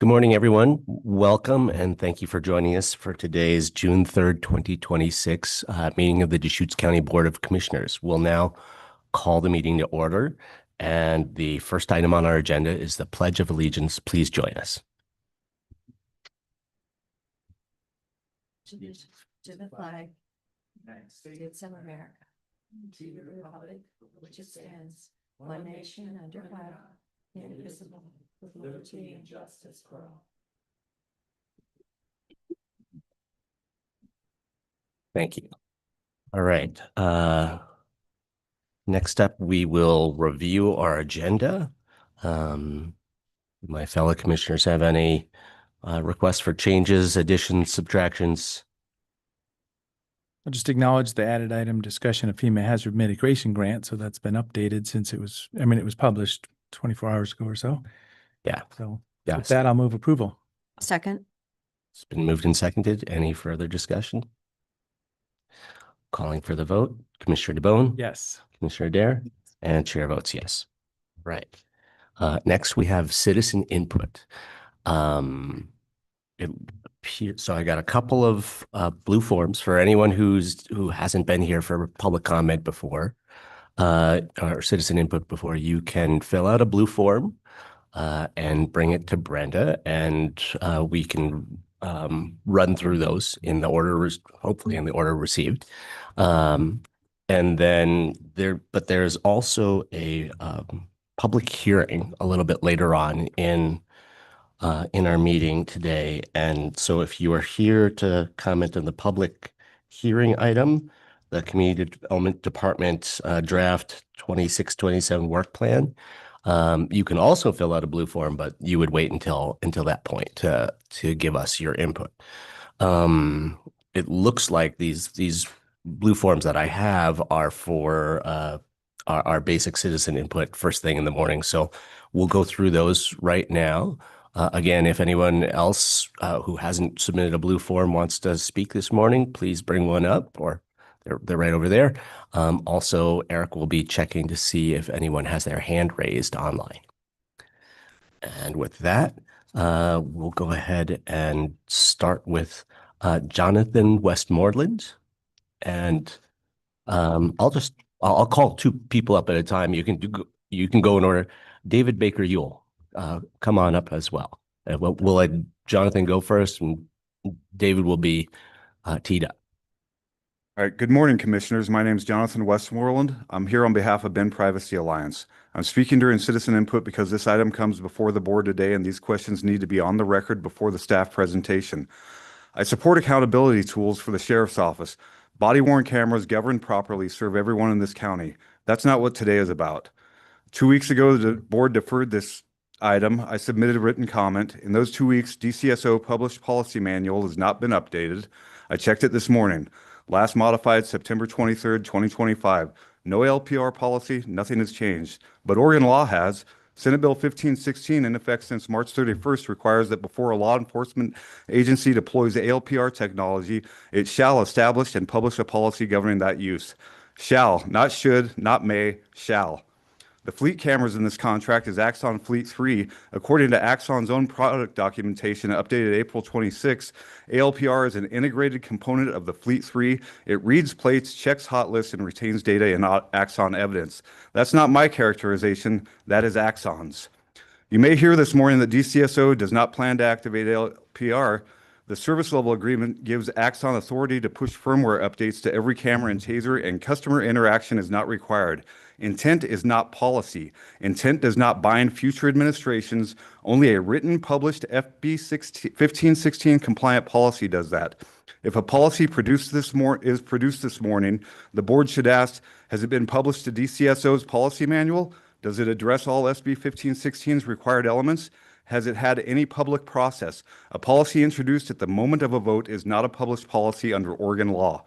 Good morning, everyone. Welcome and thank you for joining us for today's June 3rd, 2026 meeting of the Deschutes County Board of Commissioners. We'll now call the meeting to order, and the first item on our agenda is the Pledge of Allegiance. Please join us. To the flag, United States of America, to the republic which it stands, one nation under God, indivisible, with liberty and justice for all. Thank you. All right. Next up, we will review our agenda. My fellow commissioners have any requests for changes, additions, subtractions? I'll just acknowledge the added item discussion of FEMA hazard mitigation grant. So that's been updated since it was published 24 hours ago or so. Yeah. So yes. With that, I'll move approval. Second. It's been moved and seconded. Any further discussion? Calling for the vote. Commissioner DeBonne? Yes. Commissioner Adair? And chair votes yes. Right. Next, we have citizen input. So I got a couple of blue forms for anyone who hasn't been here for public comment before, or citizen input before. You can fill out a blue form and bring it to Brenda, and we can run through those in the order, hopefully in the order received. And then there's also a public hearing a little bit later on in our meeting today. And so if you are here to comment on the public hearing item, the Community Development Department draft 26-27 work plan, you can also fill out a blue form, but you would wait until that point to give us your input. It looks like these blue forms that I have are for our basic citizen input first thing in the morning. So we'll go through those right now. Again, if anyone else who hasn't submitted a blue form wants to speak this morning, please bring one up, or they're right over there. Also, Eric will be checking to see if anyone has their hand raised online. And with that, we'll go ahead and start with Jonathan Westmoreland. And I'll call two people up at a time. You can go in order. David Baker Ewell, come on up as well. We'll let Jonathan go first, and David will be teed up. All right. Good morning, commissioners. My name is Jonathan Westmoreland. I'm here on behalf of Ben Privacy Alliance. I'm speaking during citizen input because this item comes before the board today, and these questions need to be on the record before the staff presentation. I support accountability tools for the sheriff's office. Body-worn cameras governed properly serve everyone in this county. That's not what today is about. 2 weeks ago, the board deferred this item. I submitted a written comment. In those 2 weeks, DCSO published policy manual has not been updated. I checked it this morning. Last modified September 23rd, 2025. No LPR policy, nothing has changed. But Oregon law has. Senate Bill 1516, in effect since March 31st, requires that before a law enforcement agency deploys ALPR technology, it shall establish and publish a policy governing that use. Shall, not should, not may, shall. The fleet cameras in this contract is Axon Fleet 3. According to Axon's own product documentation updated April 26, ALPR is an integrated component of the Fleet 3. It reads plates, checks hot lists, and retains data in Axon evidence. That's not my characterization. That is Axon's. You may hear this morning that DCSO does not plan to activate ALPR. The service level agreement gives Axon authority to push firmware updates to every camera and taser, and customer interaction is not required. Intent is not policy. Intent does not bind future administrations. Only a written, published FB 1516 compliant policy does that. If a policy is produced this morning, the board should ask, has it been published to DCSO's policy manual? Does it address all SB 1516's required elements? Has it had any public process? A policy introduced at the moment of a vote is not a published policy under Oregon law.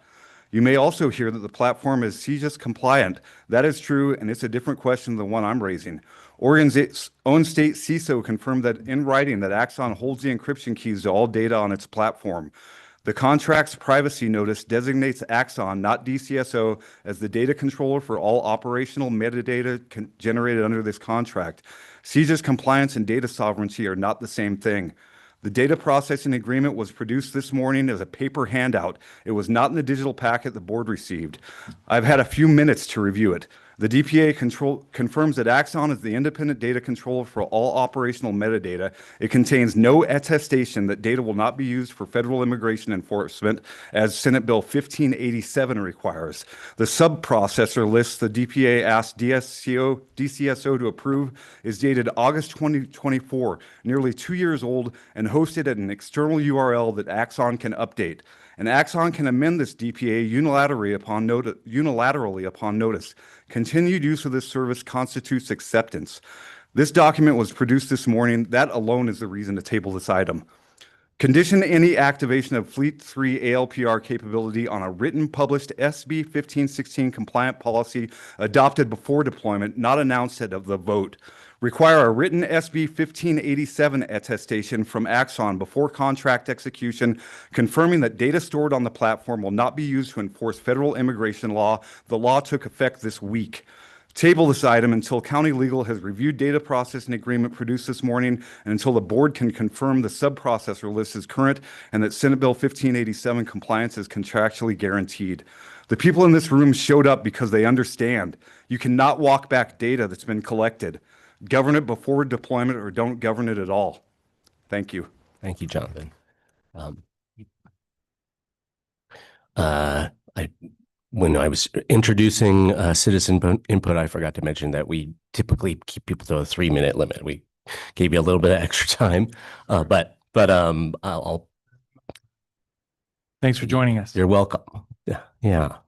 You may also hear that the platform is CJIS compliant. That is true, and it's a different question than the one I'm raising. Oregon's own state CISO confirmed that in writing that Axon holds the encryption keys to all data on its platform. The contract's privacy notice designates Axon, not DCSO, as the data controller for all operational metadata generated under this contract. CJIS compliance and data sovereignty are not the same thing. The data processing agreement was produced this morning as a paper handout. It was not in the digital packet the board received. I've had a few minutes to review it. The DPA confirms that Axon is the independent data controller for all operational metadata. It contains no attestation that data will not be used for federal immigration enforcement, as Senate Bill 1587 requires. The sub-processor list the DPA asked DCSO to approve is dated August 2024, nearly 2 years old, and hosted at an external URL that Axon can update. And Axon can amend this DPA unilaterally upon notice. Continued use of this service constitutes acceptance. This document was produced this morning. That alone is the reason to table this item. Condition any activation of Fleet 3 ALPR capability on a written published SB 1516 compliant policy adopted before deployment, not announced at the vote. Require a written SB 1587 attestation from Axon before contract execution, confirming that data stored on the platform will not be used to enforce federal immigration law. The law took effect this week. Table this item until county legal has reviewed data processing agreement produced this morning and until the board can confirm the sub-processor list is current and that Senate Bill 1587 compliance is contractually guaranteed. The people in this room showed up because they understand you cannot walk back data that's been collected. Govern it before deployment or don't govern it at all. Thank you. Thank you, Jonathan. When I was introducing citizen input, I forgot to mention that we typically keep people to a 3-minute limit. We gave you a little bit of extra time, but I'll. Thanks for joining us. You're welcome. Yeah.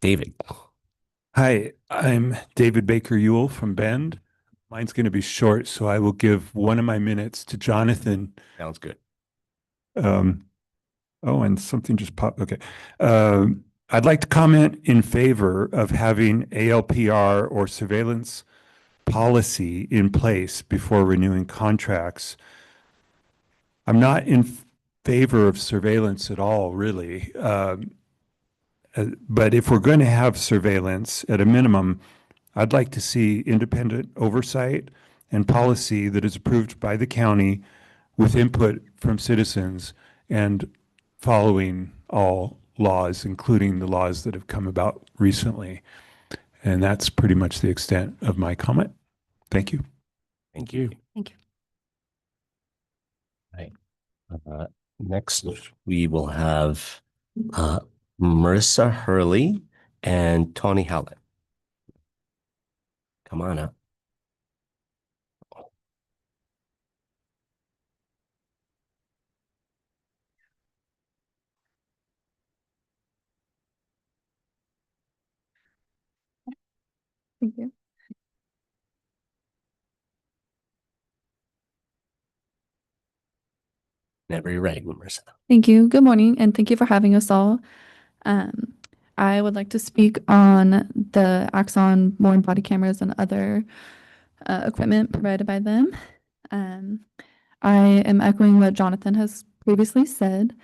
David. Hi, I'm David Baker Ewell from Bend. Mine's going to be short, so I will give 1 of my minutes to Jonathan. Sounds good. Oh, and something just popped. Okay. I'd like to comment in favor of having ALPR or surveillance policy in place before renewing contracts. I'm not in favor of surveillance at all, really. But if we're going to have surveillance, at a minimum, I'd like to see independent oversight and policy that is approved by the county with input from citizens and following all laws, including the laws that have come about recently. And that's pretty much the extent of my comment. Thank you. Thank you. Thank you. Right. Next, we will have Marissa Hurley and Tony Howlett. Come on up. Thank you. Whenever you're ready, Marissa. Thank you. Good morning, and thank you for having us all. I would like to speak on the Axon worn body cameras and other equipment provided by them. I am echoing what Jonathan has previously said,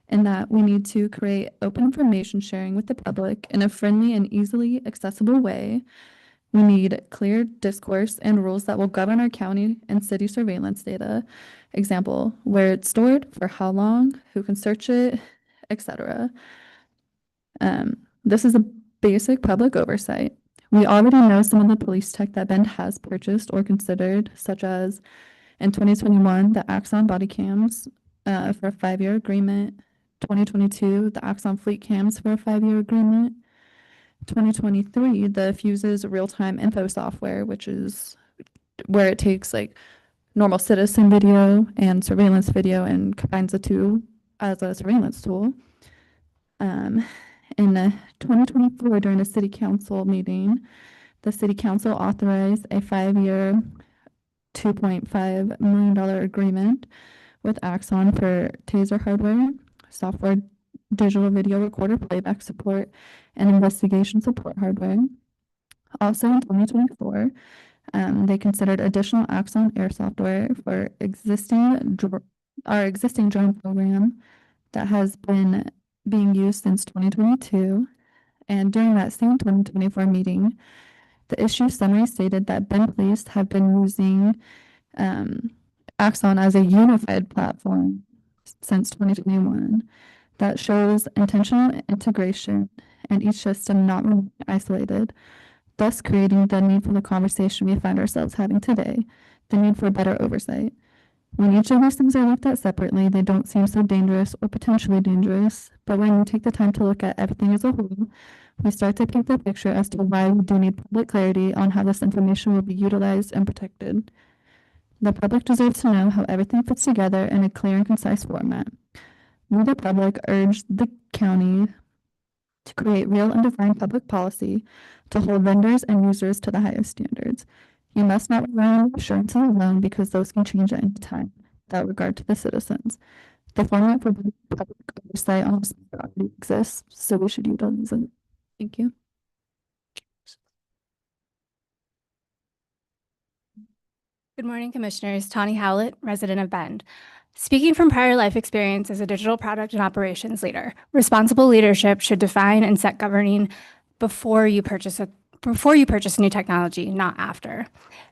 in that we need to create open information sharing with the public in a friendly and easily accessible way. We need clear discourse and rules that will govern our county and city surveillance data. Example, where it's stored, for how long, who can search it, etc. This is a basic public oversight. We already know some of the police tech that Bend has purchased or considered, such as in 2021, the Axon body cams for a 5-year agreement. 2022, the Axon fleet cams for a 5-year agreement. 2023, the Fuses real-time info software, which is where it takes like normal citizen video and surveillance video and combines the two as a surveillance tool. In 2024, during a city council meeting, the city council authorized a 5-year, $2.5 million agreement with Axon for TASER hardware, software, digital video recorder playback support, and investigation support hardware. Also in 2024, they considered additional Axon Air software for our existing drone program that has been being used since 2022. And during that same 2024 meeting, the issue summary stated that Bend Police have been using Axon as a unified platform since 2021 that shows intentional integration and each system not remaining isolated, thus creating the need for the conversation we find ourselves having today, the need for better oversight. When each of these things are looked at separately, they don't seem so dangerous or potentially dangerous, but when we take the time to look at everything as a whole, we start to paint the picture as to why we do need public clarity on how this information will be utilized and protected. The public deserves to know how everything fits together in a clear and concise format. We, the public, urge the county to create real and defined public policy to hold vendors and users to the highest standards. You must not rely on assurances alone because those can change at any time without regard to the citizens. The format for public oversight on this already exists, so we should utilize it. Thank you. Good morning, Commissioners. Tawny Howlett, resident of Bend. Speaking from prior life experience as a digital product and operations leader, responsible leadership should define and set governing before you purchase new technology, not after.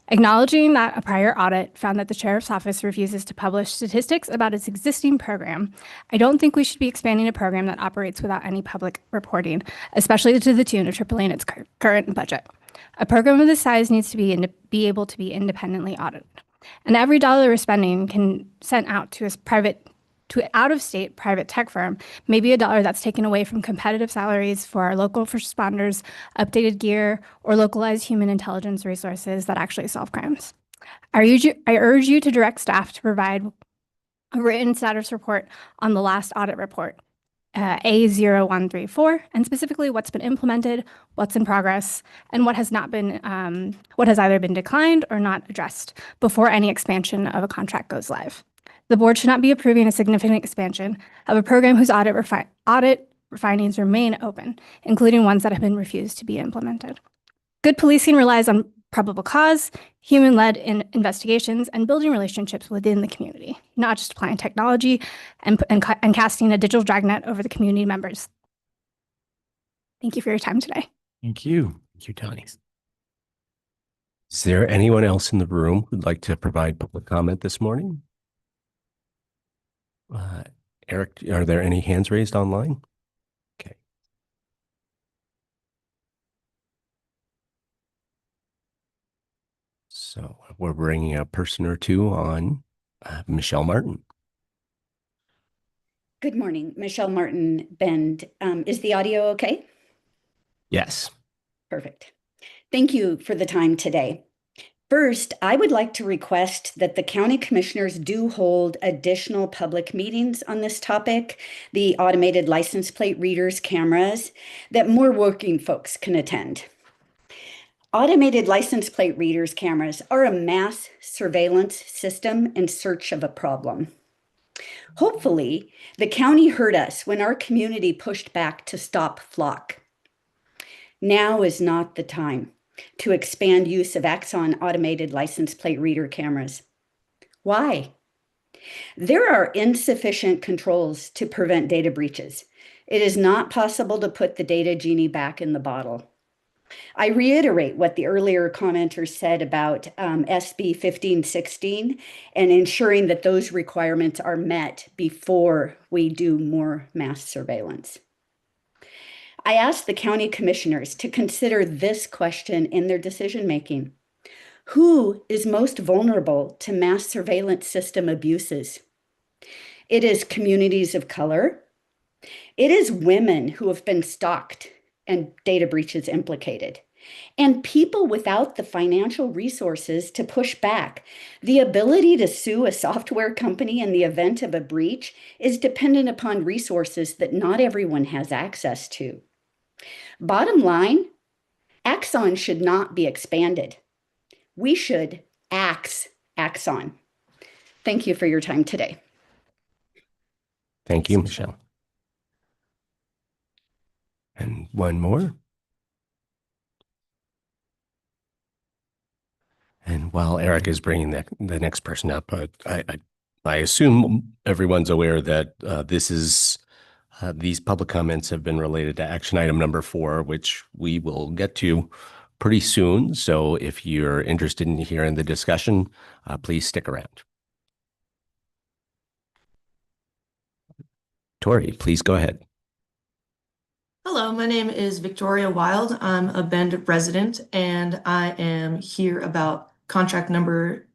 Acknowledging that a prior audit found that the Sheriff's Office refuses to publish statistics about its existing program, I don't think we should be expanding a program that operates without any public reporting, especially to the tune of tripling its current budget. A program of this size needs to be able to be independently audited. And every dollar we're spending can send out to out-of-state private tech firm, maybe a dollar that's taken away from competitive salaries for our local first responders, updated gear, or localized human intelligence resources that actually solve crimes. I urge you to direct staff to provide a written status report on the last audit report, A0134, and specifically what's been implemented, what's in progress, and what has either been declined or not addressed before any expansion of a contract goes live. The board should not be approving a significant expansion of a program whose audit findings remain open, including ones that have been refused to be implemented. Good policing relies on probable cause, human-led investigations, and building relationships within the community, not just applying technology and casting a digital dragnet over the community members. Thank you for your time today. Thank you. Thank you, Tony. Is there anyone else in the room who'd like to provide public comment this morning? Eric, are there any hands raised online? Okay. So we're bringing a person or two on. Michelle Martin. Good morning, Michelle Martin, Bend. Is the audio okay? Yes. Perfect. Thank you for the time today. First, I would like to request that the county commissioners do hold additional public meetings on this topic, the automated license plate readers, cameras, that more working folks can attend. Automated license plate readers, cameras are a mass surveillance system in search of a problem. Hopefully, the county heard us when our community pushed back to stop Flock. Now is not the time to expand use of Axon automated license plate reader cameras. Why? There are insufficient controls to prevent data breaches. It is not possible to put the data genie back in the bottle. I reiterate what the earlier commenter said about SB 1516 and ensuring that those requirements are met before we do more mass surveillance. I ask the county commissioners to consider this question in their decision-making. Who is most vulnerable to mass surveillance system abuses? It is communities of color. It is women who have been stalked and data breaches implicated, and people without the financial resources to push back. The ability to sue a software company in the event of a breach is dependent upon resources that not everyone has access to. Bottom line, Axon should not be expanded. We should axe Axon. Thank you for your time today. Thank you, Michelle. And one more. And while Eric is bringing the next person up, I assume everyone's aware that these public comments have been related to action item number 4, which we will get to pretty soon. So if you're interested in hearing the discussion, please stick around. Tori, please go ahead. Hello, my name is Victoria Wild. I'm a Bend resident and I am here about contract number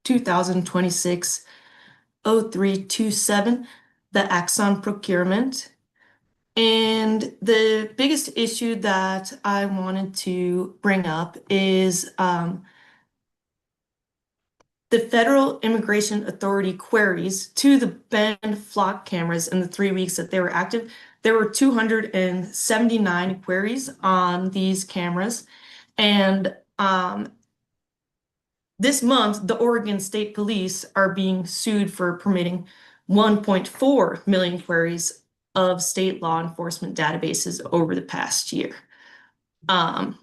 2026-0327, the Axon procurement. And the biggest issue that I wanted to bring up is the Federal Immigration Authority queries to the Bend flock cameras in the 3 weeks that they were active. There were 279 queries on these cameras. And this month, the Oregon State Police are being sued for permitting 1.4 million queries of state law enforcement databases over the past year. I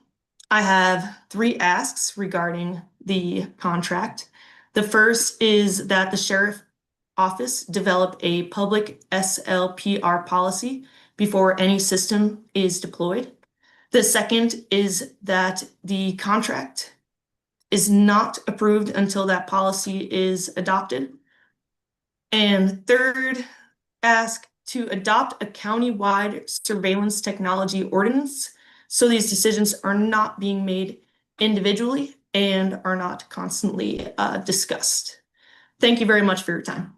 have 3 asks regarding the contract. The first is that the sheriff office develop a public SLPR policy before any system is deployed. The second is that the contract is not approved until that policy is adopted. And third, ask to adopt a county-wide surveillance technology ordinance so these decisions are not being made individually and are not constantly discussed. Thank you very much for your time.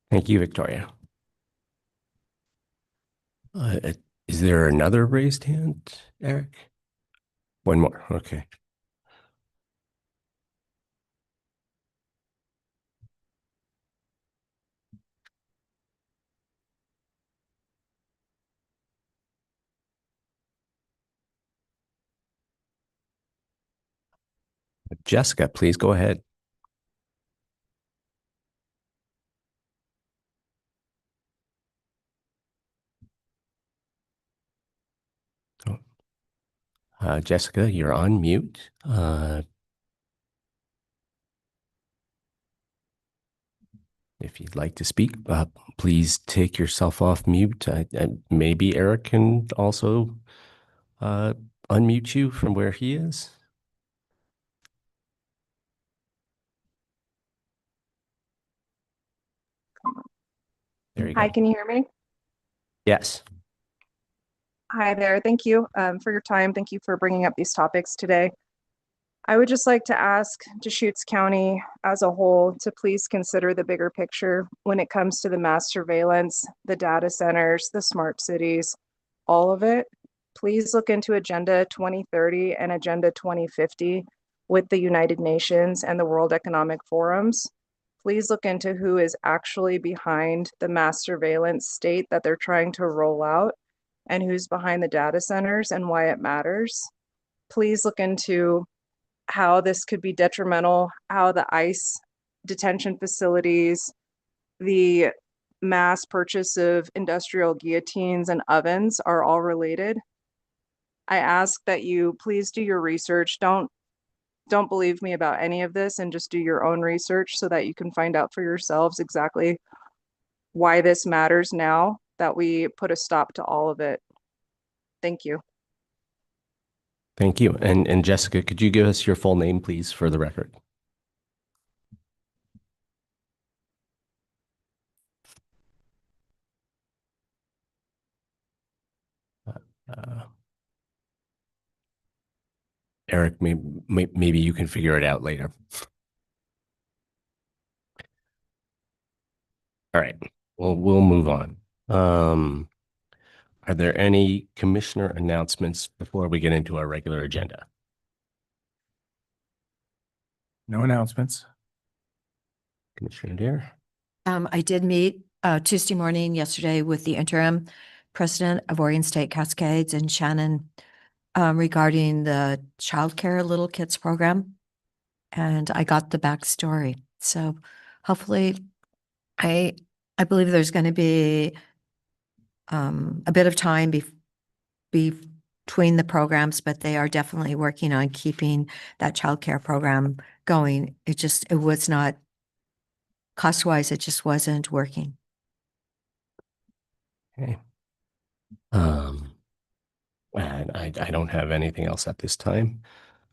Thank you, Victoria. Is there another raised hand, Eric? One more, okay. Jessica, please go ahead. Jessica, you're on mute. If you'd like to speak, please take yourself off mute. Maybe Eric can also unmute you from where he is. There you go. Hi, can you hear me? Yes. Hi there. Thank you for your time. Thank you for bringing up these topics today. I would just like to ask Deschutes County as a whole to please consider the bigger picture when it comes to the mass surveillance, the data centers, the smart cities, all of it. Please look into Agenda 2030 and Agenda 2050 with the United Nations and the World Economic Forums. Please look into who is actually behind the mass surveillance state that they're trying to roll out and who's behind the data centers and why it matters. Please look into how this could be detrimental, how the ICE detention facilities, the mass purchase of industrial guillotines and ovens are all related. I ask that you please do your research. Don't believe me about any of this and just do your own research so that you can find out for yourselves exactly why this matters now that we put a stop to all of it. Thank you. Thank you. And Jessica, could you give us your full name, please, for the record? Eric, maybe you can figure it out later. All right, well, we'll move on. Are there any commissioner announcements before we get into our regular agenda? No announcements. Commissioner Adair? I did meet Tuesday morning yesterday with the interim president of Oregon State Cascades and Shannon regarding the childcare little kids program. And I got the backstory. So hopefully I believe there's going to be a bit of time between the programs, but they are definitely working on keeping that childcare program going. It was not cost-wise, it just wasn't working. Okay. And I don't have anything else at this time.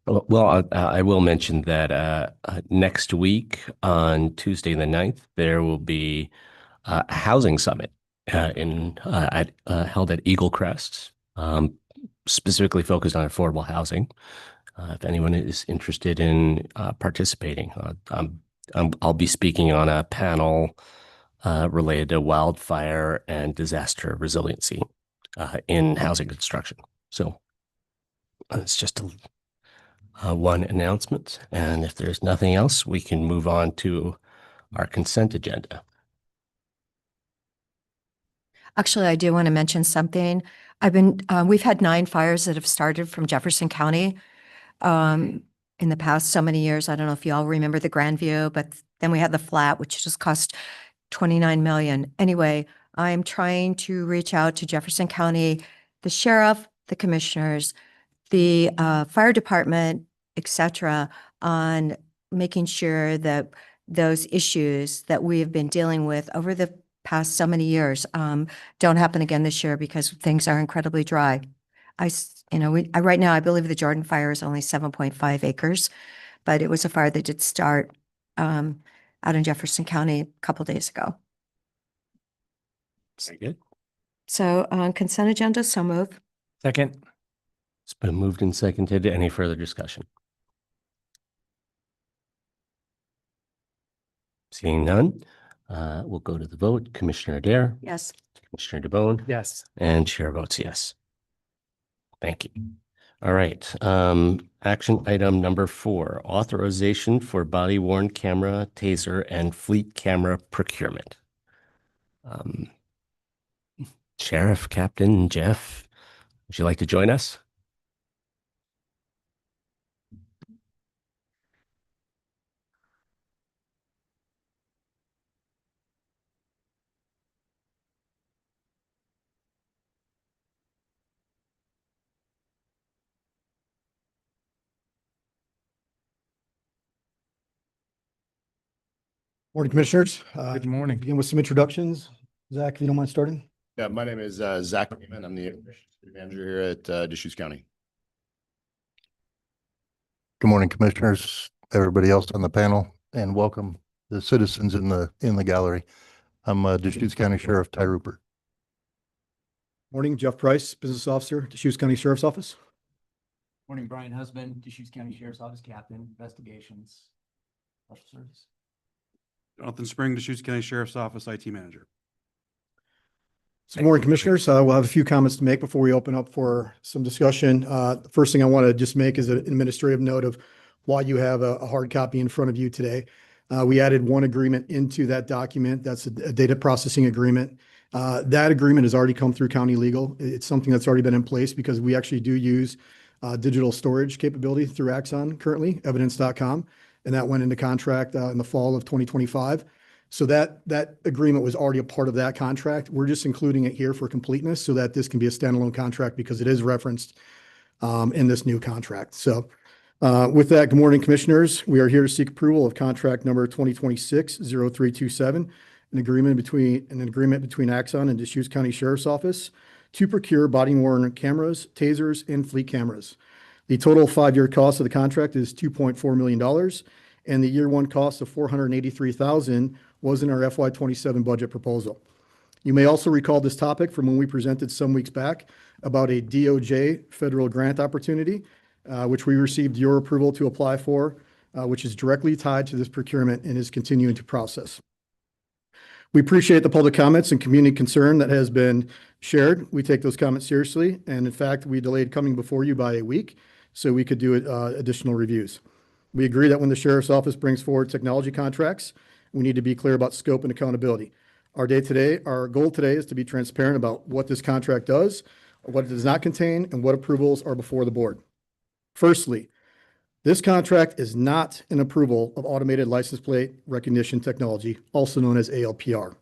Well, I will mention that next week on Tuesday the 9th, there will be housing summit held at Eagle Crest, specifically focused on affordable housing. If anyone is interested in participating, I'll be speaking on a panel related to wildfire and disaster resiliency in housing construction. So it's just one announcement. And if there's nothing else, we can move on to our consent agenda. Actually, I do want to mention something. We've had 9 fires that have started from Jefferson County in the past so many years. I don't know if you all remember the Grandview, but then we had the Flat, which just cost 29 million. Anyway, I'm trying to reach out to Jefferson County, the sheriff, the commissioners, the fire department, etc., on making sure that those issues that we have been dealing with over the past so many years don't happen again this year, because things are incredibly dry. Right now, I believe the Jordan fire is only 7.5 acres, but it was a fire that did start out in Jefferson County a couple days ago. Very good. So on consent agenda, so move. Second. It's been moved and seconded. Any further discussion? Seeing none, we'll go to the vote. Commissioner Adair, Yes. Commissioner DeBonne, Yes. and chair votes yes. Thank you. All right. Action item number 4, authorization for body worn camera, taser, and fleet camera procurement. Sheriff, Captain Jeff, would you like to join us? Morning, Commissioners. Good morning. Begin with some introductions. Zach, if you don't mind starting. Yeah, my name is Zach Freeman. I'm the city manager here at Deschutes County. Good morning, Commissioners, everybody else on the panel, and welcome the citizens in the gallery. I'm Deschutes County Sheriff Ty Rupert. Morning, Jeff Price, Business Officer, Deschutes County Sheriff's Office. Morning, Brian Husband, Deschutes County Sheriff's Office Captain, Investigations, Special Service. Jonathan Spring, Deschutes County Sheriff's Office IT Manager. So, good morning, Commissioners. We'll have a few comments to make before we open up for some discussion. The first thing I want to just make is an administrative note of why you have a hard copy in front of you today. We added one agreement into that document. That's a data processing agreement. That agreement has already come through county legal. It's something that's already been in place because we actually do use digital storage capability through Axon currently, evidence.com. And that went into contract in the fall of 2025. So that agreement was already a part of that contract. We're just including it here for completeness so that this can be a standalone contract because it is referenced in this new contract. So with that, good morning, Commissioners. We are here to seek approval of contract number 2026-0327, an agreement between Axon and Deschutes County Sheriff's Office to procure body-worn cameras, tasers, and fleet cameras. The total 5-year cost of the contract is $2.4 million, and the year 1 cost of $483,000 was in our FY27 budget proposal. You may also recall this topic from when we presented some weeks back about a DOJ federal grant opportunity, which we received your approval to apply for, which is directly tied to this procurement and is continuing to process. We appreciate the public comments and community concern that has been shared. We take those comments seriously, and in fact, we delayed coming before you by a week so we could do additional reviews. We agree that when the Sheriff's Office brings forward technology contracts, we need to be clear about scope and accountability. Our goal today is to be transparent about what this contract does, what it does not contain, and what approvals are before the board. Firstly, this contract is not an approval of automated license plate recognition technology, also known as ALPR.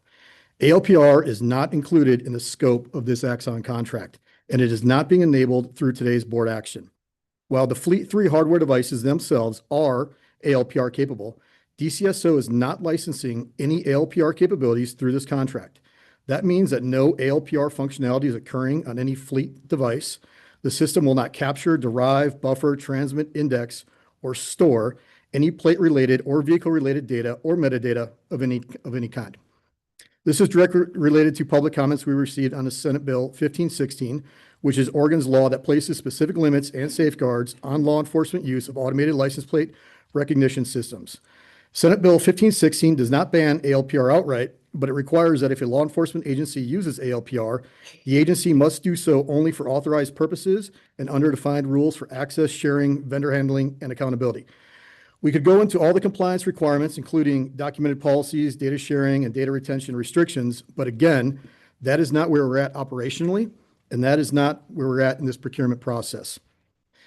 ALPR is not included in the scope of this Axon contract, and it is not being enabled through today's board action. While the Fleet 3 hardware devices themselves are ALPR capable, DCSO is not licensing any ALPR capabilities through this contract. That means that no ALPR functionality is occurring on any fleet device. The system will not capture, derive, buffer, transmit, index, or store any plate-related or vehicle-related data or metadata of any kind. This is directly related to public comments we received on the Senate Bill 1516, which is Oregon's law that places specific limits and safeguards on law enforcement use of automated license plate recognition systems. Senate Bill 1516 does not ban ALPR outright, but it requires that if a law enforcement agency uses ALPR, the agency must do so only for authorized purposes and under defined rules for access, sharing, vendor handling, and accountability. We could go into all the compliance requirements, including documented policies, data sharing, and data retention restrictions, but again, that is not where we're at operationally, and that is not where we're at in this procurement process.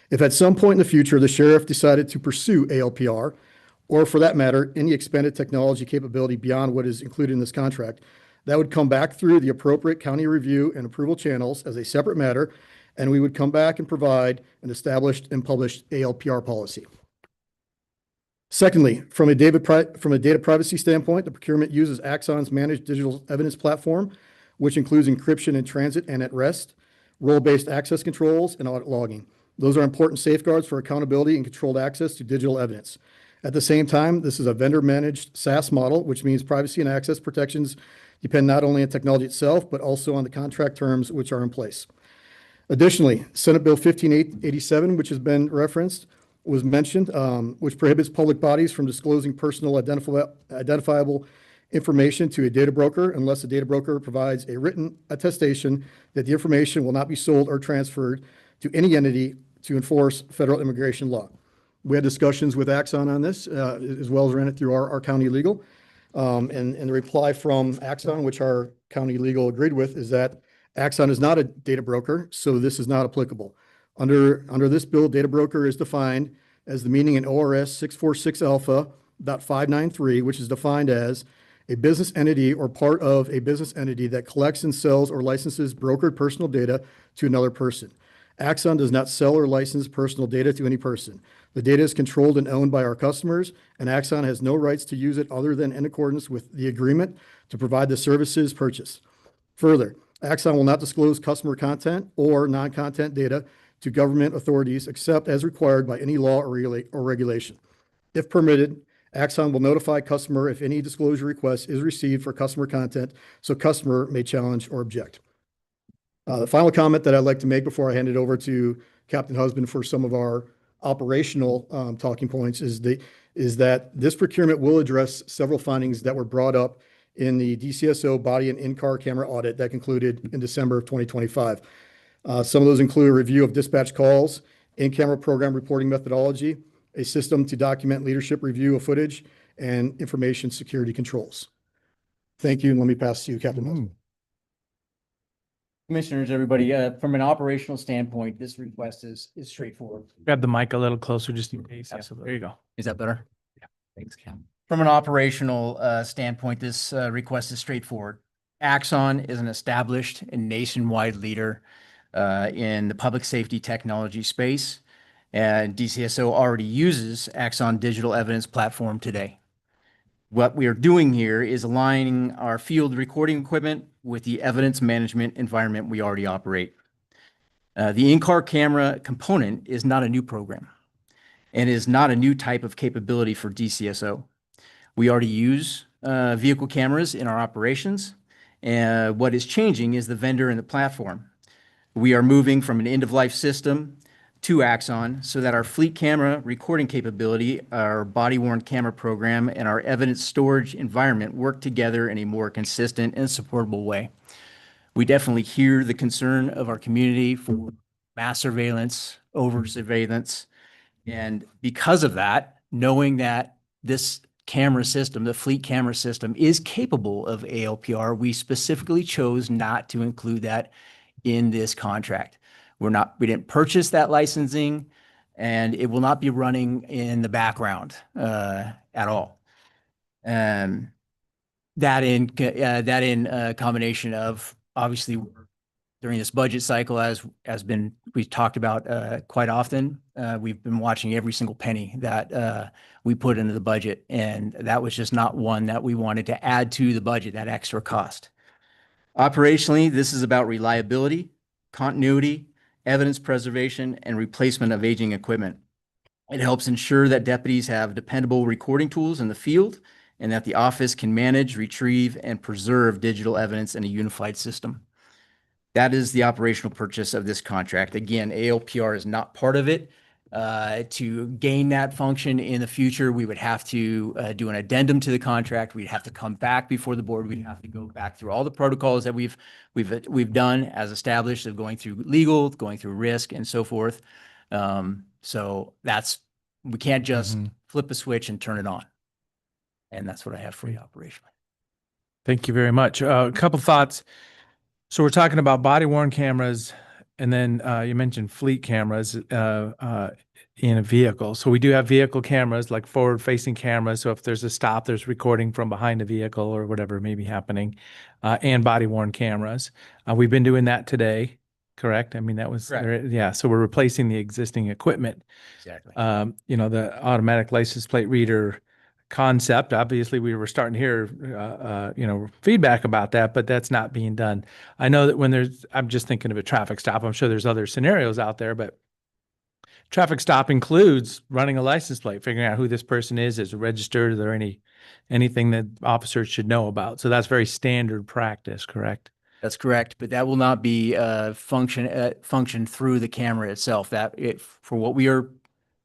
If at some point in the future, the sheriff decided to pursue ALPR, or for that matter, any expanded technology capability beyond what is included in this contract, that would come back through the appropriate county review and approval channels as a separate matter, and we would come back and provide an established and published ALPR policy. Secondly, from a data privacy standpoint, the procurement uses Axon's managed digital evidence platform, which includes encryption in transit and at rest, role-based access controls, and audit logging. Those are important safeguards for accountability and controlled access to digital evidence. At the same time, this is a vendor-managed SaaS model, which means privacy and access protections depend not only on technology itself, but also on the contract terms which are in place. Additionally, Senate Bill 1587, which has been referenced, was mentioned, which prohibits public bodies from disclosing personal identifiable information to a data broker unless the data broker provides a written attestation that the information will not be sold or transferred to any entity to enforce federal immigration law. We had discussions with Axon on this, as well as ran it through our county legal. And the reply from Axon, which our county legal agreed with, is that Axon is not a data broker, so this is not applicable. Under this bill, data broker is defined as the meaning in ORS 646 Alpha.593, which is defined as a business entity or part of a business entity that collects and sells or licenses brokered personal data to another person. Axon does not sell or license personal data to any person. The data is controlled and owned by our customers, and Axon has no rights to use it other than in accordance with the agreement to provide the services purchased. Further, Axon will not disclose customer content or non-content data to government authorities except as required by any law or regulation. If permitted, Axon will notify customer if any disclosure request is received for customer content, so customer may challenge or object. The final comment that I'd like to make before I hand it over to Captain Husband for some of our operational talking points is that this procurement will address several findings that were brought up in the DCSO body and in-car camera audit that concluded in December of 2025. Some of those include a review of dispatch calls, in-camera program reporting methodology, a system to document leadership review of footage, and information security controls. Thank you, and let me pass to you, Captain Husband. Commissioners, everybody, from an operational standpoint, this request is straightforward. Grab the mic a little closer just in case. Yeah, there you go. Is that better? Yeah. Thanks, Cam. From an operational standpoint, this request is straightforward. Axon is an established and nationwide leader in the public safety technology space, and DCSO already uses Axon Digital Evidence Platform today. What we are doing here is aligning our field recording equipment with the evidence management environment we already operate. The in-car camera component is not a new program and is not a new type of capability for DCSO. We already use vehicle cameras in our operations, and what is changing is the vendor and the platform. We are moving from an end-of-life system to Axon so that our fleet camera recording capability, our body-worn camera program, and our evidence storage environment work together in a more consistent and supportable way. We definitely hear the concern of our community for mass surveillance, over surveillance, and because of that, knowing that this camera system, the fleet camera system, is capable of ALPR, we specifically chose not to include that in this contract. We didn't purchase that licensing, and it will not be running in the background at all. That in combination of, obviously, during this budget cycle, as we've talked about quite often, we've been watching every single penny that we put into the budget, and that was just not one that we wanted to add to the budget, that extra cost. Operationally, this is about reliability, continuity, evidence preservation, and replacement of aging equipment. It helps ensure that deputies have dependable recording tools in the field and that the office can manage, retrieve, and preserve digital evidence in a unified system. That is the operational purchase of this contract. Again, ALPR is not part of it. To gain that function in the future, we would have to do an addendum to the contract. We'd have to come back before the board. We'd have to go back through all the protocols that we've done as established of going through legal, going through risk, and so forth. So we can't just flip a switch and turn it on. And that's what I have for you operationally. Thank you very much. A couple thoughts. So we're talking about body worn cameras, and then you mentioned fleet cameras in a vehicle. So we do have vehicle cameras, like forward facing cameras. So if there's a stop, there's recording from behind the vehicle or whatever may be happening, and body worn cameras. We've been doing that today, correct? I mean, that was, yeah. So we're replacing the existing equipment. Exactly. You know, the automatic license plate reader concept, obviously we were starting to hear, you know, feedback about that, but that's not being done. I know that when I'm just thinking of a traffic stop. I'm sure there's other scenarios out there, but traffic stop includes running a license plate, figuring out who this person is it registered, is there anything that officers should know about. So that's very standard practice, correct? That's correct, but that will not be function through the camera itself. For what we are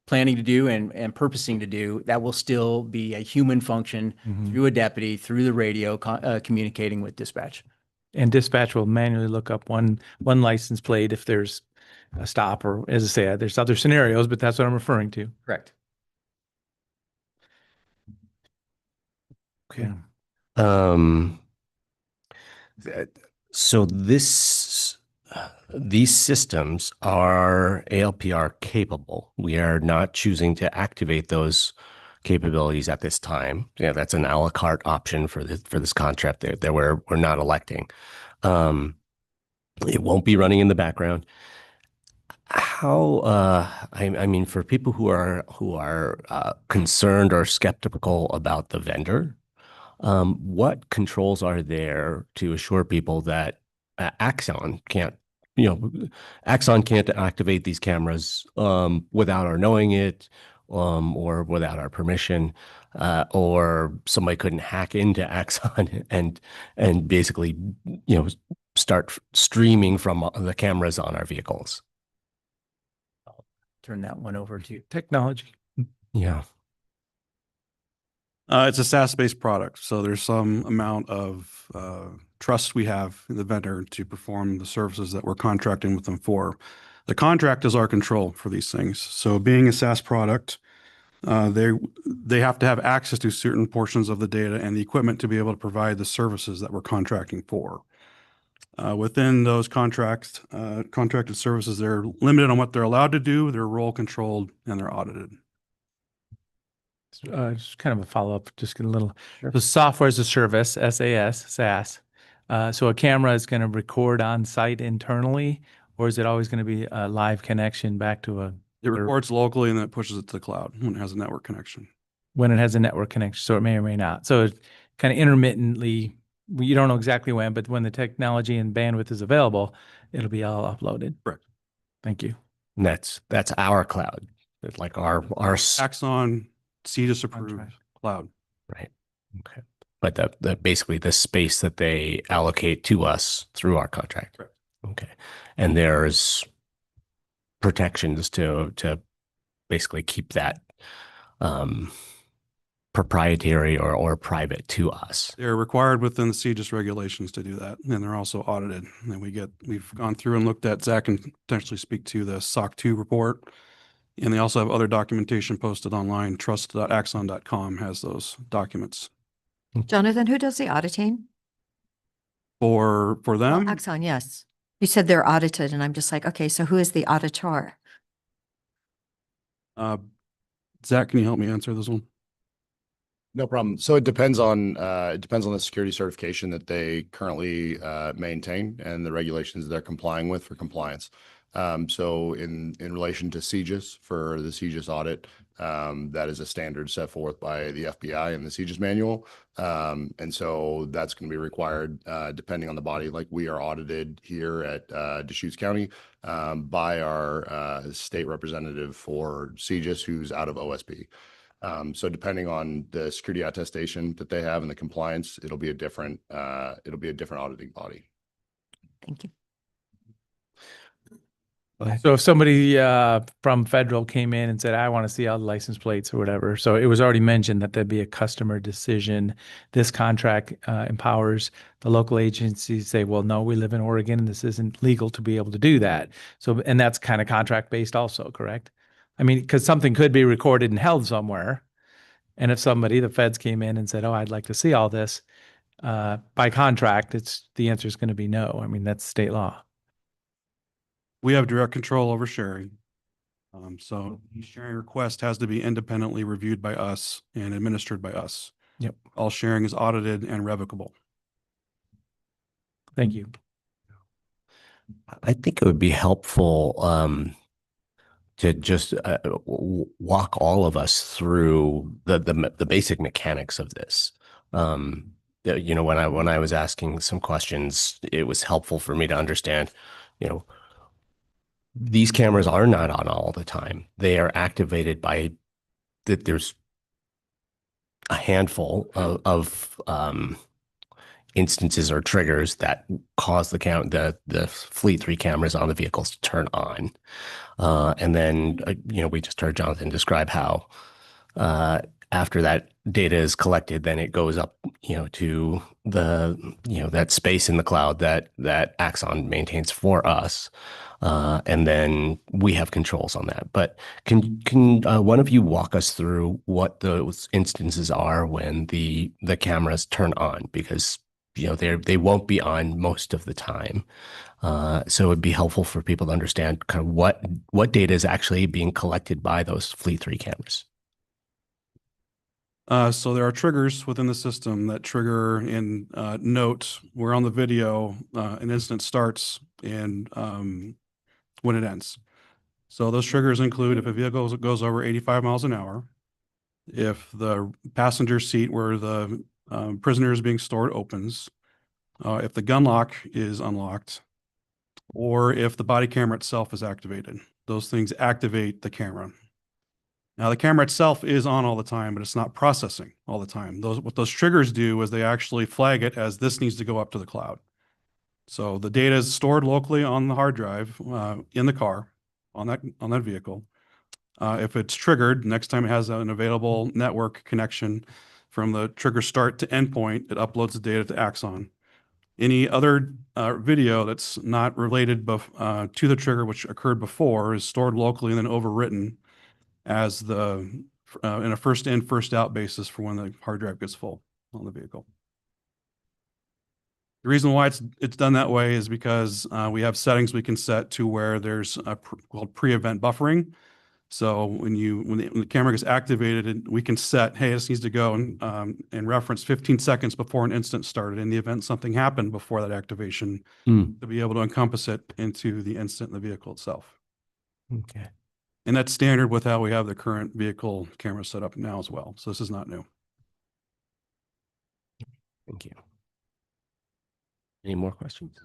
planning to do and purposing to do, that will still be a human function through a deputy, through the radio, communicating with dispatch. And dispatch will manually look up one license plate if there's a stop, or as I say, there's other scenarios, but that's what I'm referring to. Correct. Okay. So these systems are ALPR capable. We are not choosing to activate those capabilities at this time. Yeah, that's an a la carte option for this contract that we're not electing. It won't be running in the background. I mean, for people who are concerned or skeptical about the vendor, what controls are there to assure people that Axon can't activate these cameras without our knowing it, or without our permission, or somebody couldn't hack into Axon and basically, you know, start streaming from the cameras on our vehicles? I'll turn that one over to technology. Yeah. It's a SaaS-based product, so there's some amount of trust we have in the vendor to perform the services that we're contracting with them for. The contract is our control for these things. So being a SaaS product, they have to have access to certain portions of the data and the equipment to be able to provide the services that we're contracting for. Within those contracted services, they're limited on what they're allowed to do, they're role controlled, and they're audited. Just kind of a follow-up, just get a little, the software as a service, SaaS. So a camera is going to record on site internally, or is it always going to be a live connection back to It records locally and then it pushes it to the cloud when it has a network connection. When it has a network connection, so it may or may not. So it kind of intermittently, you don't know exactly when, but when the technology and bandwidth is available, it'll be all uploaded. Correct. Thank you. And that's our cloud. It's like our Axon CJIS approved cloud. Right. Okay. But the basically the space that they allocate to us through our contract. Correct. Okay. And there's protections to basically keep that proprietary or private to us. They're required within the CJIS regulations to do that, and they're also audited. And we've gone through and looked at, Zach can potentially speak to the SOC 2 report, and they also have other documentation posted online. Trust.axon.com has those documents. Jonathan, who does the auditing? For them, Axon, yes. You said they're audited, and I'm just like, okay, so who is the auditor? Zach, can you help me answer this one? No problem. So it depends on the security certification that they currently maintain and the regulations they're complying with for compliance. So in relation to CJIS, for the CJIS audit, that is a standard set forth by the FBI and the CJIS manual. And so that's going to be required depending on the body. Like we are audited here at Deschutes County by our state representative for CJIS, who's out of OSP. So depending on the security attestation that they have and the compliance, it'll be a different auditing body. Thank you. So if somebody from federal came in and said, I want to see all the license plates or whatever, so it was already mentioned that there'd be a customer decision. This contract empowers the local agencies to say, well, no, we live in Oregon and this isn't legal to be able to do that. So, and that's kind of contract based also, correct? I mean, because something could be recorded and held somewhere. And if somebody, the feds came in and said, oh, I'd like to see all this, by contract, the answer is going to be no. I mean, that's state law. We have direct control over sharing. So each sharing request has to be independently reviewed by us and administered by us. Yep. All sharing is audited and revocable. Thank you. I think it would be helpful to just walk all of us through the basic mechanics of this. You know, when I was asking some questions, it was helpful for me to understand, you know, these cameras are not on all the time. They are activated by that. There's a handful of instances or triggers that cause the Fleet 3 cameras on the vehicles to turn on. And then, you know, we just heard Jonathan describe how after that data is collected, then it goes up, you know, to that space in the cloud that Axon maintains for us. And then we have controls on that. But can one of you walk us through what those instances are when the cameras turn on? Because, you know, they won't be on most of the time. So it'd be helpful for people to understand kind of what data is actually being collected by those Fleet 3 cameras. So there are triggers within the system that trigger in note where on the video an incident starts and when it ends. So those triggers include if a vehicle goes over 85 miles an hour, if the passenger seat where the prisoner is being stored opens, if the gun lock is unlocked, or if the body camera itself is activated. Those things activate the camera. Now, the camera itself is on all the time, but it's not processing all the time. What those triggers do is they actually flag it as this needs to go up to the cloud. So the data is stored locally on the hard drive in the car on that vehicle. If it's triggered, next time it has an available network connection from the trigger start to endpoint, it uploads the data to Axon. Any other video that's not related to the trigger which occurred before is stored locally and then overwritten as in a first in, first out basis for when the hard drive gets full on the vehicle. The reason why it's done that way is because we have settings we can set to where there's called pre-event buffering. So when the camera gets activated, we can set, hey, this needs to go and reference 15 seconds before an incident started in the event something happened before that activation to be able to encompass it into the incident in the vehicle itself. Okay. And that's standard with how we have the current vehicle camera set up now as well. So this is not new. Thank you. Any more questions?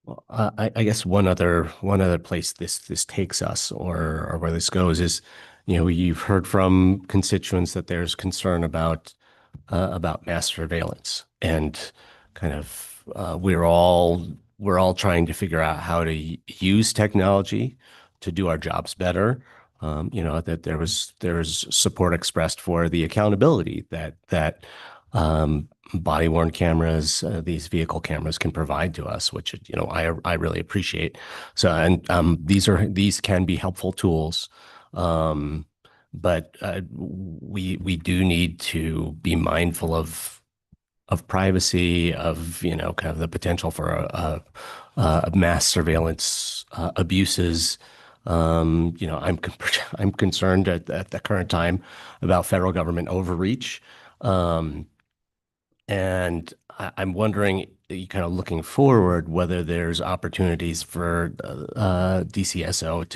Well, I guess one other place this takes us or where this goes is, you know, you've heard from constituents that there's concern about mass surveillance and kind of we're all trying to figure out how to use technology to do our jobs better. You know, that there's support expressed for the accountability that body-worn cameras, these vehicle cameras can provide to us, which, you know, I really appreciate. So, and these can be helpful tools, but we do need to be mindful of privacy, of, you know, kind of the potential for mass surveillance abuses. You know, I'm concerned at the current time about federal government overreach. And I'm wondering, kind of looking forward, whether there's opportunities for DCSO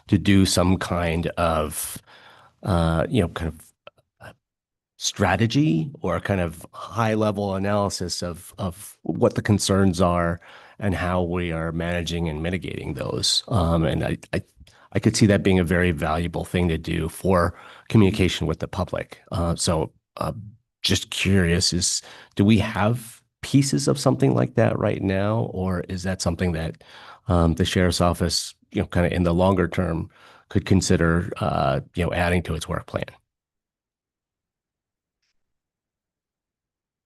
to do some kind of, you know, kind of strategy or kind of high level analysis of what the concerns are and how we are managing and mitigating those. And I could see that being a very valuable thing to do for communication with the public. Just curious, do we have pieces of something like that right now, or is that something that the sheriff's office, kind of in the longer term, could consider, adding to its work plan?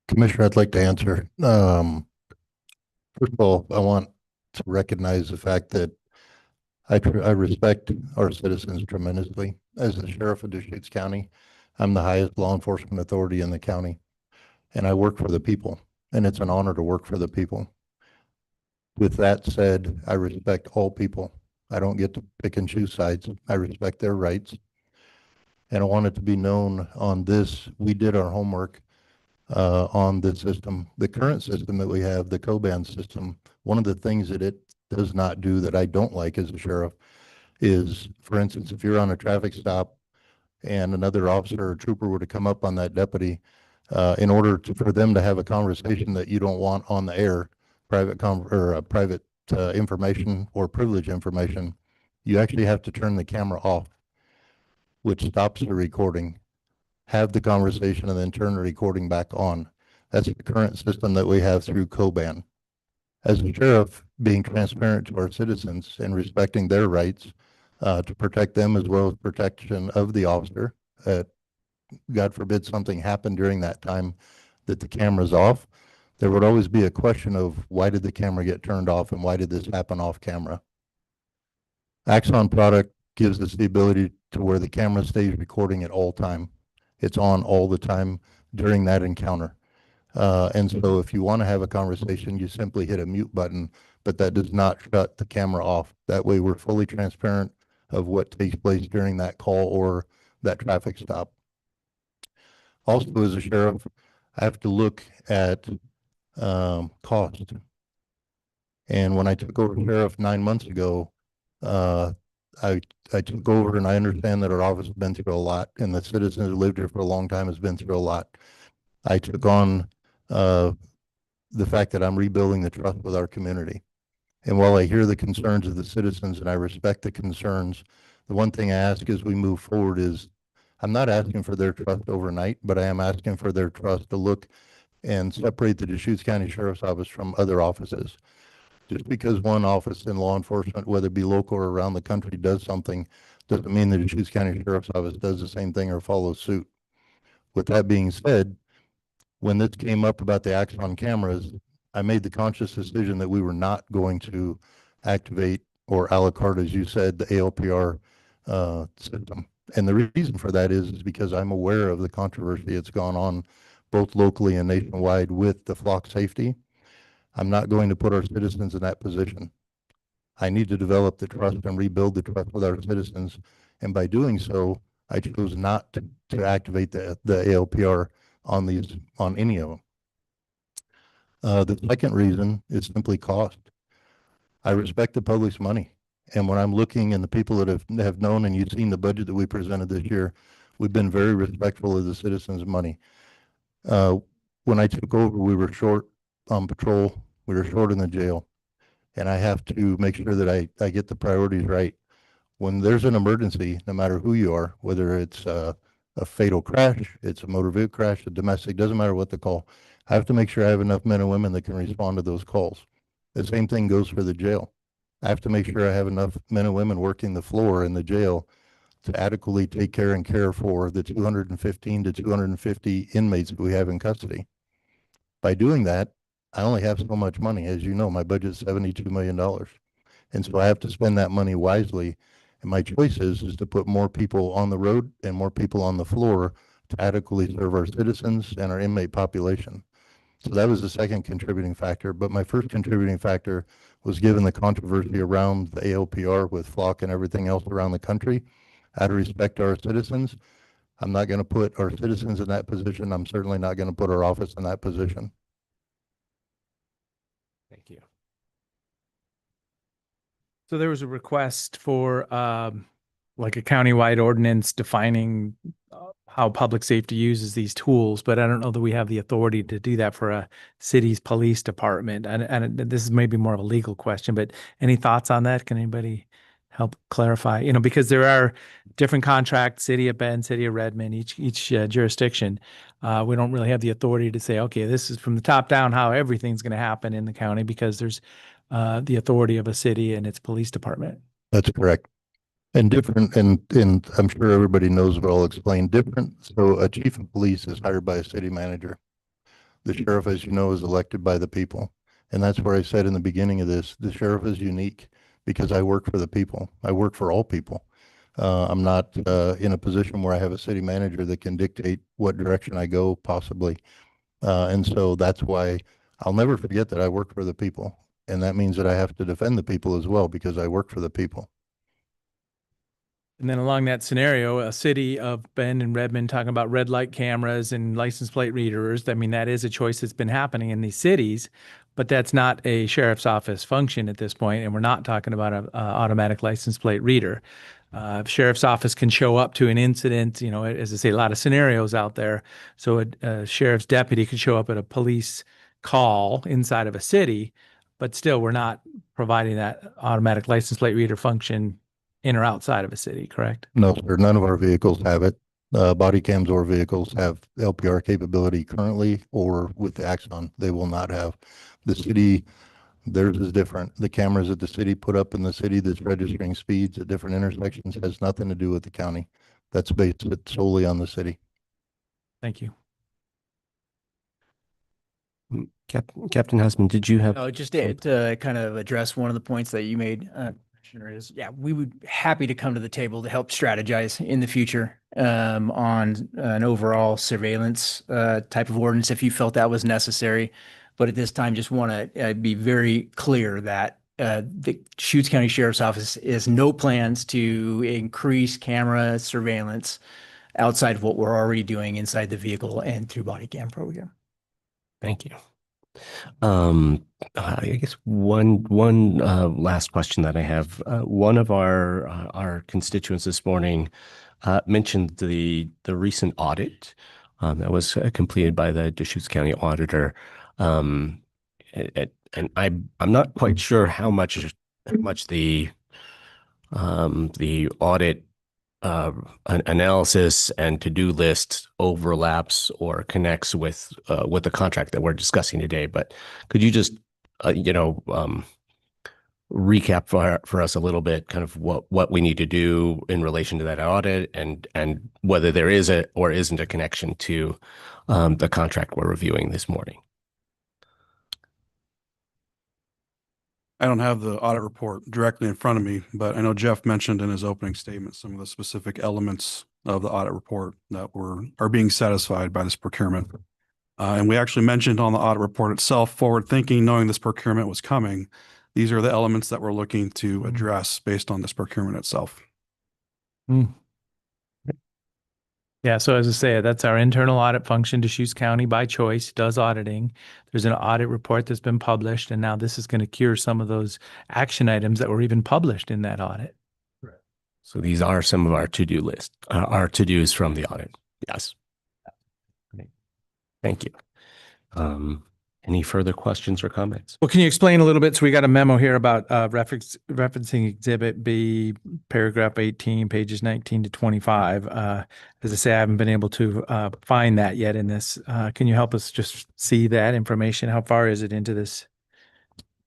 Commissioner, I'd like to answer. First of all, I want to recognize the fact that I respect our citizens tremendously. As the sheriff of Deschutes County, I'm the highest law enforcement authority in the county, and I work for the people, and it's an honor to work for the people. With that said, I respect all people. I don't get to pick and choose sides. I respect their rights. And I want it to be known on this, we did our homework on the system. The current system that we have, the COBAN system, one of the things that it does not do that I don't like as a sheriff is, for instance, if you're on a traffic stop and another officer or trooper were to come up on that deputy, in order for them to have a conversation that you don't want on the air, private information or privilege information, you actually have to turn the camera off, which stops the recording, have the conversation, and then turn the recording back on. That's the current system that we have through COBAN. As a sheriff, being transparent to our citizens and respecting their rights to protect them as well as protection of the officer, God forbid something happened during that time that the camera's off, there would always be a question of why did the camera get turned off and why did this happen off camera? Axon product gives us the ability to where the camera stays recording at all time. It's on all the time during that encounter. And so if you want to have a conversation, you simply hit a mute button, but that does not shut the camera off. That way we're fully transparent of what takes place during that call or that traffic stop. Also, as a sheriff, I have to look at cost. And when I took over sheriff 9 months ago, I took over and I understand that our office has been through a lot and the citizens who lived here for a long time has been through a lot. I took on the fact that I'm rebuilding the trust with our community. And while I hear the concerns of the citizens and I respect the concerns, the one thing I ask as we move forward is I'm not asking for their trust overnight, but I am asking for their trust to look and separate the Deschutes County Sheriff's Office from other offices. Just because one office in law enforcement, whether it be local or around the country, does something, doesn't mean the Deschutes County Sheriff's Office does the same thing or follows suit. With that being said, when this came up about the Axon cameras, I made the conscious decision that we were not going to activate or a la carte, as you said, the ALPR system. And the reason for that is because I'm aware of the controversy that's gone on both locally and nationwide with the flock safety. I'm not going to put our citizens in that position. I need to develop the trust and rebuild the trust with our citizens. And by doing so, I chose not to activate the ALPR on any of them. The second reason is simply cost. I respect the public's money. And when I'm looking and the people that have known, and you've seen the budget that we presented this year, we've been very respectful of the citizens' money. When I took over, we were short on patrol. We were short in the jail. And I have to make sure that I get the priorities right. When there's an emergency, no matter who you are, whether it's a fatal crash, it's a motor vehicle crash, a domestic, doesn't matter what the call, I have to make sure I have enough men and women that can respond to those calls. The same thing goes for the jail. I have to make sure I have enough men and women working the floor in the jail to adequately take care and care for the 215 to 250 inmates that we have in custody. By doing that, I only have so much money. As you know, my budget is $72 million. And so I have to spend that money wisely. And my choice is to put more people on the road and more people on the floor to adequately serve our citizens and our inmate population. So that was the second contributing factor. But my first contributing factor was given the controversy around the ALPR with flock and everything else around the country. Out of respect to our citizens, I'm not going to put our citizens in that position. I'm certainly not going to put our office in that position. Thank you. So there was a request for like a countywide ordinance defining how public safety uses these tools, but I don't know that we have the authority to do that for a city's police department. And this is maybe more of a legal question, but any thoughts on that? Can anybody help clarify, because there are different contracts, City of Bend, City of Redmond, each jurisdiction. We don't really have the authority to say, okay, this is from the top down how everything's going to happen in the county, because there's the authority of a city and its police department. That's correct. And different, and I'm sure everybody knows, but I'll explain different. So a chief of police is hired by a city manager. The sheriff, as you know, is elected by the people. And that's where I said in the beginning of this, the sheriff is unique because I work for the people. I work for all people. I'm not in a position where I have a city manager that can dictate what direction I go possibly. And so that's why I'll never forget that I work for the people. And that means that I have to defend the people as well because I work for the people. And then along that scenario, a city of Bend and Redmond talking about red light cameras and license plate readers. I mean, that is a choice that's been happening in these cities, but that's not a sheriff's office function at this point. And we're not talking about an automatic license plate reader. Sheriff's office can show up to an incident, as I say, a lot of scenarios out there. So a sheriff's deputy could show up at a police call inside of a city, but still we're not providing that automatic license plate reader function in or outside of a city, correct? No, sir. None of our vehicles have it. Body cams or vehicles have LPR capability currently, or with the Axon, they will not have. The city, theirs is different. The cameras that the city put up in the city that's registering speeds at different intersections has nothing to do with the county. That's based solely on the city. Thank you. Captain Husband, did you have? No, just to kind of address one of the points that you made, Commissioner, is we would be happy to come to the table to help strategize in the future on an overall surveillance type of ordinance if you felt that was necessary. But at this time, just want to be very clear that the Deschutes County Sheriff's Office is no plans to increase camera surveillance outside of what we're already doing inside the vehicle and through body cam program. Thank you. I guess one last question that I have. One of our constituents this morning mentioned the recent audit that was completed by the Deschutes County Auditor, and I'm not quite sure how much the audit analysis and to-do list overlaps or connects with the contract that we're discussing today. But could you just, recap for us a little bit, kind of what we need to do in relation to that audit, and whether there is a or isn't a connection to the contract we're reviewing this morning? I don't have the audit report directly in front of me, but I know Jeff mentioned in his opening statement some of the specific elements of the audit report that are being satisfied by this procurement. And we actually mentioned on the audit report itself, forward thinking, knowing this procurement was coming. These are the elements that we're looking to address based on this procurement itself. Yeah, so as I say, that's our internal audit function. Deschutes County by choice does auditing. There's an audit report that's been published, and now this is going to cure some of those action items that were even published in that audit. So these are some of our to-do list, our to-dos from the audit. Yes. Thank you. Any further questions or comments? Well, can you explain a little bit? So we got a memo here about referencing Exhibit B, paragraph 18, pages 19 to 25. As I say, I haven't been able to find that yet in this. Can you help us just see that information? How far is it into this?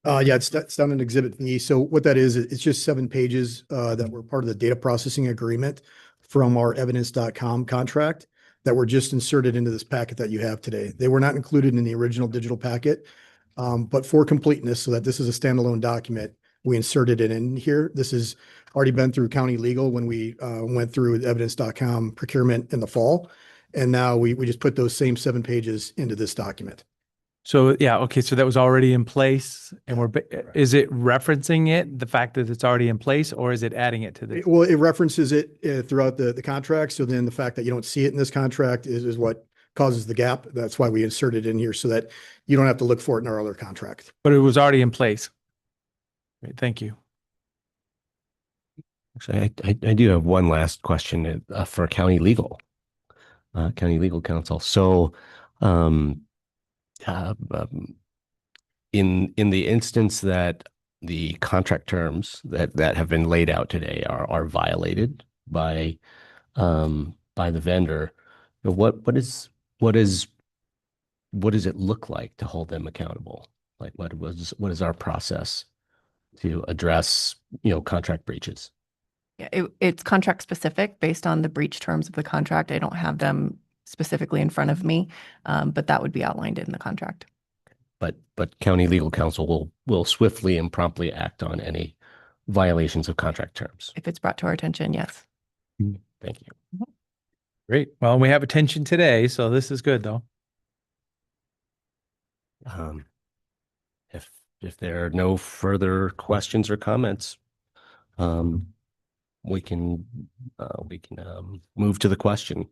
Yeah, it's down in Exhibit B. So what that is, it's just 7 pages that were part of the data processing agreement from our evidence.com contract that were just inserted into this packet that you have today. They were not included in the original digital packet, but for completeness, so that this is a standalone document, we inserted it in here. This has already been through county legal when we went through evidence.com procurement in the fall. And now we just put those same 7 pages into this document. So yeah, okay, so that was already in place, and is it referencing it, the fact that it's already in place, or is it adding it to the? Well, it references it throughout the contract. So then the fact that you don't see it in this contract is what causes the gap. That's why we inserted it in here, so that you don't have to look for it in our other contract. But it was already in place. Great, thank you. Actually, I do have one last question for county legal counsel. So, in the instance that the contract terms that have been laid out today are violated by the vendor, what does it look like to hold them accountable? Like what is our process to address, contract breaches? Yeah, it's contract specific based on the breach terms of the contract. I don't have them specifically in front of me, but that would be outlined in the contract. But county legal counsel will swiftly and promptly act on any violations of contract terms. If it's brought to our attention, yes. Thank you. Great. Well, we have attention today, so this is good though. If there are no further questions or comments, we can move to the question.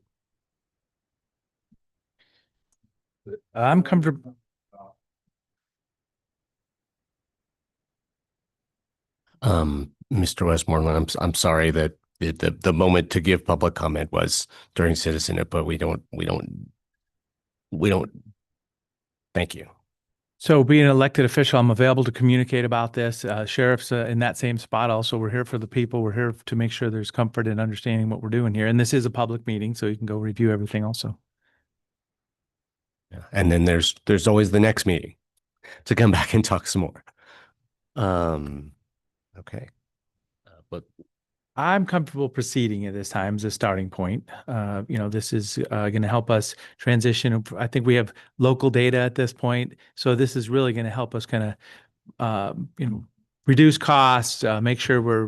I'm comfortable. Mr. Westmoreland, I'm sorry that the moment to give public comment was during citizen input. We don't. Thank you. So being an elected official, I'm available to communicate about this. Sheriff's in that same spot. Also, we're here for the people. We're here to make sure there's comfort in understanding what we're doing here. And this is a public meeting, so you can go review everything also. Yeah. And then there's always the next meeting to come back and talk some more. Okay. But I'm comfortable proceeding at this time as a starting point. This is going to help us transition. I think we have local data at this point. So this is really going to help us kind of, reduce costs, make sure we're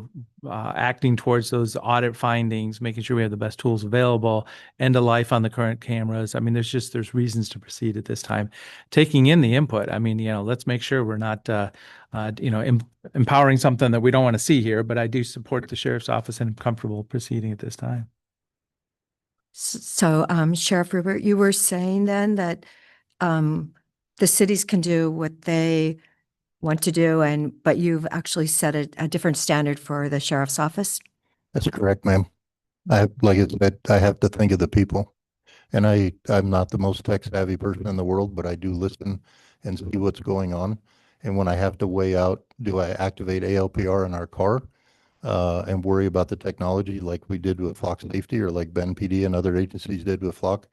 acting towards those audit findings, making sure we have the best tools available, end of life on the current cameras. I mean, there's reasons to proceed at this time. Taking in the input, let's make sure we're not, empowering something that we don't want to see here, but I do support the sheriff's office and I'm comfortable proceeding at this time. So, Sheriff Rupert, you were saying then that the cities can do what they want to do, but you've actually set a different standard for the sheriff's office? That's correct, ma'am. Like I said, I have to think of the people. And I'm not the most tech savvy person in the world, but I do listen and see what's going on. And when I have to weigh out, do I activate ALPR in our car and worry about the technology like we did with Flock Safety or like Ben PD and other agencies did with Flock?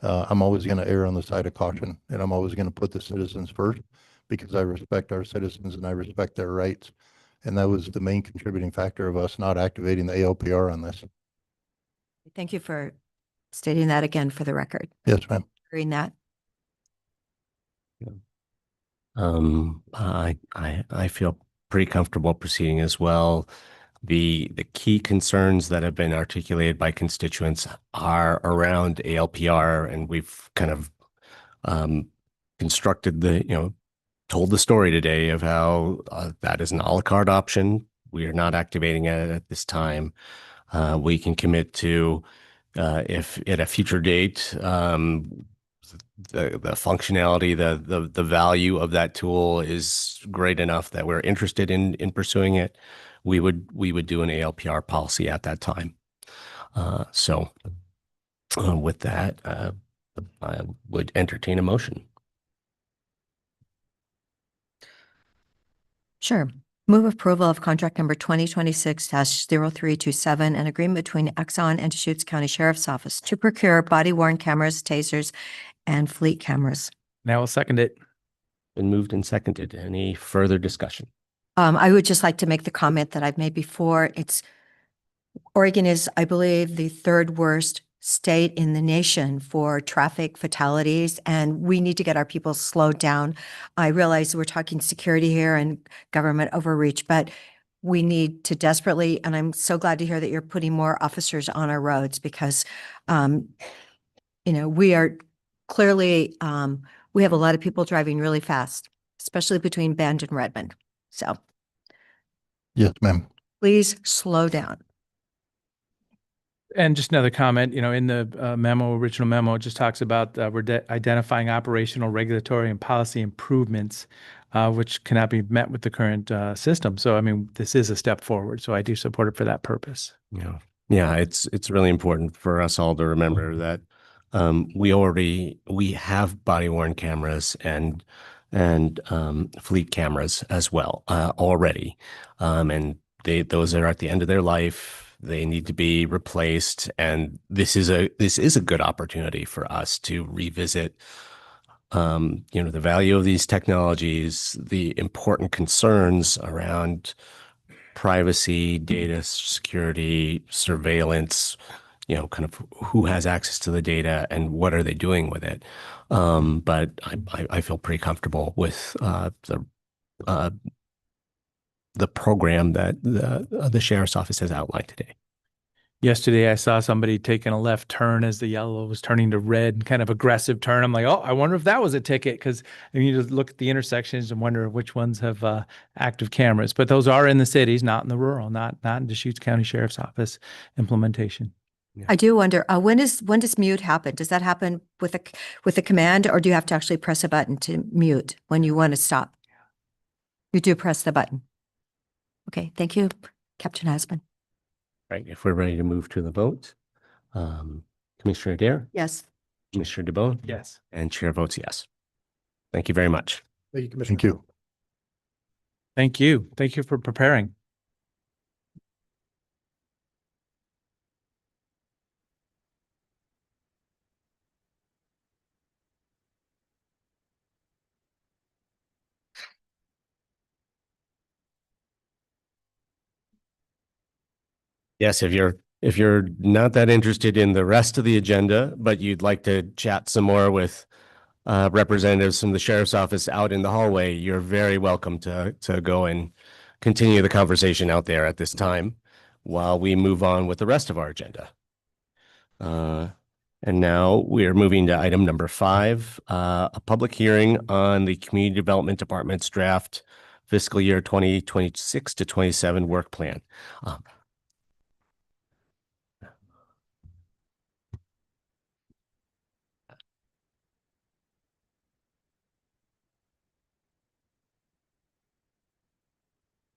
I'm always going to err on the side of caution, and I'm always going to put the citizens first because I respect our citizens and I respect their rights. And that was the main contributing factor of us not activating the ALPR on this. Thank you for stating that again for the record. Yes, ma'am. Agreeing that. I feel pretty comfortable proceeding as well. The key concerns that have been articulated by constituents are around ALPR, and we've kind of constructed told the story today of how that is an a la carte option. We are not activating it at this time. We can commit to if at a future date the functionality, the value of that tool is great enough that we're interested in pursuing it, we would do an ALPR policy at that time. So with that, I would entertain a motion. Sure. Move approval of contract number 2026-0327, an agreement between Exxon and Deschutes County Sheriff's Office to procure body-worn cameras, tasers, and fleet cameras. Now I'll second it. Been moved and seconded. Any further discussion? I would just like to make the comment that I've made before. Oregon is, I believe, the third worst state in the nation for traffic fatalities, and we need to get our people slowed down. I realize we're talking security here and government overreach, but we need to desperately, and I'm so glad to hear that you're putting more officers on our roads because, we are clearly, we have a lot of people driving really fast, especially between Bend and Redmond. So yes, ma'am. Please slow down. And just another comment, in the original memo, it just talks about we're identifying operational, regulatory, and policy improvements, which cannot be met with the current system. So, this is a step forward. So I do support it for that purpose. Yeah, it's really important for us all to remember that we have body-worn cameras, and and fleet cameras as well already. And those are at the end of their life. They need to be replaced. And this is a good opportunity for us to revisit the value of these technologies, the important concerns around privacy, data security, surveillance, kind of who has access to the data and what are they doing with it. But I feel pretty comfortable with the program that the sheriff's office has outlined today. Yesterday, I saw somebody taking a left turn as the yellow was turning to red, kind of aggressive turn. I'm like, oh, I wonder if that was a ticket, because you just look at the intersections and wonder which ones have active cameras. But those are in the cities, not in the rural, not in Deschutes County Sheriff's Office implementation. I do wonder, when does mute happen? Does that happen with a command, or do you have to actually press a button to mute when you want to stop? You do press the button. Okay, thank you, Captain Hasman. Right, if we're ready to move to the vote, Commissioner Adair? Yes. Commissioner DeBonne? Yes. And chair votes yes. Thank you very much. Thank you, Commissioner. Thank you. Thank you. Thank you for preparing. Yes, if you're not that interested in the rest of the agenda, but you'd like to chat some more with representatives from the sheriff's office out in the hallway, you're very welcome to go and continue the conversation out there at this time while we move on with the rest of our agenda. And now we are moving to item number 5, a public hearing on the Community Development Department's draft fiscal year 2026 to 27 work plan.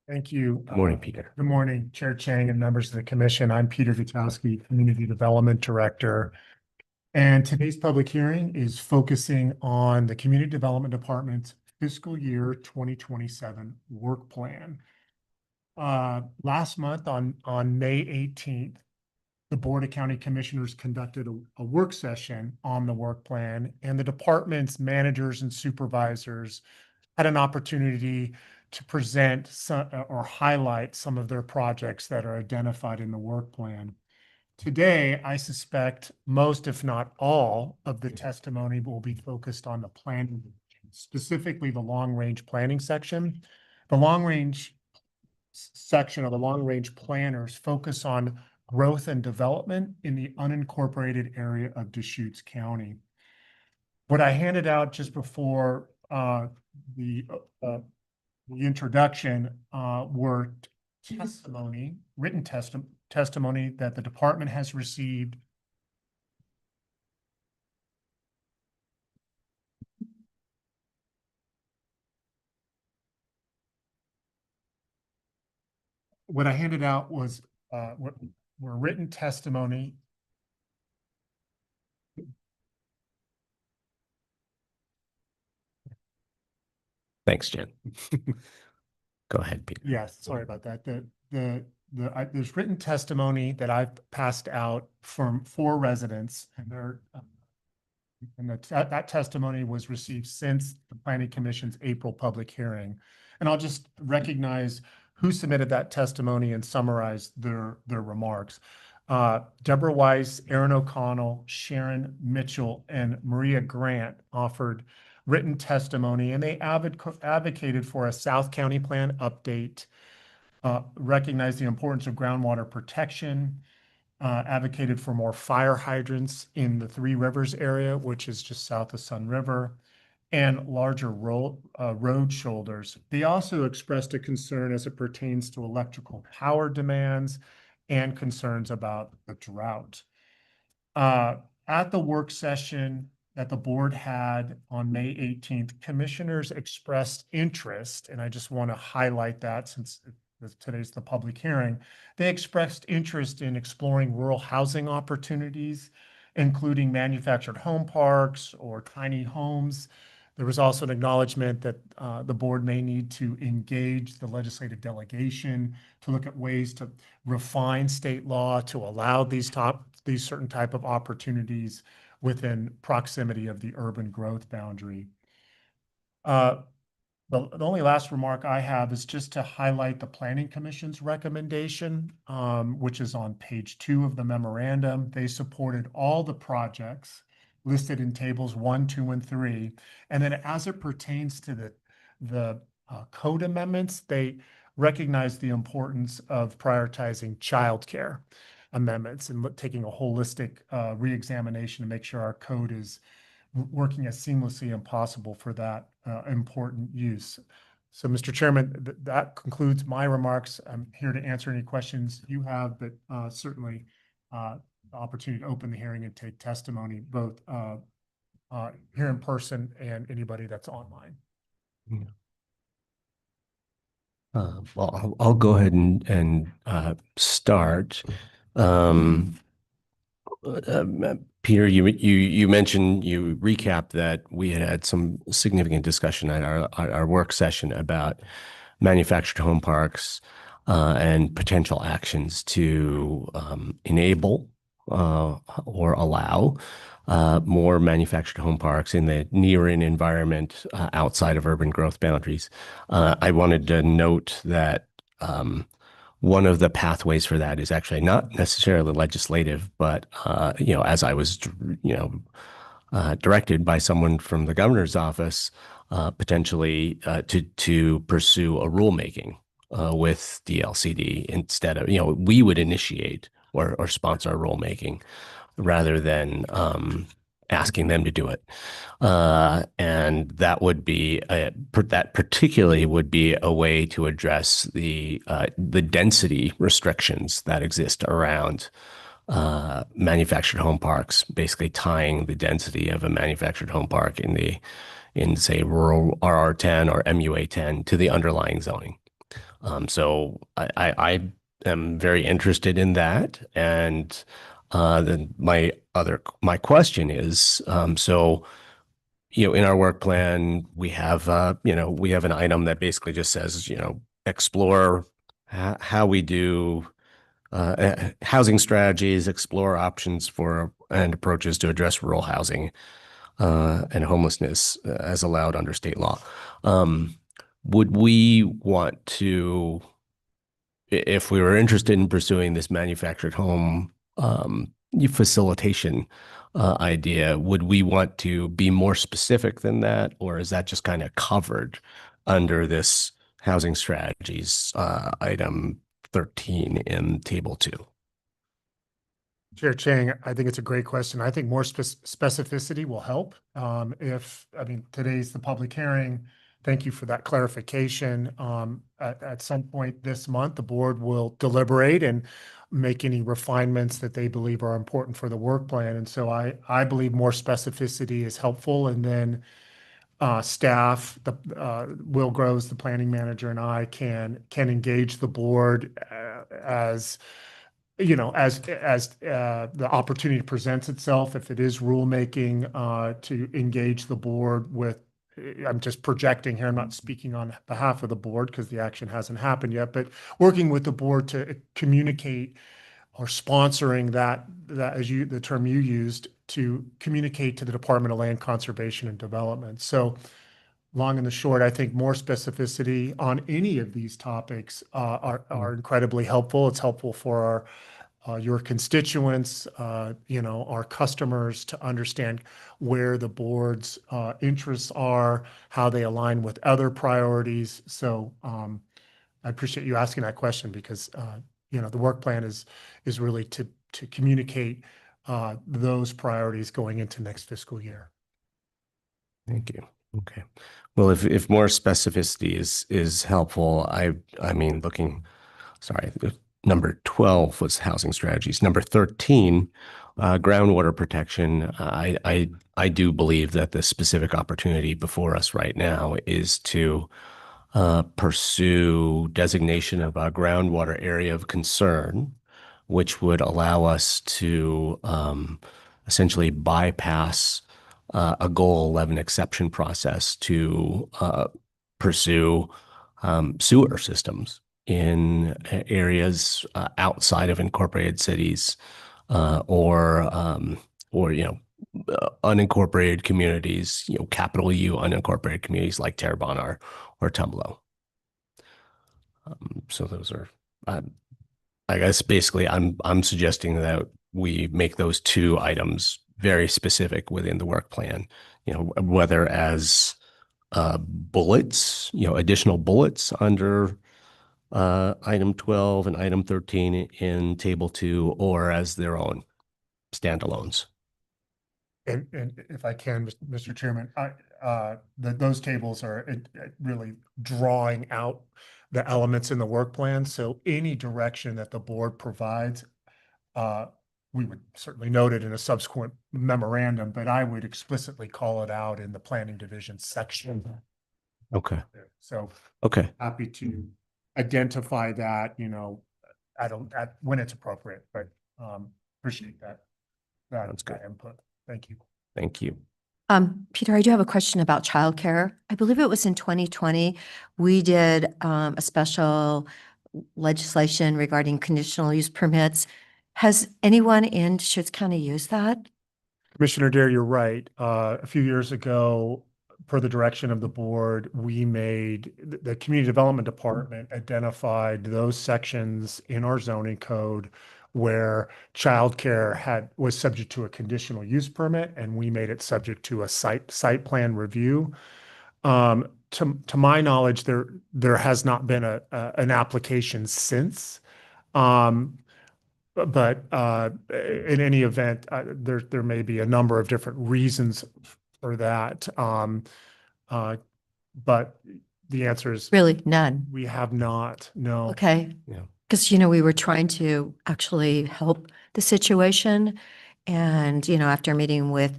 Thank you. Good morning, Peter. Good morning, Chair Chang and members of the commission. I'm Peter Gutowski, Community Development Director. And today's public hearing is focusing on the Community Development Department's fiscal year 2027 work plan. Last month on May 18th, the Board of County Commissioners conducted a work session on the work plan, and the department's managers and supervisors had an opportunity to present some, or highlight some of their projects that are identified in the work plan. Today, I suspect most, if not all, of the testimony will be focused on the planning, specifically the long-range planning section. The long-range section of the long-range planners focus on growth and development in the unincorporated area of Deschutes County. What I handed out just before the introduction were written testimony that the department has received what I handed out was were written testimony. Thanks, Jen. Go ahead, Peter. Yes, sorry about that. There's written testimony that I've passed out from 4 residents, and that testimony was received since the Planning Commission's April public hearing. And I'll just recognize who submitted that testimony and summarize their remarks. Deborah Weiss, Aaron O'Connell, Sharon Mitchell, and Maria Grant offered written testimony, and they advocated for a South County Plan update, recognized the importance of groundwater protection, advocated for more fire hydrants in the Three Rivers area, which is just south of Sun River, and larger road shoulders. They also expressed a concern as it pertains to electrical power demands and concerns about the drought. At the work session that the board had on May 18th, commissioners expressed interest, and I just want to highlight that since today's the public hearing. They expressed interest in exploring rural housing opportunities, including manufactured home parks or tiny homes There was also an acknowledgement that the board may need to engage the legislative delegation to look at ways to refine state law to allow these certain type of opportunities within proximity of the urban growth boundary. The only last remark I have is just to highlight the Planning Commission's recommendation, which is on page 2 of the memorandum. They supported all the projects listed in tables 1, 2, and 3. And then as it pertains to the code amendments, they recognize the importance of prioritizing childcare amendments and taking a holistic reexamination to make sure our code is working as seamlessly as possible for that important use. So, Mr. Chairman, that concludes my remarks. I'm here to answer any questions you have, but certainly the opportunity to open the hearing and take testimony, both here in person and anybody that's online. Well, I'll go ahead and start. Peter, you mentioned, you recapped that we had some significant discussion at our work session about manufactured home parks and potential actions to enable or allow more manufactured home parks in the near-in environment outside of urban growth boundaries. I wanted to note that one of the pathways for that is actually not necessarily legislative, but as I was, directed by someone from the governor's office, potentially to pursue a rulemaking with DLCD instead of, we would initiate or sponsor a rulemaking rather than asking them to do it. And that would be that particularly would be a way to address the density restrictions that exist around manufactured home parks, basically tying the density of a manufactured home park in say rural RR10 or MUA10 to the underlying zoning. So I am very interested in that. And then my question is, in our work plan, we have an item that basically just says, explore how we do housing strategies, explore options for and approaches to address rural housing and homelessness as allowed under state law. Would we want to, if we were interested in pursuing this manufactured home facilitation idea, would we want to be more specific than that, or is that just kind of covered under this housing strategies item 13 in table 2? Chair Chang, I think it's a great question. I think more specificity will help. Today's the public hearing. Thank you for that clarification. At some point this month, the board will deliberate and make any refinements that they believe are important for the work plan. And so I believe more specificity is helpful. And then staff, Will Groves, the planning manager, and I can engage the board as the opportunity presents itself. If it is rulemaking, to engage the board with. I'm just projecting here. I'm not speaking on behalf of the board because the action hasn't happened yet, but working with the board to communicate or sponsoring that the term you used, to communicate to the Department of Land Conservation and Development. So long and the short, I think more specificity on any of these topics are incredibly helpful. It's helpful for your constituents, our customers, to understand where the board's interests are, how they align with other priorities. So I appreciate you asking that question because, the work plan is really to communicate those priorities going into next fiscal year. Thank you. Okay. Well, if more specificity is helpful, number 12 was housing strategies. Number 13, groundwater protection. I do believe that the specific opportunity before us right now is to pursue designation of a groundwater area of concern, which would allow us to essentially bypass a Goal 11 exception process to pursue sewer systems in areas outside of incorporated cities or unincorporated communities, capital U unincorporated communities like Terrebonne or Tumalo. So those are, I guess, basically, I'm suggesting that we make those two items very specific within the work plan. Whether as bullets, additional bullets under item 12 and item 13 in table 2, or as their own standalones. And if I can, Mr. Chairman, those tables are really drawing out the elements in the work plan. So any direction that the board provides, we would certainly note it in a subsequent memorandum, but I would explicitly call it out in the planning division section. Okay. So okay, happy to identify that, when it's appropriate, but appreciate that input. Thank you. Thank you. Peter, I do have a question about childcare. I believe it was in 2020, we did a special legislation regarding conditional use permits. Has anyone in Deschutes County used that? Commissioner Dare, you're right. A few years ago, per the direction of the board, we made the Community Development Department identified those sections in our zoning code where childcare was subject to a conditional use permit, and we made it subject to a site plan review. To my knowledge, there has not been an application since. But in any event, there may be a number of different reasons for that. But the answer is Really, none. we have not. No. Okay. Yeah. Because, we were trying to actually help the situation. And, after meeting with,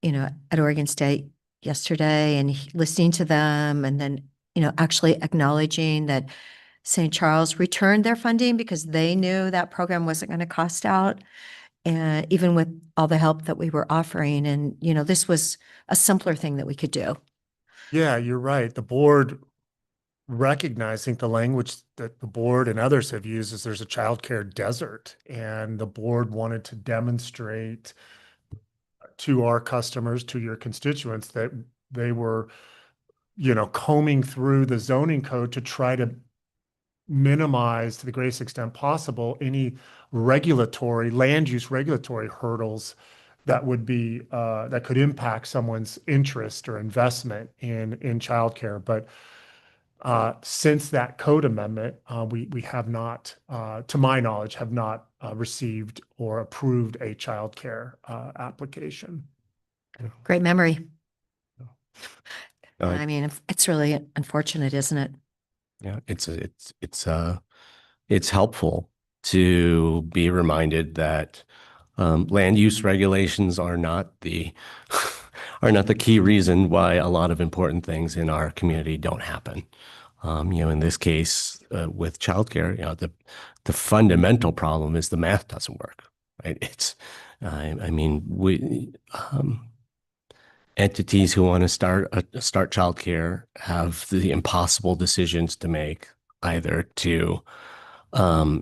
at Oregon State yesterday and listening to them and then, actually acknowledging that St. Charles returned their funding because they knew that program wasn't going to cost out. And even with all the help that we were offering, and, this was a simpler thing that we could do. Yeah, you're right. The board recognizing the language that the board and others have used is there's a childcare desert, and the board wanted to demonstrate to our customers, to your constituents, that they were, combing through the zoning code to try to minimize to the greatest extent possible any land use regulatory hurdles that would be that could impact someone's interest or investment in childcare. But since that code amendment, we have not, to my knowledge, have not received or approved a childcare application. Great memory. Uh, I mean, it's really unfortunate, isn't it? Yeah, it's helpful to be reminded that land use regulations are not the key reason why a lot of important things in our community don't happen. In this case, with childcare, the fundamental problem is the math doesn't work, right? Entities who want to start childcare have the impossible decisions to make, either to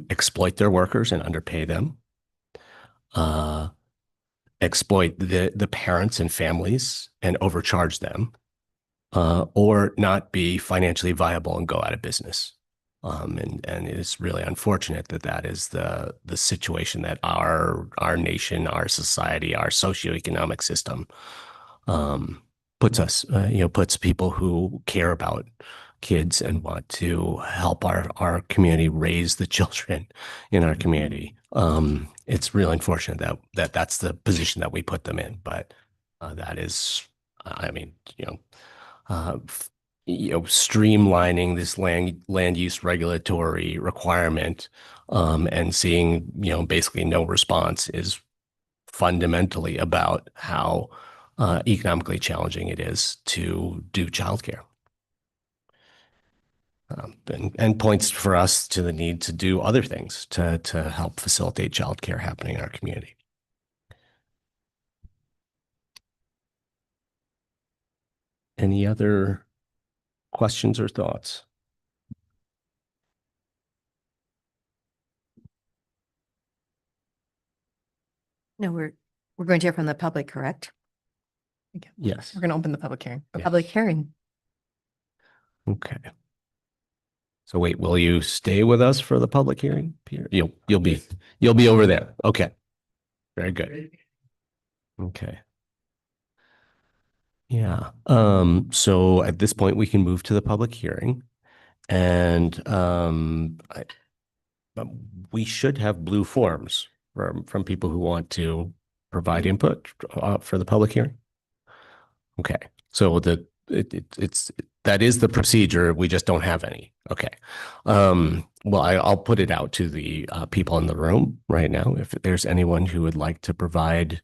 exploit their workers and underpay them, exploit the parents and families and overcharge them, or not be financially viable and go out of business. And it's really unfortunate that is the situation that our nation, our society, our socioeconomic system puts people who care about kids and want to help our community raise the children in our community. It's really unfortunate that's the position that we put them in, but that is, streamlining this land use regulatory requirement and seeing basically no response is fundamentally about how economically challenging it is to do childcare. And points for us to the need to do other things to help facilitate childcare happening in our community. Any other questions or thoughts? No, we're going to hear from the public, correct? Yes. We're going to open the public hearing. A public hearing. Okay. So wait, will you stay with us for the public hearing, Peter? You'll be over there. Okay. Very good. Okay. Yeah. So at this point, we can move to the public hearing. And but we should have blue forms from people who want to provide input for the public hearing. Okay. So that is the procedure. We just don't have any. Okay. Well, I'll put it out to the people in the room right now. If there's anyone who would like to provide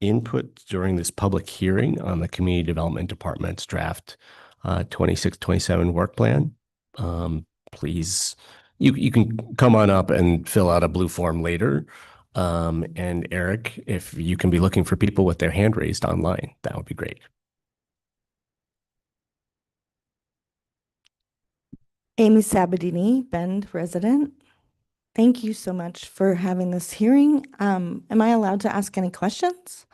input during this public hearing on the Community Development Department's draft 26-27 work plan, please, you can come on up and fill out a blue form later. And Eric, if you can be looking for people with their hand raised online, that would be great. Amy Sabadini, Bend resident. Thank you so much for having this hearing. Am I allowed to ask any questions?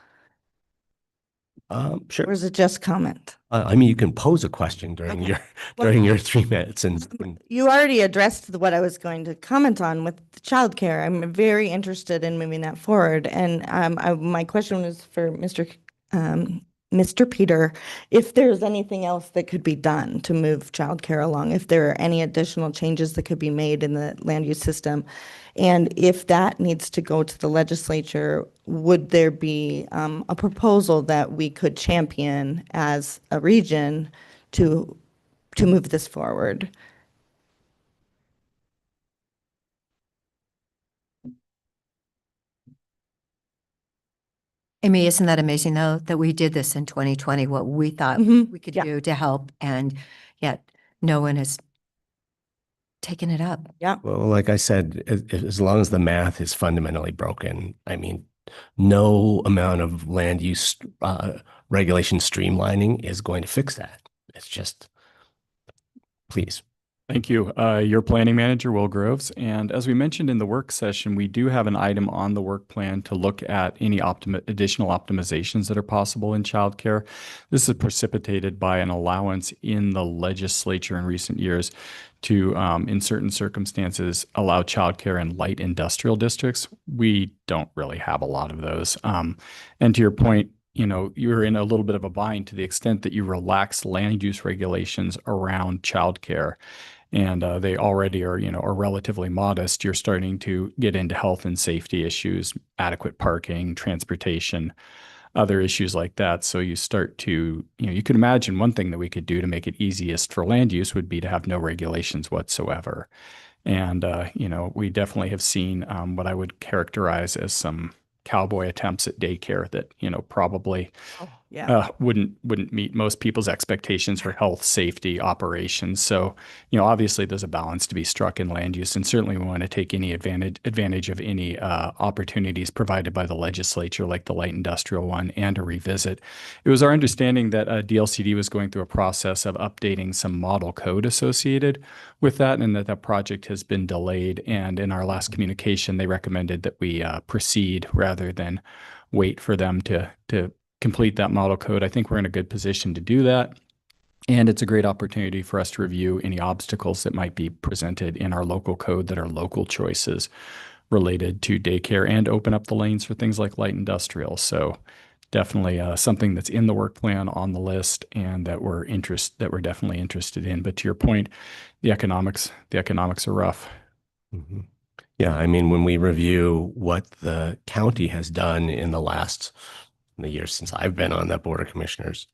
Sure. Or is it just comment? I mean, you can pose a question during your 3 minutes, and You already addressed what I was going to comment on with childcare. I'm very interested in moving that forward. And my question was for Mr. Peter, if there's anything else that could be done to move childcare along, if there are any additional changes that could be made in the land use system, and if that needs to go to the legislature, would there be a proposal that we could champion as a region to move this forward? Amy, isn't that amazing though, that we did this in 2020, what we thought we could do to help, and yet no one has taken it up. Yeah. well, like I said, as long as the math is fundamentally broken, I mean, no amount of land use regulation streamlining is going to fix that. It's just, please. Thank you. Your planning manager, Will Groves. And as we mentioned in the work session, we do have an item on the work plan to look at any additional optimizations that are possible in childcare. This is precipitated by an allowance in the legislature in recent years to, in certain circumstances, allow childcare in light industrial districts. We don't really have a lot of those. And to your point, you're in a little bit of a bind to the extent that you relax land use regulations around childcare. And they already are relatively modest. You're starting to get into health and safety issues, adequate parking, transportation, other issues like that. So you start to, you could imagine one thing that we could do to make it easiest for land use would be to have no regulations whatsoever. And, we definitely have seen what I would characterize as some cowboy attempts at daycare that, probably wouldn't meet most people's expectations for health, safety, operations. So, obviously there's a balance to be struck in land use, and certainly we want to take any advantage of any opportunities provided by the legislature, like the light industrial one, and to revisit. It was our understanding that DLCD was going through a process of updating some model code associated with that, and that project has been delayed. And in our last communication, they recommended that we proceed rather than wait for them to complete that model code. I think we're in a good position to do that. And it's a great opportunity for us to review any obstacles that might be presented in our local code that are local choices related to daycare, and open up the lanes for things like light industrial. So definitely something that's in the work plan on the list, and that we're definitely interested in. But to your point, the economics are rough. Mm-hmm. Yeah, I mean, when we review what the county has done in the years since I've been on that board of commissioners,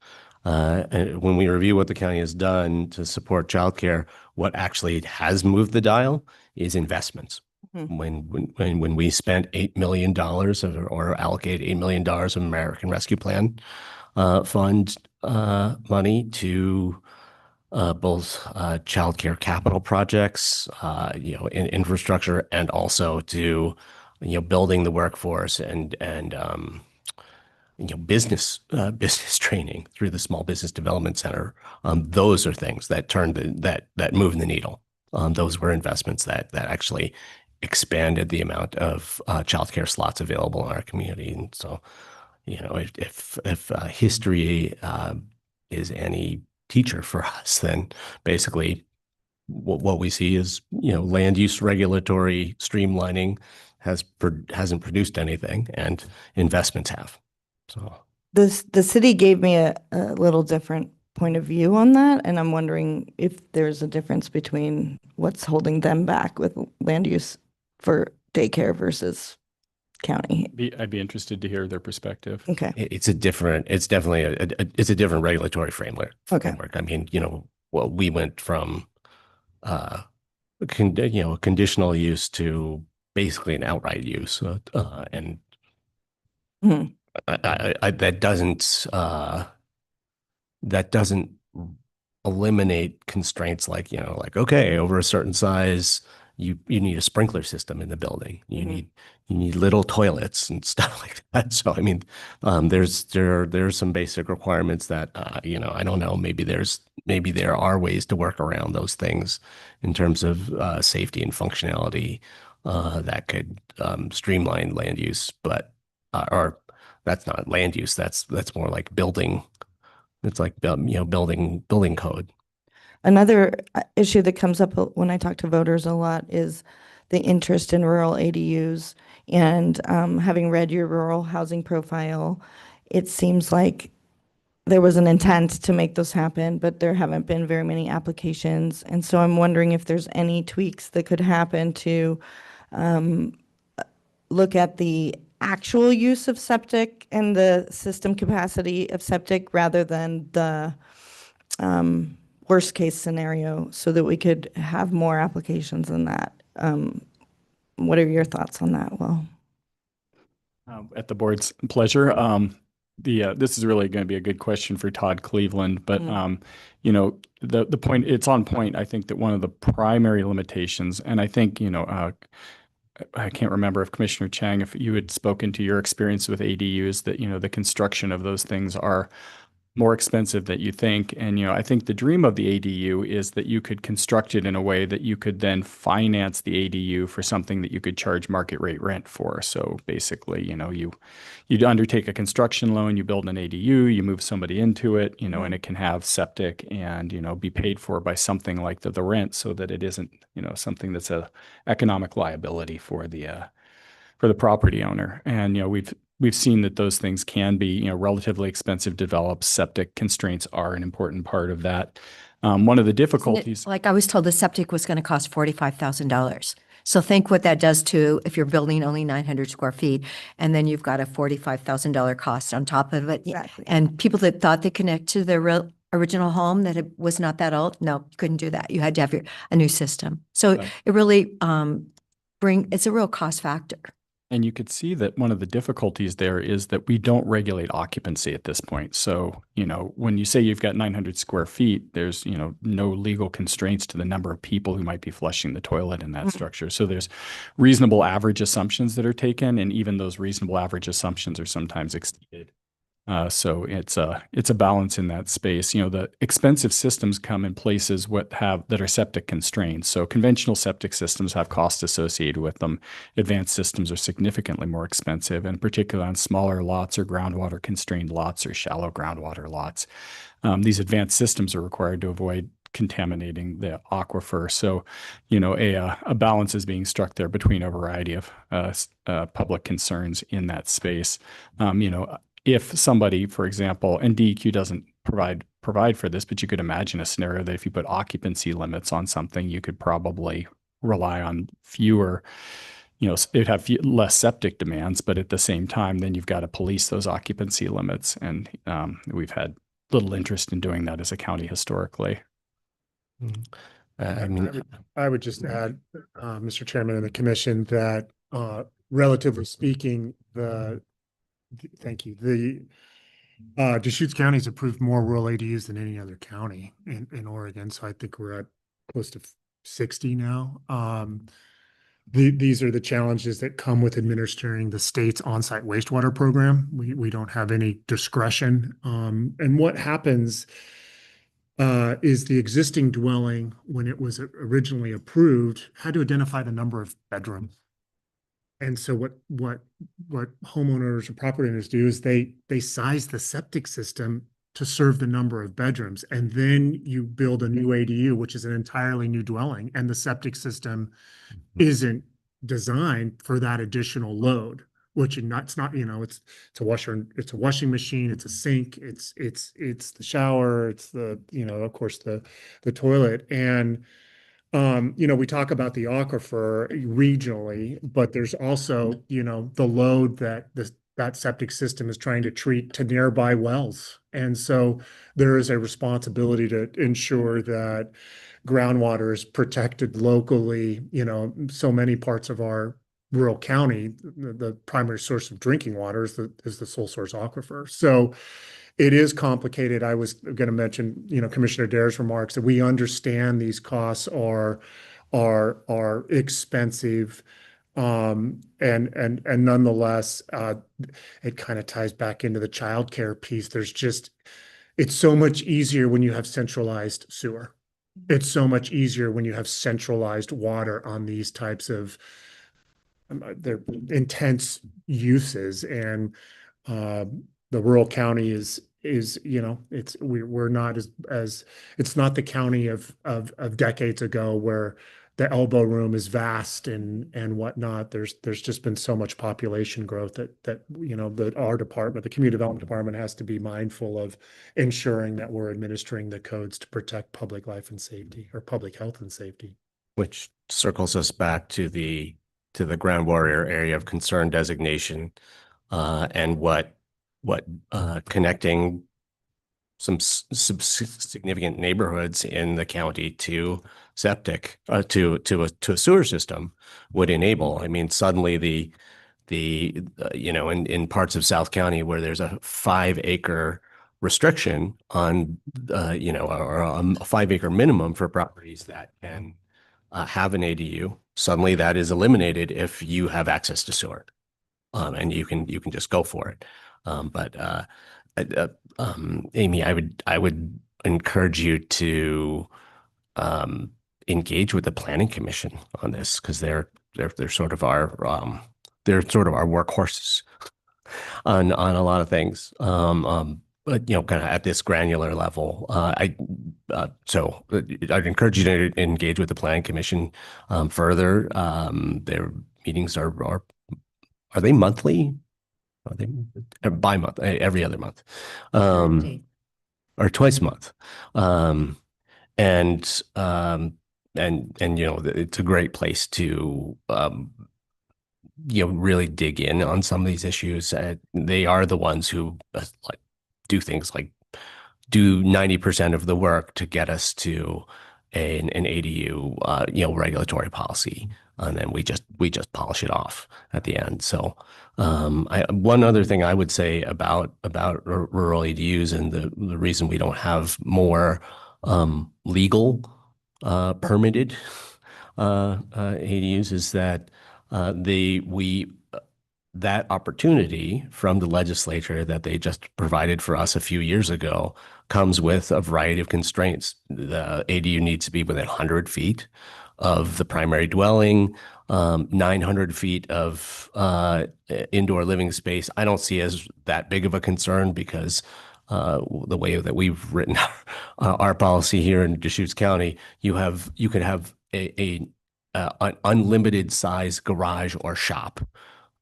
and when we review what the county has done to support childcare, what actually has moved the dial is investments. Mm-hmm. When we spent $8 million or allocated $8 million of American Rescue Plan fund money to both childcare capital projects, in infrastructure, and also to building the workforce and business training through the Small Business Development Center. Those are things that that move the needle. Those were investments that actually expanded the amount of childcare slots available in our community. And so, if history is any teacher for us, then basically what we see is, land use regulatory streamlining hasn't produced anything, and investments have. So The city gave me a little different point of view on that, and I'm wondering if there's a difference between what's holding them back with land use for daycare versus county. I'd be interested to hear their perspective. Okay. it's definitely it's a different regulatory framework. Okay. I mean, well, we went from conditional use to basically an outright use, and Mhm. that doesn't eliminate constraints like, okay, over a certain size, you need a sprinkler system in the building. You need little toilets and stuff like that. So, I mean, there's some basic requirements that, I don't know, maybe there are ways to work around those things in terms of safety and functionality that could streamline land use, but, or that's not land use. That's more like building. It's like, building code. Another issue that comes up when I talk to voters a lot is the interest in rural ADUs. And having read your rural housing profile, it seems like there was an intent to make those happen, but there haven't been very many applications. And so I'm wondering if there's any tweaks that could happen to look at the actual use of septic and the system capacity of septic rather than the worst case scenario, so that we could have more applications than that. What are your thoughts on that, Will? At the board's pleasure. This is really going to be a good question for Todd Cleveland, but the point, it's on point. I think that one of the primary limitations, and I think, I can't remember if Commissioner Chang, if you had spoken to your experience with ADUs, that, the construction of those things are more expensive than you think. And, I think the dream of the ADU is that you could construct it in a way that you could then finance the ADU for something that you could charge market rate rent for. So basically, you'd undertake a construction loan, you build an ADU, you move somebody into it, and it can have septic and, be paid for by something like the rent, so that it isn't, something that's a economic liability for the property owner. And, we've seen that those things can be, relatively expensive to develop. Septic constraints are an important part of that. One of the difficulties, Like I was told the septic was going to cost $45,000. So think what that does to if you're building only 900 square feet, and then you've got a $45,000 cost on top of it. Exactly. And people that thought they connect to their original home that it was not that old, no, you couldn't do that. You had to have a new system. So Right. it really it's a real cost factor. and you could see that one of the difficulties there is that we don't regulate occupancy at this point. So, when you say you've got 900 square feet, there's, no legal constraints to the number of people who might be flushing the toilet in that structure. So there's reasonable average assumptions that are taken, and even those reasonable average assumptions are sometimes exceeded. So it's a balance in that space. The expensive systems come in places that are septic constrained. So conventional septic systems have costs associated with them. Advanced systems are significantly more expensive, and particularly on smaller lots or groundwater constrained lots or shallow groundwater lots. These advanced systems are required to avoid contaminating the aquifer. So, a balance is being struck there between a variety of public concerns in that space. If somebody, for example, and DEQ doesn't provide for this, but you could imagine a scenario that if you put occupancy limits on something, you could probably rely on fewer, it'd have less septic demands, but at the same time, then you've got to police those occupancy limits. And we've had little interest in doing that as a county historically. I would just add, Mr. Chairman and the commission, that relatively speaking, thank you. Deschutes County has approved more rural ADUs than any other county in Oregon. So I think we're at close to 60 now. these are the challenges that come with administering the state's on-site wastewater program. We don't have any discretion. And what happens is the existing dwelling, when it was originally approved, had to identify the number of bedrooms. And so what homeowners or property owners do is they size the septic system to serve the number of bedrooms. And then you build a new ADU, which is an entirely new dwelling, and the septic system isn't designed for that additional load, which it's not, it's a washer, it's a washing machine, it's a sink, it's the shower, it's the, of course, the toilet. And we talk about the aquifer regionally, but there's also, the load that that septic system is trying to treat to nearby wells. And so there is a responsibility to ensure that groundwater is protected locally. So many parts of our rural county, the primary source of drinking water is the sole source aquifer. So it is complicated. I was going to mention, Commissioner Dare's remarks that we understand these costs are expensive. And nonetheless, it kind of ties back into the childcare piece. It's so much easier when you have centralized sewer. It's so much easier when you have centralized water on these types of they're intense uses. And the rural county is we're not as it's not the county of decades ago where the elbow room is vast and whatnot. There's just been so much population growth that our department, the community development department, has to be mindful of ensuring that we're administering the codes to protect public life and safety, or public health and safety. Which circles us back to the groundwater area of concern designation, and what connecting some significant neighborhoods in the county to septic, to a sewer system would enable. I mean, suddenly in parts of South County where there's a 5-acre restriction on, or a 5-acre minimum for properties that can have an ADU, suddenly that is eliminated if you have access to sewer, and you can just go for it. Amy, I would encourage you to engage with the Planning Commission on this, because they're sort of our workhorses on a lot of things. But kind of at this granular level, so I'd encourage you to engage with the Planning Commission further. Their meetings are they monthly? Are they bi-month, every other month, or twice a month? And it's a great place to really dig in on some of these issues. They are the ones who do things like do 90% of the work to get us to an ADU regulatory policy, and then we just polish it off at the end. So one other thing I would say about rural ADUs, and the reason we don't have more legal permitted ADUs, is that that opportunity from the legislature that they just provided for us a few years ago comes with a variety of constraints. The ADU needs to be within 100 feet of the primary dwelling, 900 feet of indoor living space. I don't see as that big of a concern, because the way that we've written our policy here in Deschutes County, you can have an unlimited size garage or shop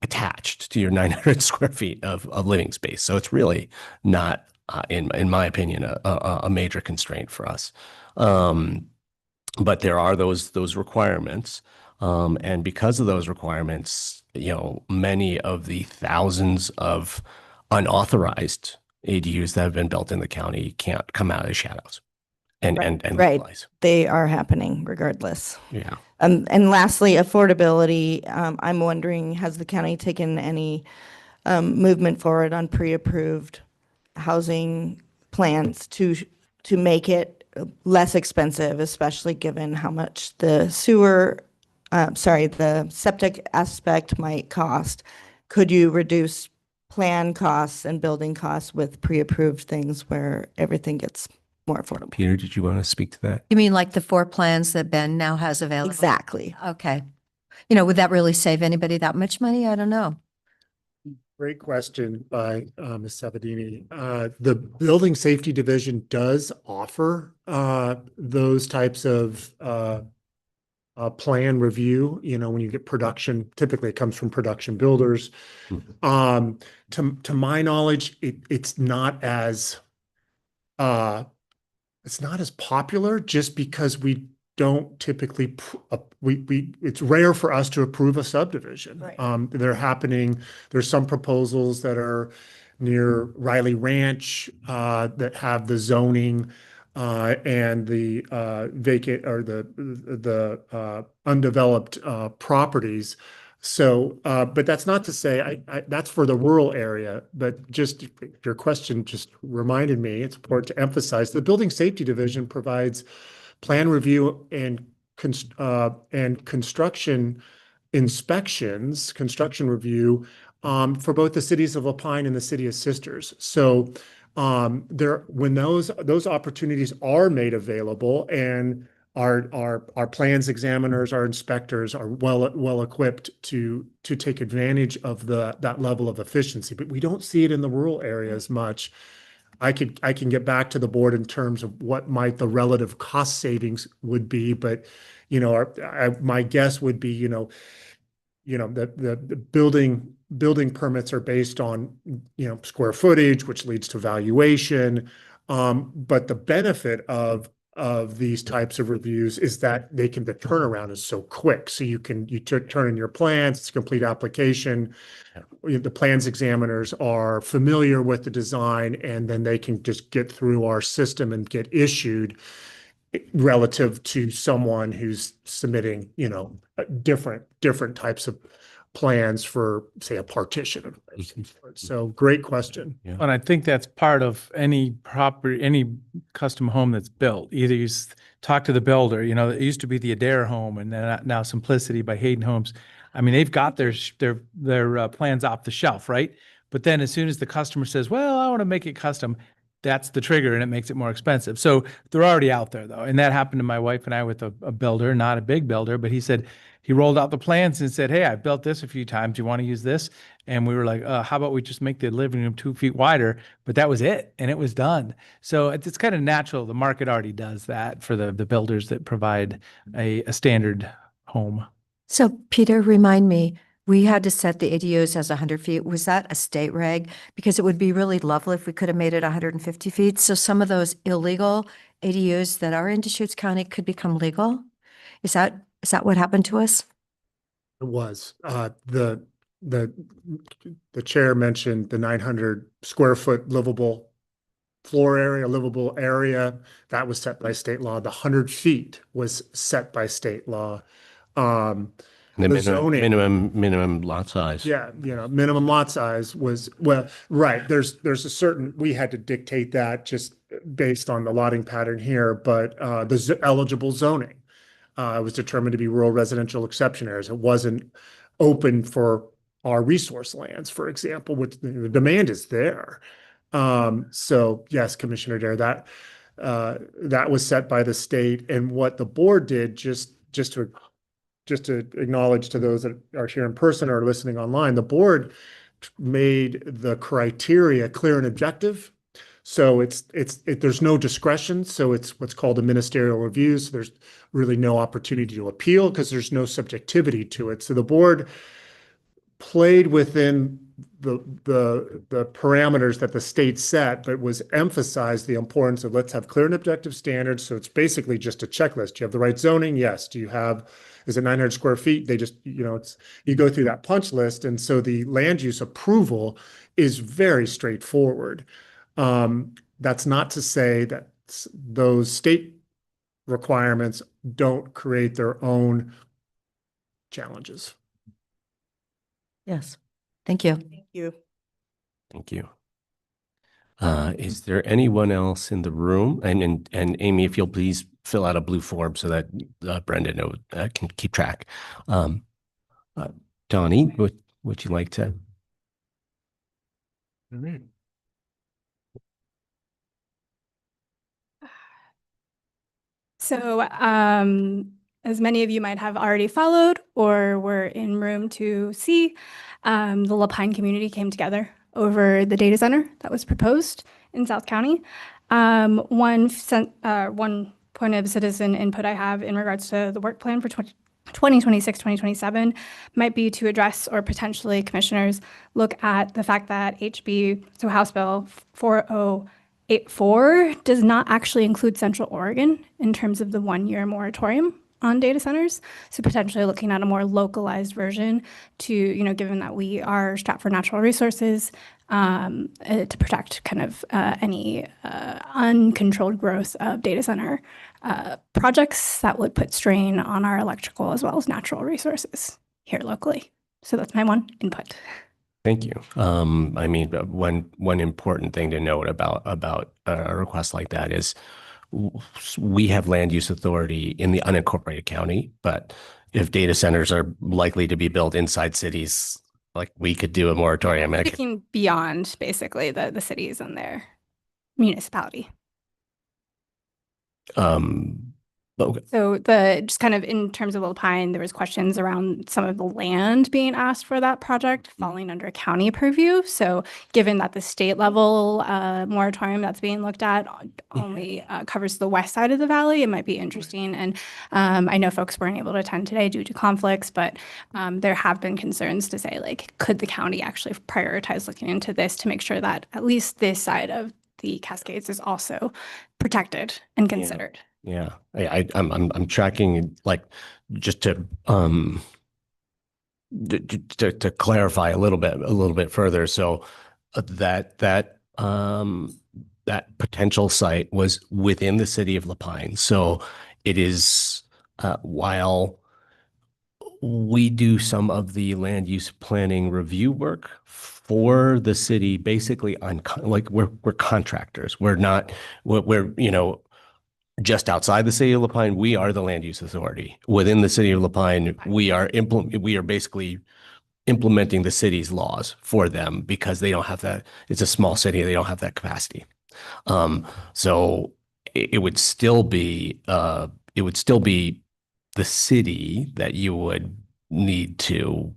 attached to your 900 square feet of living space. So it's really not, in my opinion, a major constraint for us. But there are those requirements. And because of those requirements, many of the thousands of unauthorized ADUs that have been built in the county can't come out of the shadows and right. legalize. They are happening regardless. Yeah. And lastly, affordability. I'm wondering, has the county taken any movement forward on pre-approved housing plans to make it less expensive, especially given how much the sewer sorry, the septic aspect might cost. Could you reduce plan costs and building costs with pre-approved things where everything gets more affordable? Peter, did you want to speak to that? You mean like the 4 plans that Ben now has available? Exactly. Okay. You know, would that really save anybody that much money? I don't know. Great question by Ms. Sabatini. The Building Safety Division does offer those types of plan review. You know, when you get production, typically it comes from production builders. To my knowledge, it's not as popular just because we don't typically it's rare for us to approve a subdivision. Right. There's some proposals that are near Riley Ranch that have the zoning and the vacant or the undeveloped properties. So, but that's not to say that's for the rural area, but just your question just reminded me, it's important to emphasize the Building Safety Division provides plan review and construction inspections, construction review for both the cities of La Pine and the city of Sisters. So when those opportunities are made available and our plans examiners, our inspectors are well equipped to take advantage of that level of efficiency, but we don't see it in the rural areas much. I can get back to the board in terms of what might the relative cost savings would be, but you know, my guess would be, the building permits are based on, square footage, which leads to valuation. But the benefit of these types of reviews is that the turnaround is so quick. So you turn in your plans, it's a complete application. The plans examiners are familiar with the design, and then they can just get through our system and get issued relative to someone who's submitting, different types of plans for, say, a partition. So great question. Yeah. And I think that's part of any property, any custom home that's built. Either you talk to the builder, it used to be the Adair home, and then now Simplicity by Hayden Homes. I mean, they've got their plans off the shelf, right? But then as soon as the customer says, well, I want to make it custom, that's the trigger, and it makes it more expensive. So they're already out there, though. And that happened to my wife and I with a builder, not a big builder, but he said, he rolled out the plans and said, hey, I built this a few times. Do you want to use this? And we were like, how about we just make the living room 2 feet wider? But that was it. And it was done. So it's kind of natural. The market already does that for the builders that provide a standard home. So Peter, remind me, we had to set the ADUs as 100 feet. Was that a state reg? Because it would be really lovely if we could have made it 150 feet. So some of those illegal ADUs that are in Deschutes County could become legal. Is that what happened to us? It was the chair mentioned the 900 square foot livable area that was set by state law. The 100 feet was set by state law. The zoning, minimum lot size. yeah, minimum lot size was, right. There's a certain, we had to dictate that just based on the lotting pattern here, but the eligible zoning was determined to be rural residential exception areas. It wasn't open for our resource lands, for example, which the demand is there. So yes, Commissioner Dare, that was set by the state, and what the board did, just to acknowledge to those that are here in person or listening online, the board made the criteria clear and objective. So there's no discretion. So it's what's called a ministerial review. So there's really no opportunity to appeal because there's no subjectivity to it. So the board played within the parameters that the state set, but was emphasized the importance of let's have clear and objective standards. So it's basically just a checklist. Do you have the right zoning? Yes. Is it 900 square feet? They just, you go through that punch list. And so the land use approval is very straightforward. That's not to say that those state requirements don't create their own challenges. Yes. Thank you. Thank you. Thank you. Is there anyone else in the room? And Amy, if you'll please fill out a blue form so that Brendan can keep track. Donnie, would you like to? So, as many of you might have already followed or were in room to see, the Lapine community came together over the data center that was proposed in South County. One point of citizen input I have in regards to the work plan for 2026, 2027 might be to address or potentially commissioners look at the fact that so House Bill 4084 does not actually include Central Oregon in terms of the 1-year moratorium on data centers. So potentially looking at a more localized version to, given that we are strapped for natural resources, to protect kind of any uncontrolled growth of data center projects that would put strain on our electrical as well as natural resources here locally. So that's my one input. Thank you. I mean, one important thing to note about a request like that is we have land use authority in the unincorporated county, but if data centers are likely to be built inside cities, like we could do a moratorium. Speaking beyond basically the cities and their municipality. Okay. So just kind of in terms of Lapine, there was questions around some of the land being asked for that project falling under county purview. So given that the state level moratorium that's being looked at only covers the west side of the valley, it might be interesting. And I know folks weren't able to attend today due to conflicts, but there have been concerns to say, like, could the county actually prioritize looking into this to make sure that at least this side of the Cascades is also protected and considered? Yeah, I'm tracking, like, just to clarify a little bit further. So that potential site was within the city of Lapine. So it is while we do some of the land use planning review work for the city, basically we're contractors. We're not we're just outside the city of Lapine, we are the land use authority. Within the city of Lapine, we are basically implementing the city's laws for them because they don't have that. It's a small city; they don't have that capacity. So it would still be the city that you would need to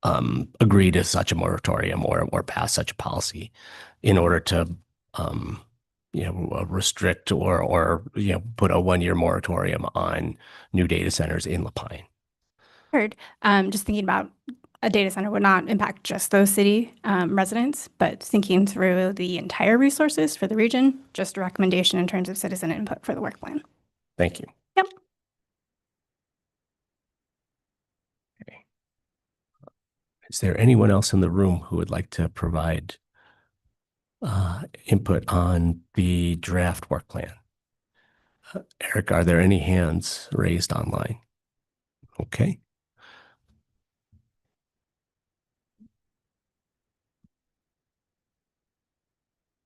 agree to such a moratorium or pass such a policy in order to restrict or put a 1-year moratorium on new data centers in Lapine. Heard. Just thinking about a data center would not impact just those city residents, but thinking through the entire resources for the region, just a recommendation in terms of citizen input for the work plan. Thank you. Yep. Okay. Is there anyone else in the room who would like to provide input on the draft work plan? Eric, are there any hands raised online? Okay.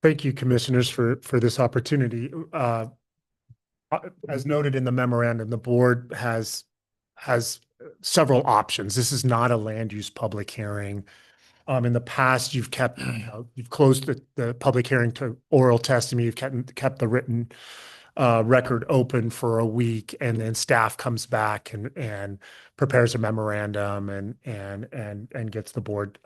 Thank you, commissioners, for this opportunity. As noted in the memorandum, the board has several options. This is not a land use public hearing. In the past, you've closed the public hearing to oral testimony. You've kept the written record open for a week, and then staff comes back and prepares a memorandum and gets the board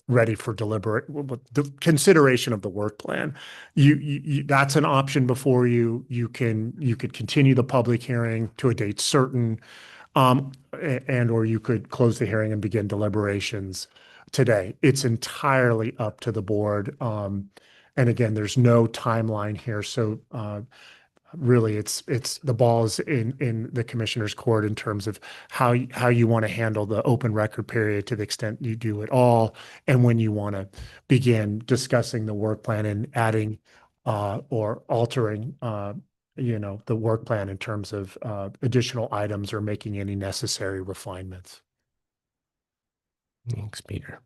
ready for the consideration of the work plan. That's an option before you. You could continue the public hearing to a date certain, or you could close the hearing and begin deliberations today. It's entirely up to the board. And again, there's no timeline here. So really it's the ball's in the commissioner's court in terms of how you want to handle the open record period to the extent you do at all, and when you want to begin discussing the work plan and adding or altering the work plan in terms of additional items or making any necessary refinements. Thanks, Peter.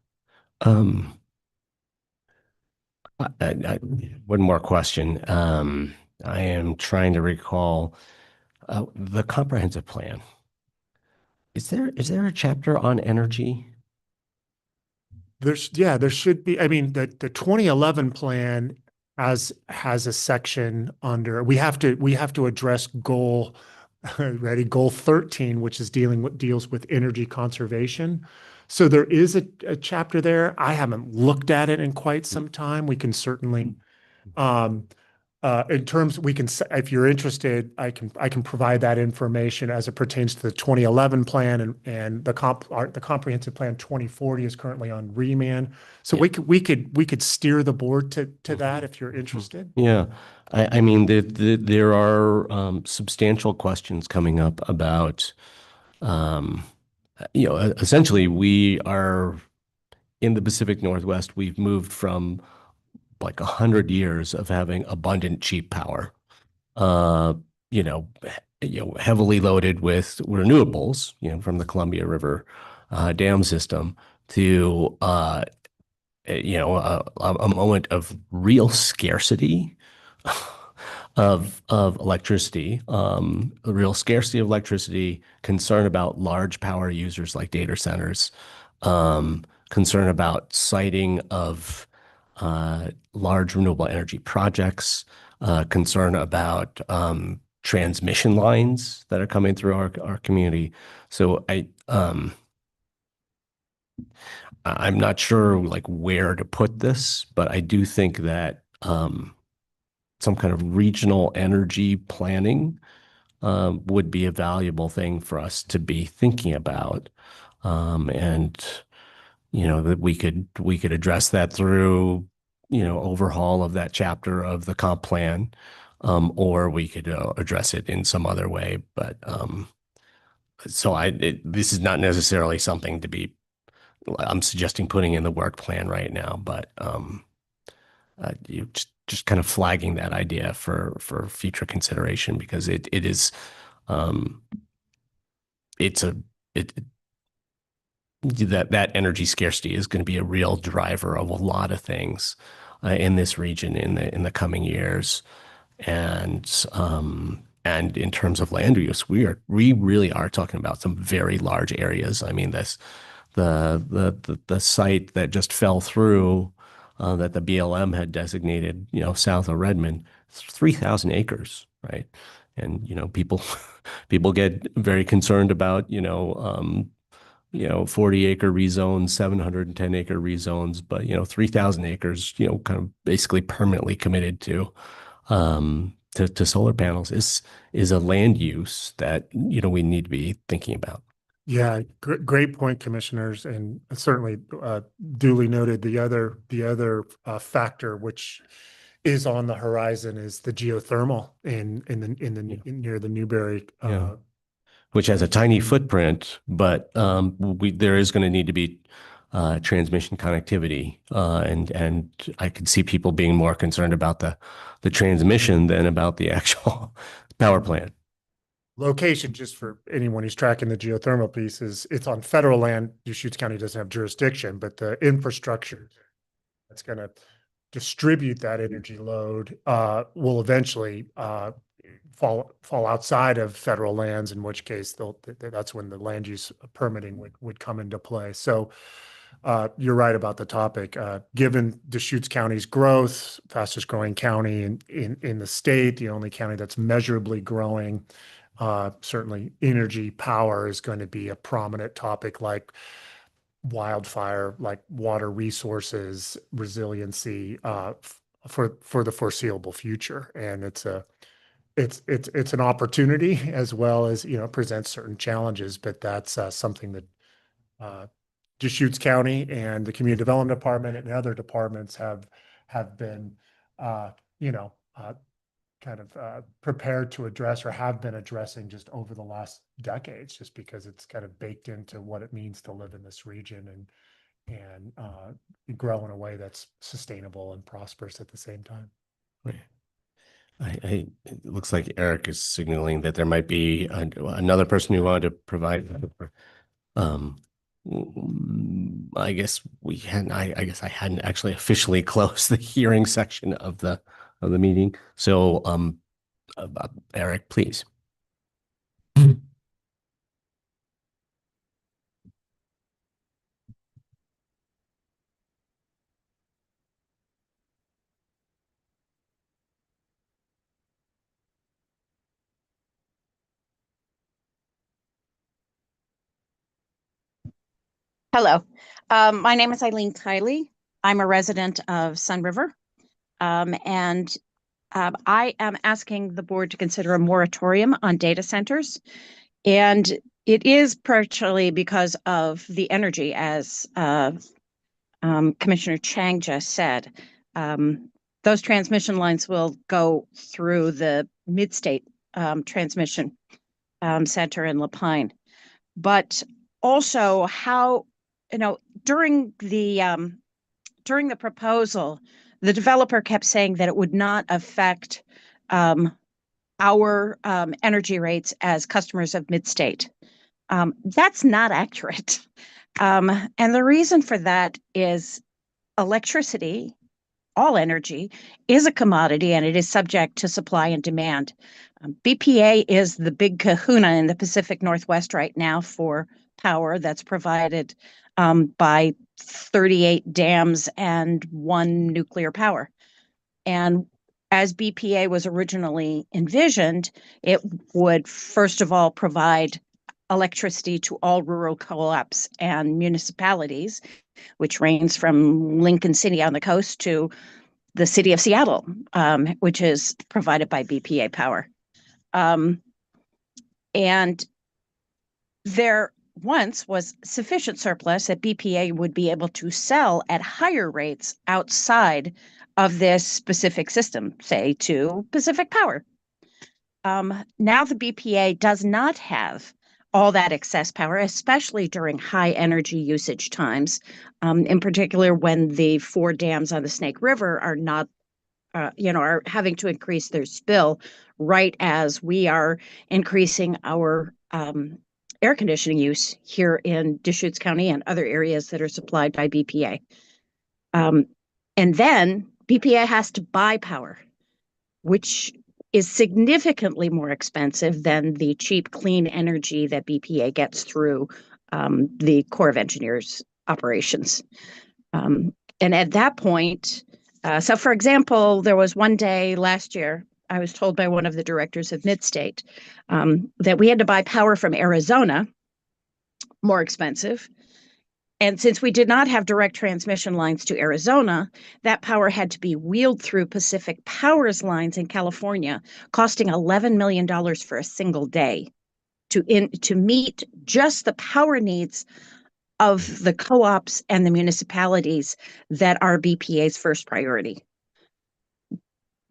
One more question. I am trying to recall the comprehensive plan. Is there a chapter on energy? There should be. I mean, the 2011 plan has a section under, we have to address goal, ready, goal 13, which is deals with energy conservation. So there is a chapter there. I haven't looked at it in quite some time. We can certainly, in terms, if you're interested, I can provide that information as it pertains to the 2011 plan, and the comprehensive plan 2040 is currently on remand. So we could steer the board to that if you're interested. Yeah, I mean, there are substantial questions coming up about, essentially we are in the Pacific Northwest. We've moved from like 100 years of having abundant, cheap power, heavily loaded with renewables, from the Columbia River dam system, to a moment of real scarcity of electricity, concern about large power users like data centers, concern about siting of large renewable energy projects, concern about transmission lines that are coming through our community. So I'm not sure like where to put this, but I do think that some kind of regional energy planning would be a valuable thing for us to be thinking about, and that we could address that through overhaul of that chapter of the comp plan, or we could address it in some other way. But this is not necessarily something I'm suggesting putting in the work plan right now, but you just kind of flagging that idea for future consideration, because that energy scarcity is going to be a real driver of a lot of things in this region in the coming years. And in terms of land use, we really are talking about some very large areas. I mean, the site that just fell through, that the BLM had designated, south of Redmond, 3,000 acres, right? And people get very concerned about 40-acre rezones, 710-acre rezones, but 3,000 acres, kind of basically permanently committed to solar panels is a land use that we need to be thinking about. Yeah, great point, commissioners, and certainly duly noted. The other factor which is on the horizon is the geothermal near the Newberry. Which has a tiny footprint, but there is going to need to be transmission connectivity, and I could see people being more concerned about the transmission than about the actual power plant. Location, just for anyone who's tracking the geothermal piece, it's on federal land. Deschutes County doesn't have jurisdiction, but the infrastructure that's going to distribute that energy load will eventually fall outside of federal lands, in which case that's when the land use permitting would come into play. So you're right about the topic. Given Deschutes County's growth, fastest growing county in the state, the only county that's measurably growing, certainly energy power is going to be a prominent topic, like wildfire, like water resources, resiliency, for the foreseeable future. And it's an opportunity, as well as, presents certain challenges, but that's something that Deschutes County and the Community Development Department and other departments have been, kind of prepared to address, or have been addressing just over the last decades, just because it's kind of baked into what it means to live in this region and grow in a way that's sustainable and prosperous at the same time. It looks like Eric is signaling that there might be another person who wanted to provide I guess I guess I hadn't actually officially closed the hearing section of the meeting. So, Eric, please. Hello, my name is Eileen Kiley. I'm a resident of Sun River. And I am asking the board to consider a moratorium on data centers. And it is partially because of the energy, as Commissioner Chang just said. Those transmission lines will go through the Midstate Transmission Center in La Pine. But also how, during the proposal, the developer kept saying that it would not affect our energy rates as customers of Midstate. That's not accurate. And the reason for that is electricity, all energy, is a commodity and it is subject to supply and demand. BPA is the big kahuna in the Pacific Northwest right now for power that's provided by 38 dams and 1 nuclear power. And as BPA was originally envisioned, it would first of all provide electricity to all rural co-ops and municipalities, which range from Lincoln City on the coast to the city of Seattle, which is provided by BPA power. And there once was sufficient surplus that BPA would be able to sell at higher rates outside of this specific system, say to Pacific Power. Now the BPA does not have all that excess power, especially during high energy usage times, in particular when the 4 dams on the Snake River are not, are having to increase their spill right as we are increasing our air conditioning use here in Deschutes County and other areas that are supplied by BPA. And then BPA has to buy power, which is significantly more expensive than the cheap, clean energy that BPA gets through the Corps of Engineers operations. And at that point, so for example, there was one day last year, I was told by one of the directors of Midstate that we had to buy power from Arizona, more expensive. And since we did not have direct transmission lines to Arizona, that power had to be wheeled through Pacific Power's lines in California, costing $11 million for a single day to meet just the power needs of the co-ops and the municipalities that are BPA's first priority.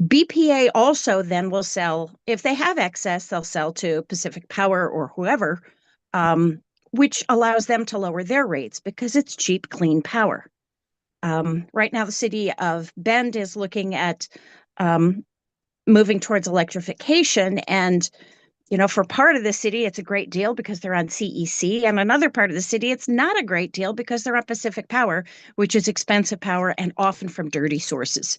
BPA also then will sell, if they have excess, they'll sell to Pacific Power or whoever, which allows them to lower their rates because it's cheap, clean power. Right now, the city of Bend is looking at moving towards electrification. And, for part of the city, it's a great deal because they're on CEC. And another part of the city, it's not a great deal because they're on Pacific Power, which is expensive power and often from dirty sources.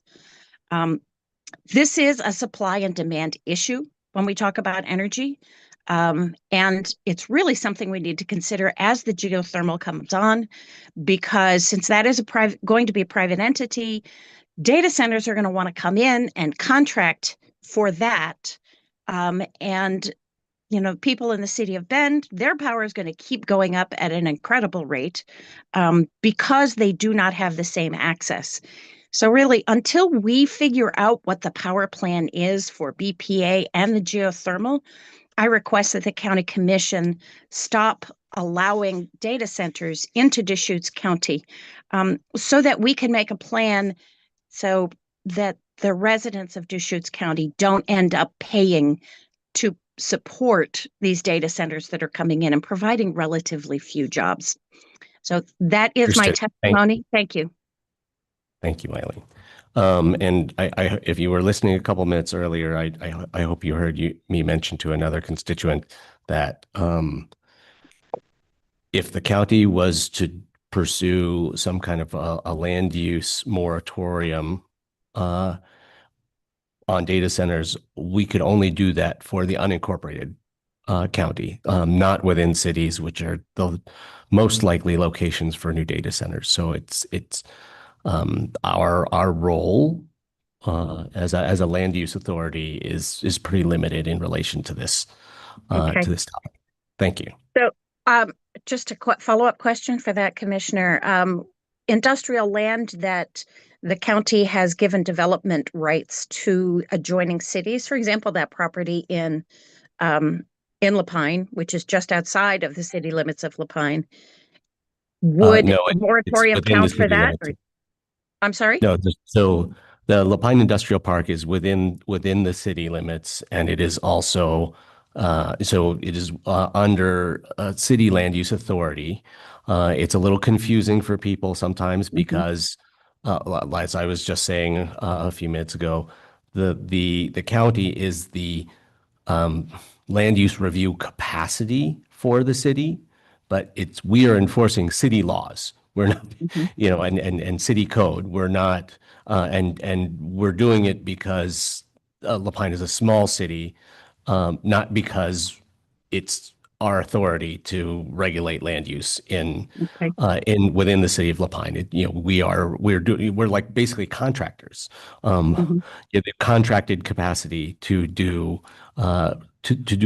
This is a supply and demand issue when we talk about energy. And it's really something we need to consider as the geothermal comes on, because since that is going to be a private entity, data centers are going to want to come in and contract for that. And people in the city of Bend, their power is going to keep going up at an incredible rate because they do not have the same access. So really, until we figure out what the power plan is for BPA and the geothermal, I request that the county commission stop allowing data centers into Deschutes County so that we can make a plan so that the residents of Deschutes County don't end up paying to support these data centers that are coming in and providing relatively few jobs. So that is my testimony. Thank you. Thank you, Eileen. And I, if you were listening a couple minutes earlier, I hope you heard me mention to another constituent that if the county was to pursue some kind of a land use moratorium on data centers, we could only do that for the unincorporated county, not within cities, which are the most likely locations for new data centers. So it's our role as a land use authority is pretty limited in relation to this Okay. topic. Thank you. So, just a follow-up question for that, Commissioner. Industrial land that the county has given development rights to adjoining cities, for example, that property in La Pine, which is just outside of the city limits of La Pine, would No, a it's moratorium within the count for city that? limits. I'm sorry? No, so the La Pine Industrial Park is within the city limits, and it is also so it is under city land use authority. It's a little confusing for people sometimes because, as I was just saying a few minutes ago, the county is the land use review capacity for the city, but we are enforcing city laws. We're not, and city code. We're not, and we're doing it because La Pine is a small city, not because it's our authority to regulate land use in within the city of La Pine. We're like basically contractors. The contracted capacity to do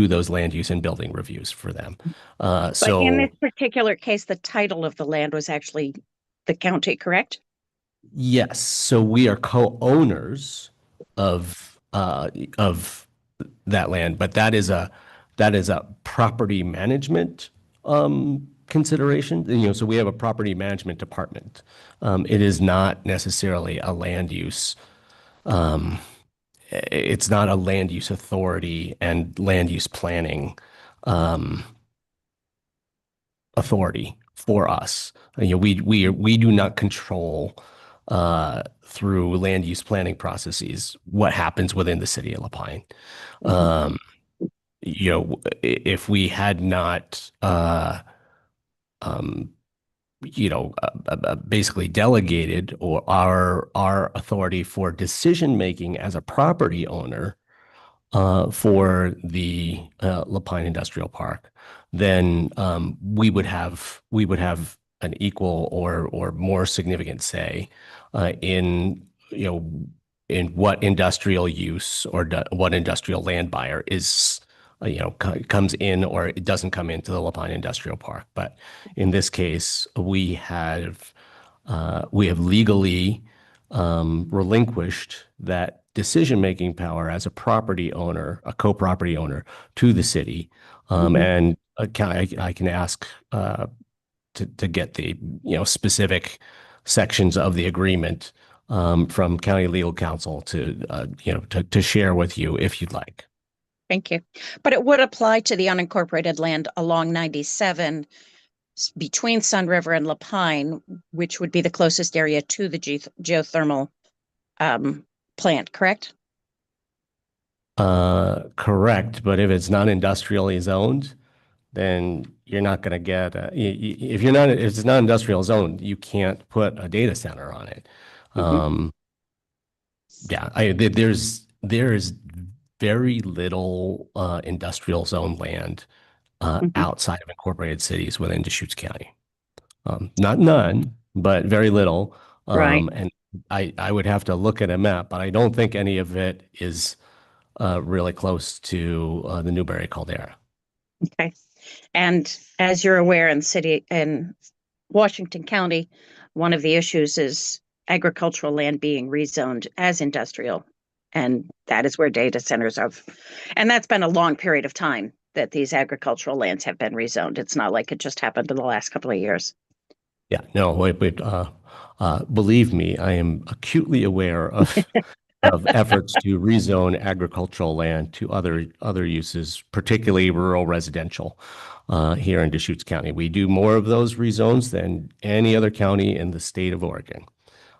those land use and building reviews for them. But in this particular case, the title of the land was actually the county, correct? Yes. So we are co-owners of that land, but that is a property management consideration. So we have a property management department. It is not necessarily a land use. It's not a land use authority and land use planning authority for us. We do not control through land use planning processes what happens within the city of La Pine. If we had not basically delegated or our authority for decision making as a property owner for the La Pine Industrial Park, then we would have an equal or more significant say in what industrial use or what industrial land buyer is comes in or it doesn't come into the La Pine Industrial Park. But in this case, we have legally relinquished that decision-making power as a property owner, a co-property owner, to the city. And I can ask to get the specific sections of the agreement from county legal counsel to share with you if you'd like. Thank you. But it would apply to the unincorporated land along 97 between Sun River and La Pine, which would be the closest area to the geothermal plant, correct? Correct. But if it's not industrially zoned, then you're not going to get if it's not industrial zoned, you can't put a data center on it. There is very little industrial zone land outside of incorporated cities within Deschutes County. Not none, but very little. Right. And I would have to look at a map, but I don't think any of it is really close to the Newberry Caldera. Okay. And as you're aware, in Washington County, one of the issues is agricultural land being rezoned as industrial. And that is where data centers are. And that's been a long period of time that these agricultural lands have been rezoned. It's not like it just happened in the last couple of years. Yeah, no, believe me, I am acutely aware of efforts to rezone agricultural land to other uses, particularly rural residential here in Deschutes County. We do more of those rezones than any other county in the state of Oregon.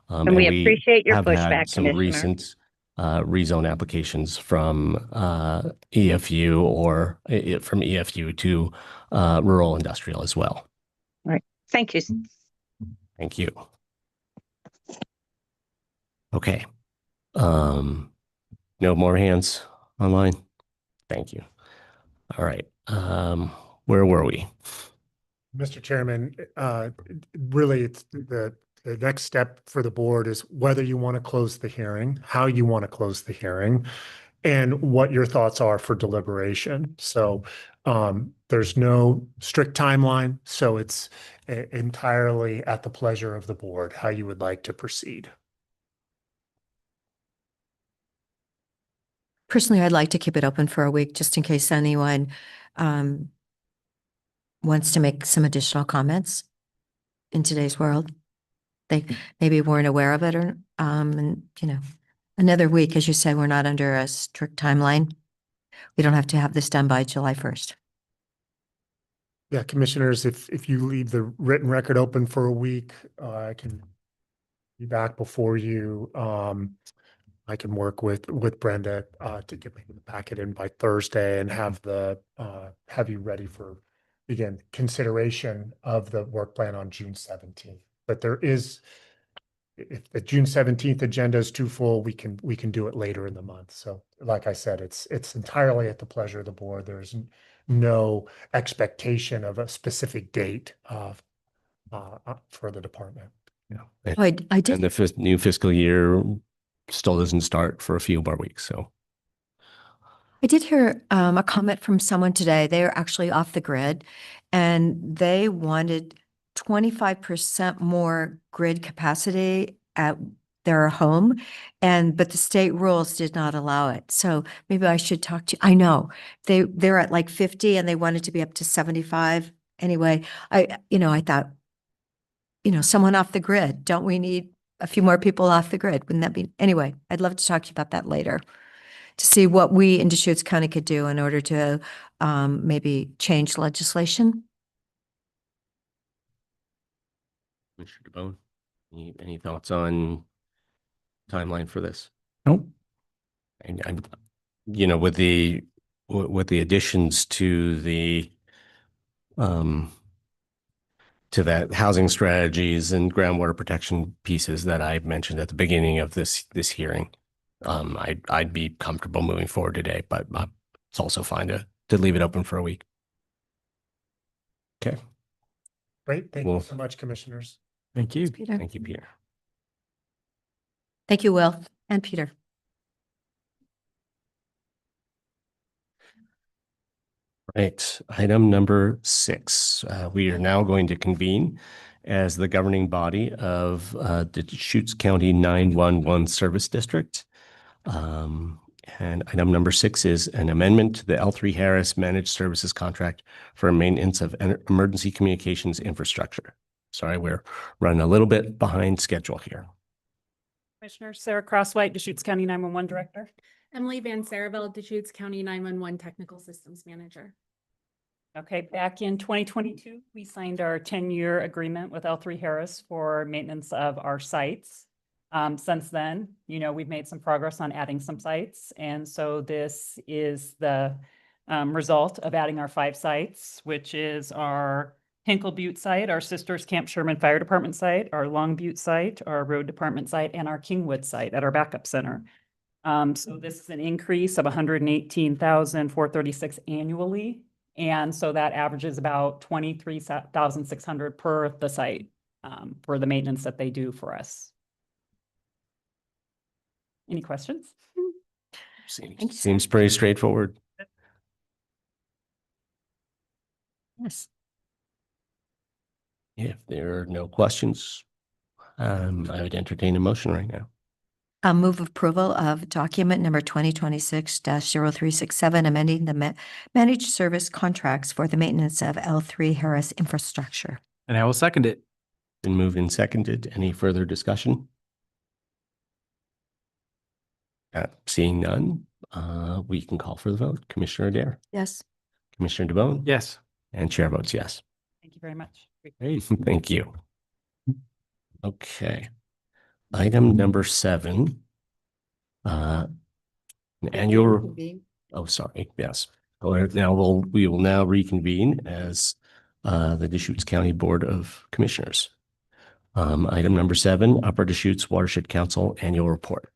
And we appreciate your have had pushback, some Commissioner. recent rezone applications from EFU or from EFU to rural industrial as well. Right. Thank you. Thank you. Okay. No more hands online? Thank you. All right. Where were we? Mr. Chairman, really, it's the next step for the board is whether you want to close the hearing, how you want to close the hearing, and what your thoughts are for deliberation. So there's no strict timeline, so it's entirely at the pleasure of the board, how you would like to proceed. Personally, I'd like to keep it open for a week, just in case anyone wants to make some additional comments in today's world. They maybe weren't aware of it, or, and, you know, another week, as you said, we're not under a strict timeline. We don't have to have this done by July 1st. Yeah, commissioners, if you leave the written record open for a week, I can be back before you. I can work with Brenda to get maybe the packet in by Thursday and have you ready for, again, consideration of the work plan on June 17th. But there is, if the June 17th agenda is too full, we can do it later in the month. So like I said, it's entirely at the pleasure of the board. There's no expectation of a specific date for the department. Yeah. I did. And the new fiscal year still doesn't start for a few more weeks. So I did hear a comment from someone today. They are actually off the grid, and they wanted 25% more grid capacity at their home, but the state rules did not allow it. So maybe I should talk to, I know they're at like 50 and they wanted to be up to 75. Anyway, I thought, someone off the grid, don't we need a few more people off the grid? Wouldn't that be, anyway, I'd love to talk to you about that later, to see what we in Deschutes County could do in order to maybe change legislation. Mr. DeBone, any thoughts on timeline for this? Nope. And with the additions to that housing strategies and groundwater protection pieces that I mentioned at the beginning of this hearing, I'd be comfortable moving forward today, but it's also fine to leave it open for a week. Okay. Great. Thank you so much, commissioners. Thank you. Peter. Thank you, Peter. Thank you, Will and Peter. Right. Item number 6. We are now going to convene as the governing body of the Deschutes County 911 Service District. And item number 6 is an amendment to the L3 Harris Managed Services Contract for maintenance of emergency communications infrastructure. Sorry, we're running a little bit behind schedule here. Commissioner Sarah Crosswhite, Deschutes County 911 Director. Emily Van Saraville, Deschutes County 911 Technical Systems Manager. Okay, back in 2022, we signed our 10-year agreement with L3 Harris for maintenance of our sites. Since then, we've made some progress on adding some sites. And so this is the result of adding our 5 sites, which is our Hinkle Butte site, our Sisters Camp Sherman Fire Department site, our Long Butte site, our Road Department site, and our Kingwood site at our backup center. So this is an increase of $118,436 annually. And so that averages about $23,600 per the site for the maintenance that they do for us. Any questions? Seems pretty straightforward. Yes. If there are no questions, I would entertain a motion right now. A move approval of document number 2026-0367, amending the managed service contracts for the maintenance of L3 Harris infrastructure. And I will second it. Been moved and seconded. Any further discussion? Seeing none, we can call for the vote. Commissioner Adair? Yes. Commissioner DeBone? Yes. And chair votes yes. Thank you very much. Great. Thank you. Okay. Item number 7. An annual. Oh, sorry. Yes. Now we will now reconvene as the Deschutes County Board of Commissioners. Item number 7, Upper Deschutes Watershed Council Annual Report.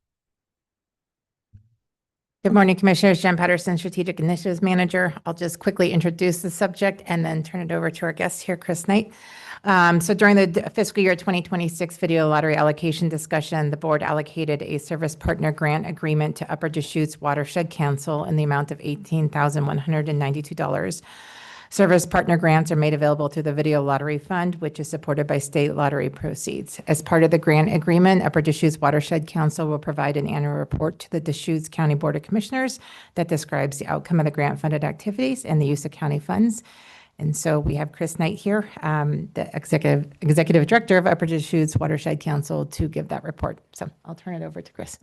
Good morning, Commissioners. Jen Patterson, Strategic Initiatives Manager. I'll just quickly introduce the subject and then turn it over to our guest here, Chris Knight. So during the fiscal year 2026 video lottery allocation discussion, the board allocated a service partner grant agreement to Upper Deschutes Watershed Council in the amount of $18,192. Service partner grants are made available through the Video Lottery Fund, which is supported by state lottery proceeds. As part of the grant agreement, Upper Deschutes Watershed Council will provide an annual report to the Deschutes County Board of Commissioners that describes the outcome of the grant-funded activities and the use of county funds. And so we have Chris Knight here, the Executive Director of Upper Deschutes Watershed Council, to give that report. So I'll turn it over to Chris.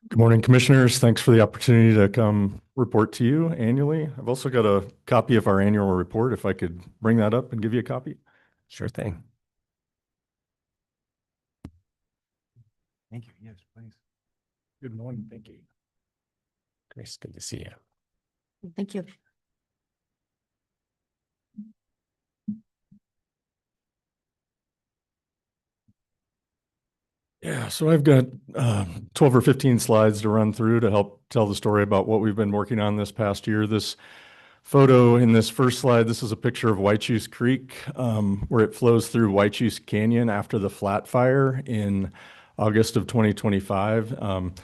Good morning, Commissioners. Thanks for the opportunity to come report to you annually. I've also got a copy of our annual report, if I could bring that up and give you a copy. Sure thing. Thank you. Yes, please. Good morning. Thank you. Grace, good to see you. Thank you. Yeah, so I've got 12 or 15 slides to run through to help tell the story about what we've been working on this past year. This photo in this first slide, this is a picture of Whychus Creek, where it flows through Whychus Canyon after the flat fire in August of 2025. I'll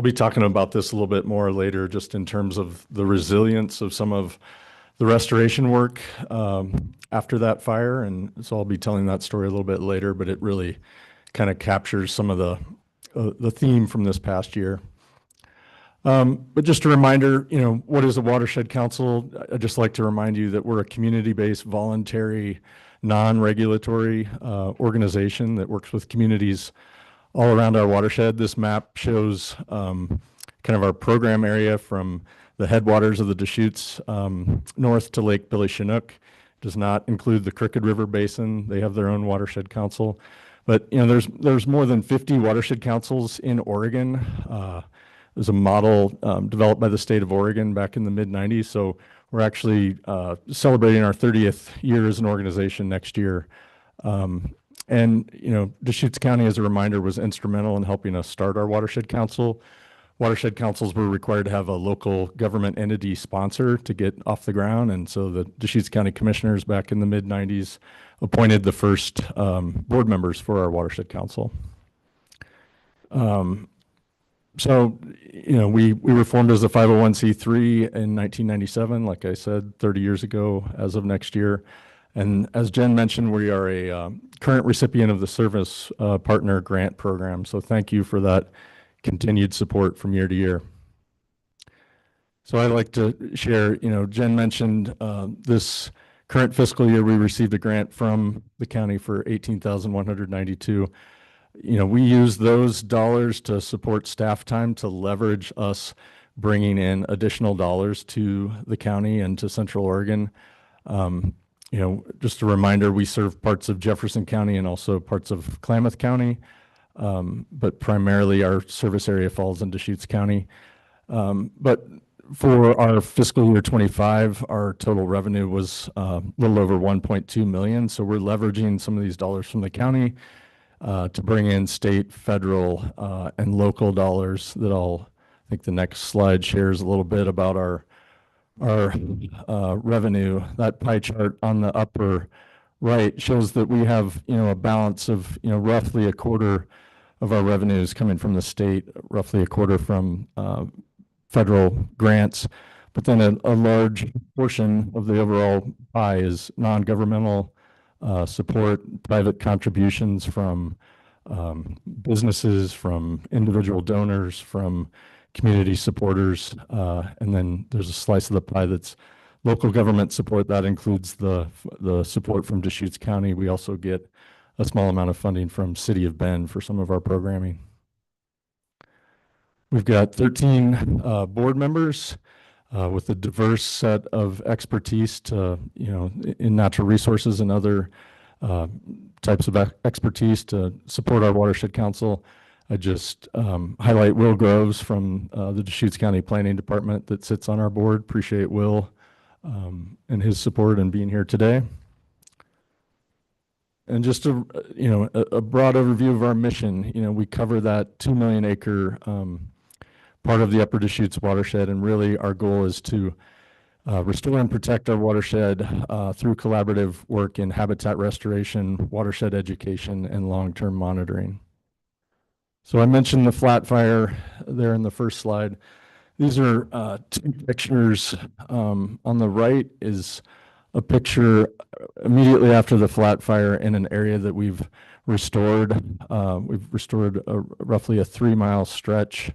be talking about this a little bit more later, just in terms of the resilience of some of the restoration work after that fire. And so I'll be telling that story a little bit later, but it really kind of captures some of the theme from this past year. But just a reminder, what is a watershed council? I'd just like to remind you that we're a community-based, voluntary, non-regulatory organization that works with communities all around our watershed. This map shows kind of our program area from the headwaters of the Deschutes north to Lake Billy Chinook. Does not include the Crooked River Basin. They have their own watershed council. But there's more than 50 watershed councils in Oregon. There's a model developed by the state of Oregon back in the mid-90s. So we're actually celebrating our 30th year as an organization next year. And Deschutes County, as a reminder, was instrumental in helping us start our watershed council. Watershed councils were required to have a local government entity sponsor to get off the ground. And so the Deschutes County Commissioners back in the mid-90s appointed the first board members for our watershed council. So we were formed as a 501c3 in 1997, like I said, 30 years ago as of next year. And as Jen mentioned, we are a current recipient of the Service Partner Grant Program. So thank you for that continued support from year to year. So I'd like to share, Jen mentioned this current fiscal year, we received a grant from the county for $18,192. We use those dollars to support staff time, to leverage us bringing in additional dollars to the county and to Central Oregon. Just a reminder, we serve parts of Jefferson County and also parts of Klamath County, but primarily our service area falls in Deschutes County. But for our fiscal year 25, our total revenue was a little over 1.2 million. So we're leveraging some of these dollars from the county to bring in state, federal, and local dollars that I think the next slide shares a little bit about our revenue. That pie chart on the upper right shows that we have, a balance of, roughly a quarter of our revenues coming from the state, roughly a quarter from federal grants, but then a large portion of the overall pie is non-governmental support, private contributions from businesses, from individual donors, from community supporters, and then there's a slice of the pie that's local government support. That includes the support from Deschutes County. We also get a small amount of funding from City of Bend for some of our programming. We've got 13 board members with a diverse set of expertise to, in natural resources and other types of expertise to support our watershed council. I just highlight Will Groves from the Deschutes County Planning Department that sits on our board. Appreciate Will and his support and being here today. And just a broad overview of our mission. We cover that 2 million acre part of the Upper Deschutes watershed, and really our goal is to restore and protect our watershed through collaborative work in habitat restoration, watershed education, and long-term monitoring. So I mentioned the flat fire there in the first slide. These are two pictures. On the right is a picture immediately after the flat fire in an area that we've restored. We've restored roughly a 3-mile stretch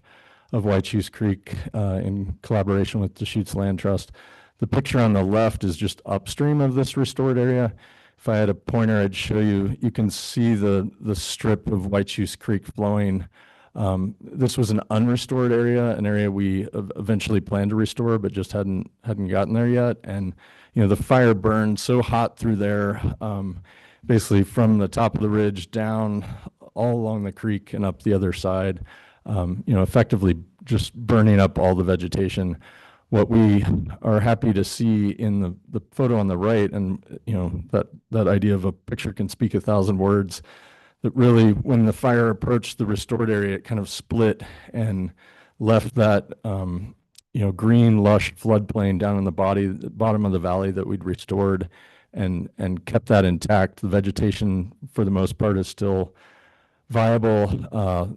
of Whitechoose Creek in collaboration with Deschutes Land Trust. The picture on the left is just upstream of this restored area. If I had a pointer, I'd show you. You can see the strip of Whitechoose Creek flowing. This was an unrestored area, an area we eventually planned to restore, but just hadn't gotten there yet. And the fire burned so hot through there, basically from the top of the ridge down all along the creek and up the other side. Effectively just burning up all the vegetation. What we are happy to see in the photo on the right, and that idea of a picture can speak 1,000 words, that really when the fire approached the restored area, it kind of split and left that green lush floodplain down in the bottom of the valley that we'd restored, and kept that intact. The vegetation for the most part is still viable.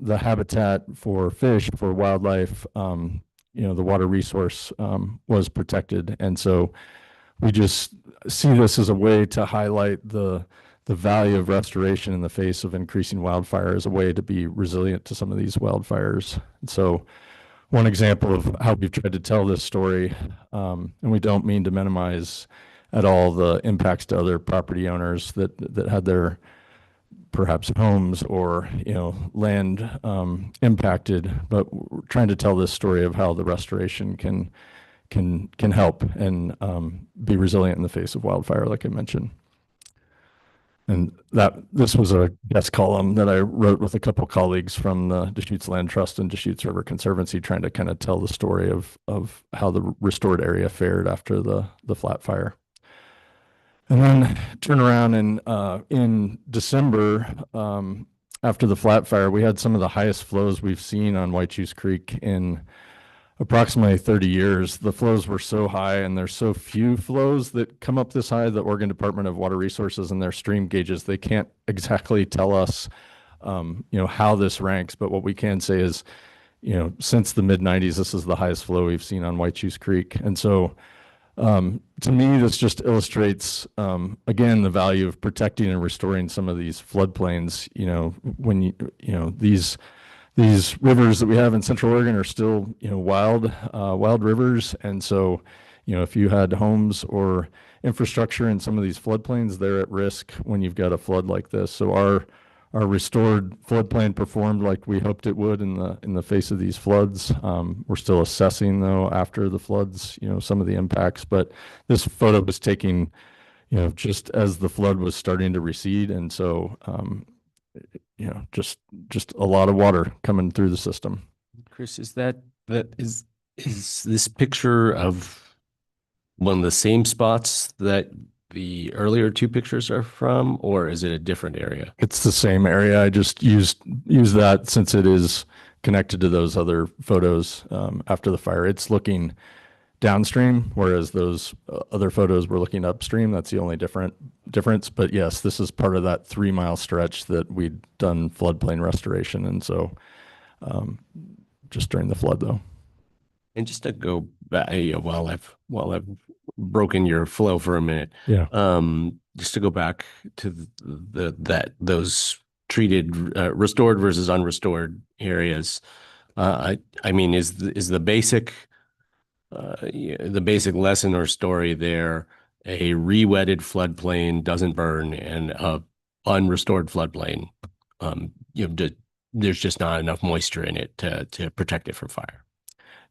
The habitat for fish, for wildlife, the water resource was protected. And so we just see this as a way to highlight the value of restoration in the face of increasing wildfire, as a way to be resilient to some of these wildfires. And so one example of how we've tried to tell this story, and we don't mean to minimize at all the impacts to other property owners that had their perhaps homes or land impacted, but we're trying to tell this story of how the restoration can help and be resilient in the face of wildfire, like I mentioned. And this was a guest column that I wrote with a couple colleagues from the Deschutes Land Trust and Deschutes River Conservancy, trying to kind of tell the story of how the restored area fared after the flat fire. And then turn around and in December, after the flat fire, we had some of the highest flows we've seen on Whitechoose Creek in approximately 30 years. The flows were so high, and there's so few flows that come up this high. The Oregon Department of Water Resources and their stream gauges, they can't exactly tell us, how this ranks. But what we can say is, since the mid-90s, this is the highest flow we've seen on Whitechoose Creek. And so to me, this just illustrates, again, the value of protecting and restoring some of these floodplains. When these rivers that we have in Central Oregon are still, wild rivers. And so, if you had homes or infrastructure in some of these floodplains, they're at risk when you've got a flood like this. So our restored floodplain performed like we hoped it would in the face of these floods. We're still assessing, though, after the floods, some of the impacts. But this photo was taken, just as the flood was starting to recede. And so, just a lot of water coming through the system. Chris, is this picture of one of the same spots that the earlier two pictures are from, or is it a different area? It's the same area. I just use that since it is connected to those other photos after the fire. It's looking downstream, whereas those other photos were looking upstream. That's the only difference. But yes, this is part of that 3-mile stretch that we'd done floodplain restoration. And so just during the flood, though. And just to go back, while I've broken your flow for a minute, just to go back to those treated, restored versus unrestored areas. I mean, is the basic lesson or story there a re-wetted floodplain doesn't burn, and a unrestored floodplain, there's just not enough moisture in it to protect it from fire?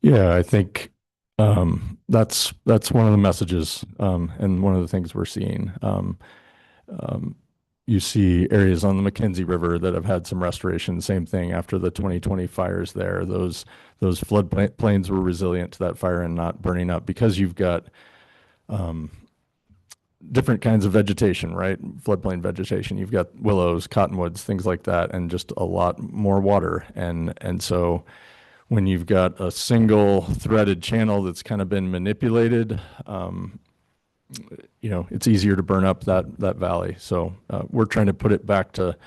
Yeah, I think that's one of the messages, and one of the things we're seeing. You see areas on the McKenzie River that have had some restoration. Same thing after the 2020 fires there. Those floodplains were resilient to that fire and not burning up, because you've got different kinds of vegetation, right? Floodplain vegetation. You've got willows, cottonwoods, things like that, and just a lot more water. And so when you've got a single threaded channel that's kind of been manipulated, it's easier to burn up that valley. So we're trying to put it back to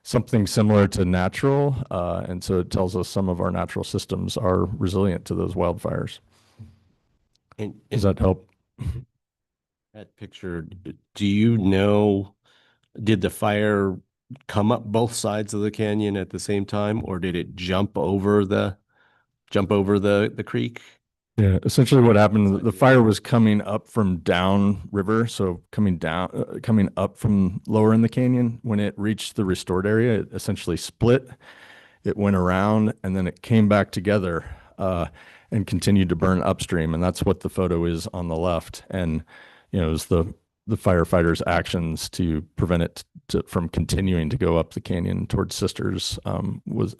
something similar to natural. And so it tells us some of our natural systems are resilient to those wildfires. Does that help? That picture, do you know, did the fire come up both sides of the canyon at the same time, or did it jump over the creek? Yeah, essentially what happened, the fire was coming up from down river, so coming up from lower in the canyon. When it reached the restored area, it essentially split, it went around, and then it came back together and continued to burn upstream. And that's what the photo is on the left. And it was the firefighters' actions to prevent it from continuing to go up the canyon towards Sisters was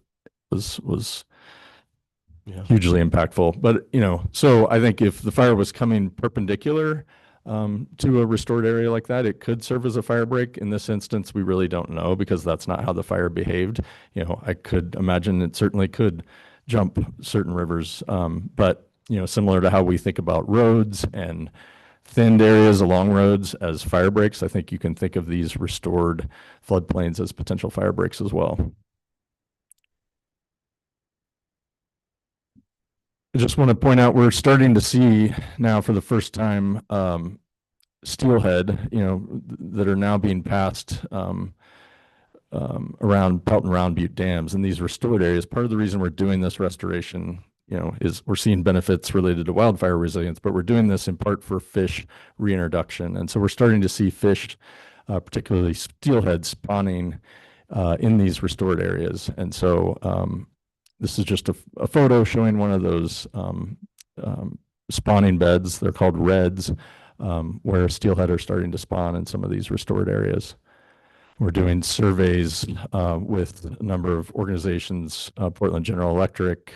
hugely impactful. But so I think if the fire was coming perpendicular to a restored area like that, it could serve as a fire break. In this instance, we really don't know because that's not how the fire behaved. I could imagine it certainly could jump certain rivers, but similar to how we think about roads and thinned areas along roads as fire breaks, I think you can think of these restored floodplains as potential fire breaks as well. I just want to point out we're starting to see now for the first time steelhead, that are now being passed around Pelton Round Butte dams and these restored areas. Part of the reason we're doing this restoration is we're seeing benefits related to wildfire resilience, but we're doing this in part for fish reintroduction. And so we're starting to see fish, particularly steelhead, spawning in these restored areas. And so this is just a photo showing one of those spawning beds. They're called redds, where steelhead are starting to spawn in some of these restored areas. We're doing surveys with a number of organizations, Portland General Electric,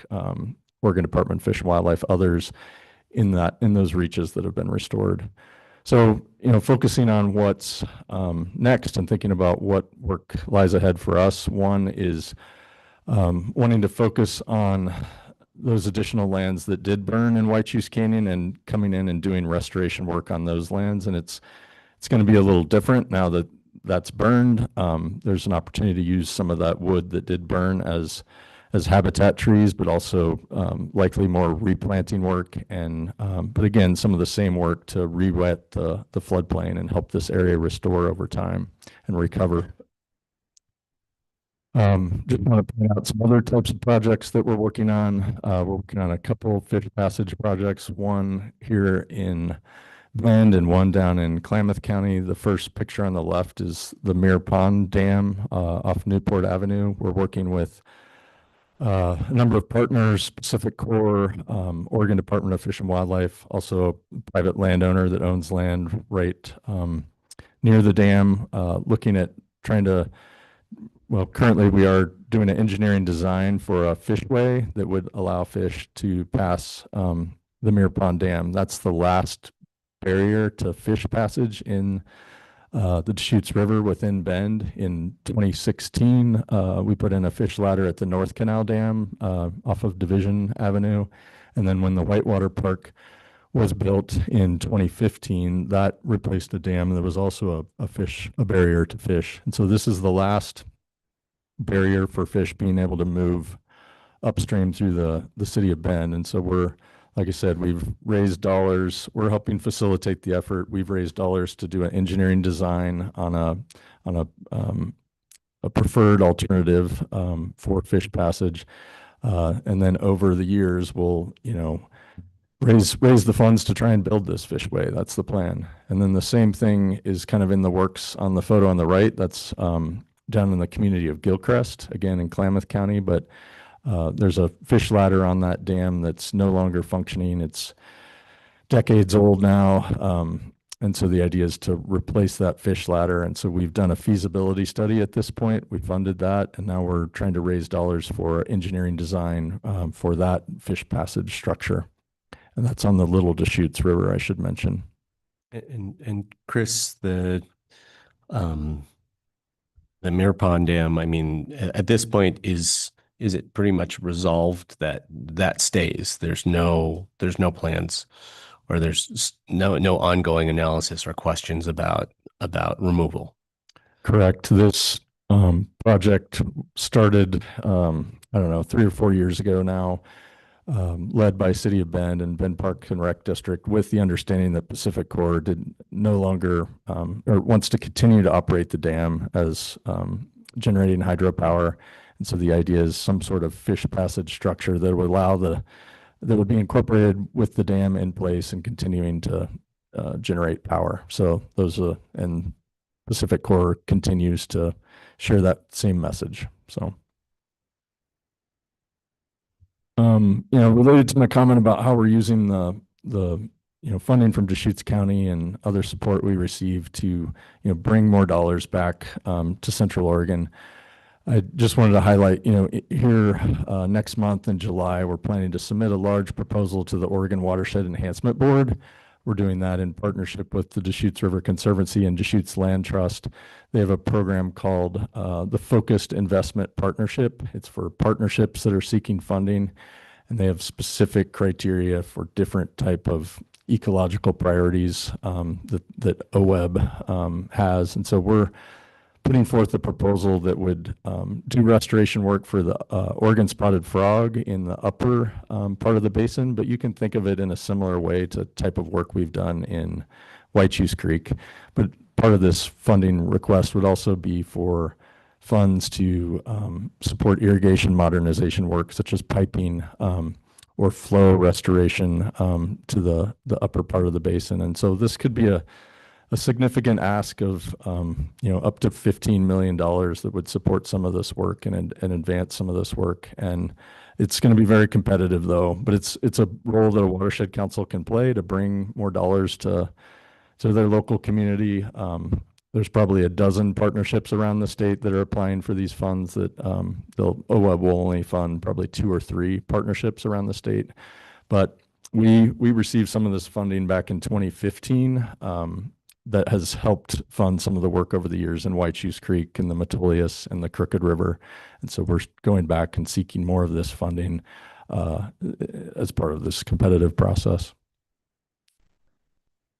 Oregon Department of Fish and Wildlife, others in those reaches that have been restored. So, focusing on what's next and thinking about what work lies ahead for us. One is wanting to focus on those additional lands that did burn in White Chiefs Canyon and coming in and doing restoration work on those lands. And it's going to be a little different now that that's burned. There's an opportunity to use some of that wood that did burn as habitat trees, but also likely more replanting work and but again, some of the same work to re-wet the floodplain and help this area restore over time and recover. Just want to point out some other types of projects that we're working on. We're working on a couple fish passage projects, one here in Bend and one down in Klamath County. The first picture on the left is the Muir Pond Dam off Newport Avenue. We're working with a number of partners, Pacific Corps, Oregon Department of Fish and Wildlife, also a private landowner that owns land right near the dam, looking at trying to, well, currently we are doing an engineering design for a fishway that would allow fish to pass the Muir Pond Dam. That's the last barrier to fish passage in the Deschutes River within Bend. In 2016, we put in a fish ladder at the North Canal Dam off of Division Avenue. And then when the Whitewater Park was built in 2015, that replaced a dam. There was also a barrier to fish. And so this is the last barrier for fish being able to move upstream through the city of Bend. And so we're, like I said, we've raised dollars. We're helping facilitate the effort. We've raised dollars to do an engineering design on a preferred alternative for fish passage. And then over the years, we'll, raise the funds to try and build this fishway. That's the plan. And then the same thing is kind of in the works on the photo on the right. That's down in the community of Gilcrest, again in Klamath County, but there's a fish ladder on that dam that's no longer functioning. It's decades old now. And so the idea is to replace that fish ladder. And so we've done a feasibility study at this point. We funded that. And now we're trying to raise dollars for engineering design for that fish passage structure. And that's on the Little Deschutes River, I should mention. And Chris, the Mirror Pond Dam, I mean, at this point, is it pretty much resolved that that stays? There's no plans, or there's no ongoing analysis or questions about removal? Correct. This project started, I don't know, 3 or 4 years ago now, led by City of Bend and Bend Park and Rec District, with the understanding that Pacific Corps did no longer or wants to continue to operate the dam as generating hydropower. And so the idea is some sort of fish passage structure that would allow that would be incorporated with the dam in place and continuing to generate power. So those are, and Pacific Corps continues to share that same message. So, related to my comment about how we're using the funding from Deschutes County and other support we receive to bring more dollars back to Central Oregon. I just wanted to highlight, here next month in July, we're planning to submit a large proposal to the Oregon Watershed Enhancement Board. We're doing that in partnership with the Deschutes River Conservancy and Deschutes Land Trust. They have a program called the Focused Investment Partnership. It's for partnerships that are seeking funding, and they have specific criteria for different type of ecological priorities that OWEB has. And so we're putting forth a proposal that would do restoration work for the Oregon spotted frog in the upper part of the basin, but you can think of it in a similar way to type of work we've done in Whitechoose Creek. But part of this funding request would also be for funds to support irrigation modernization work, such as piping or flow restoration to the upper part of the basin. And so this could be a significant ask of up to $15 million that would support some of this work and advance some of this work. And it's going to be very competitive, though. But it's a role that a watershed council can play to bring more dollars to their local community. There's probably a dozen partnerships around the state that are applying for these funds that OWEB will only fund probably 2 or 3 partnerships around the state. But we received some of this funding back in 2015. That has helped fund some of the work over the years in Whitechoose Creek and the Metolius and the Crooked River. And so we're going back and seeking more of this funding as part of this competitive process.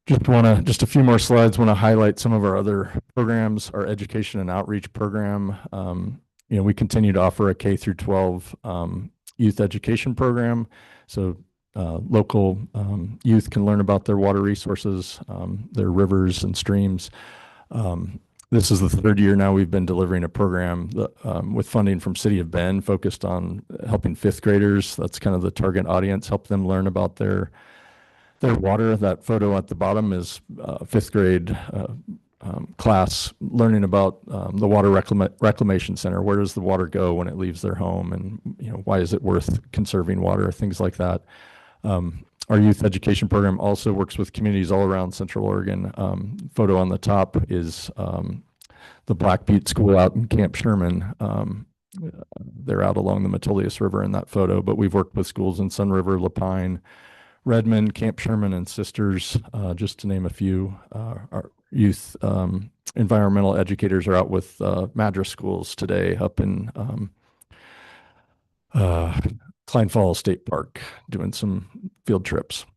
Just a few more slides, want to highlight some of our other programs, our education and outreach program. We continue to offer a K through 12 youth education program. So local youth can learn about their water resources, their rivers and streams. This is the 3rd year now we've been delivering a program with funding from City of Bend focused on helping 5th graders. That's kind of the target audience, help them learn about their water. That photo at the bottom is 5th grade class learning about the Water Reclamation Center. Where does the water go when it leaves their home, and why is it worth conserving water, things like that. Our youth education program also works with communities all around Central Oregon. Photo on the top is the Black Butte School out in Camp Sherman. They're out along the Metolius River in that photo, but we've worked with schools in Sun River, Lapine, Redmond, Camp Sherman, and Sisters, just to name a few. Our youth environmental educators are out with Madras schools today up in Klein Falls State Park doing some field trips.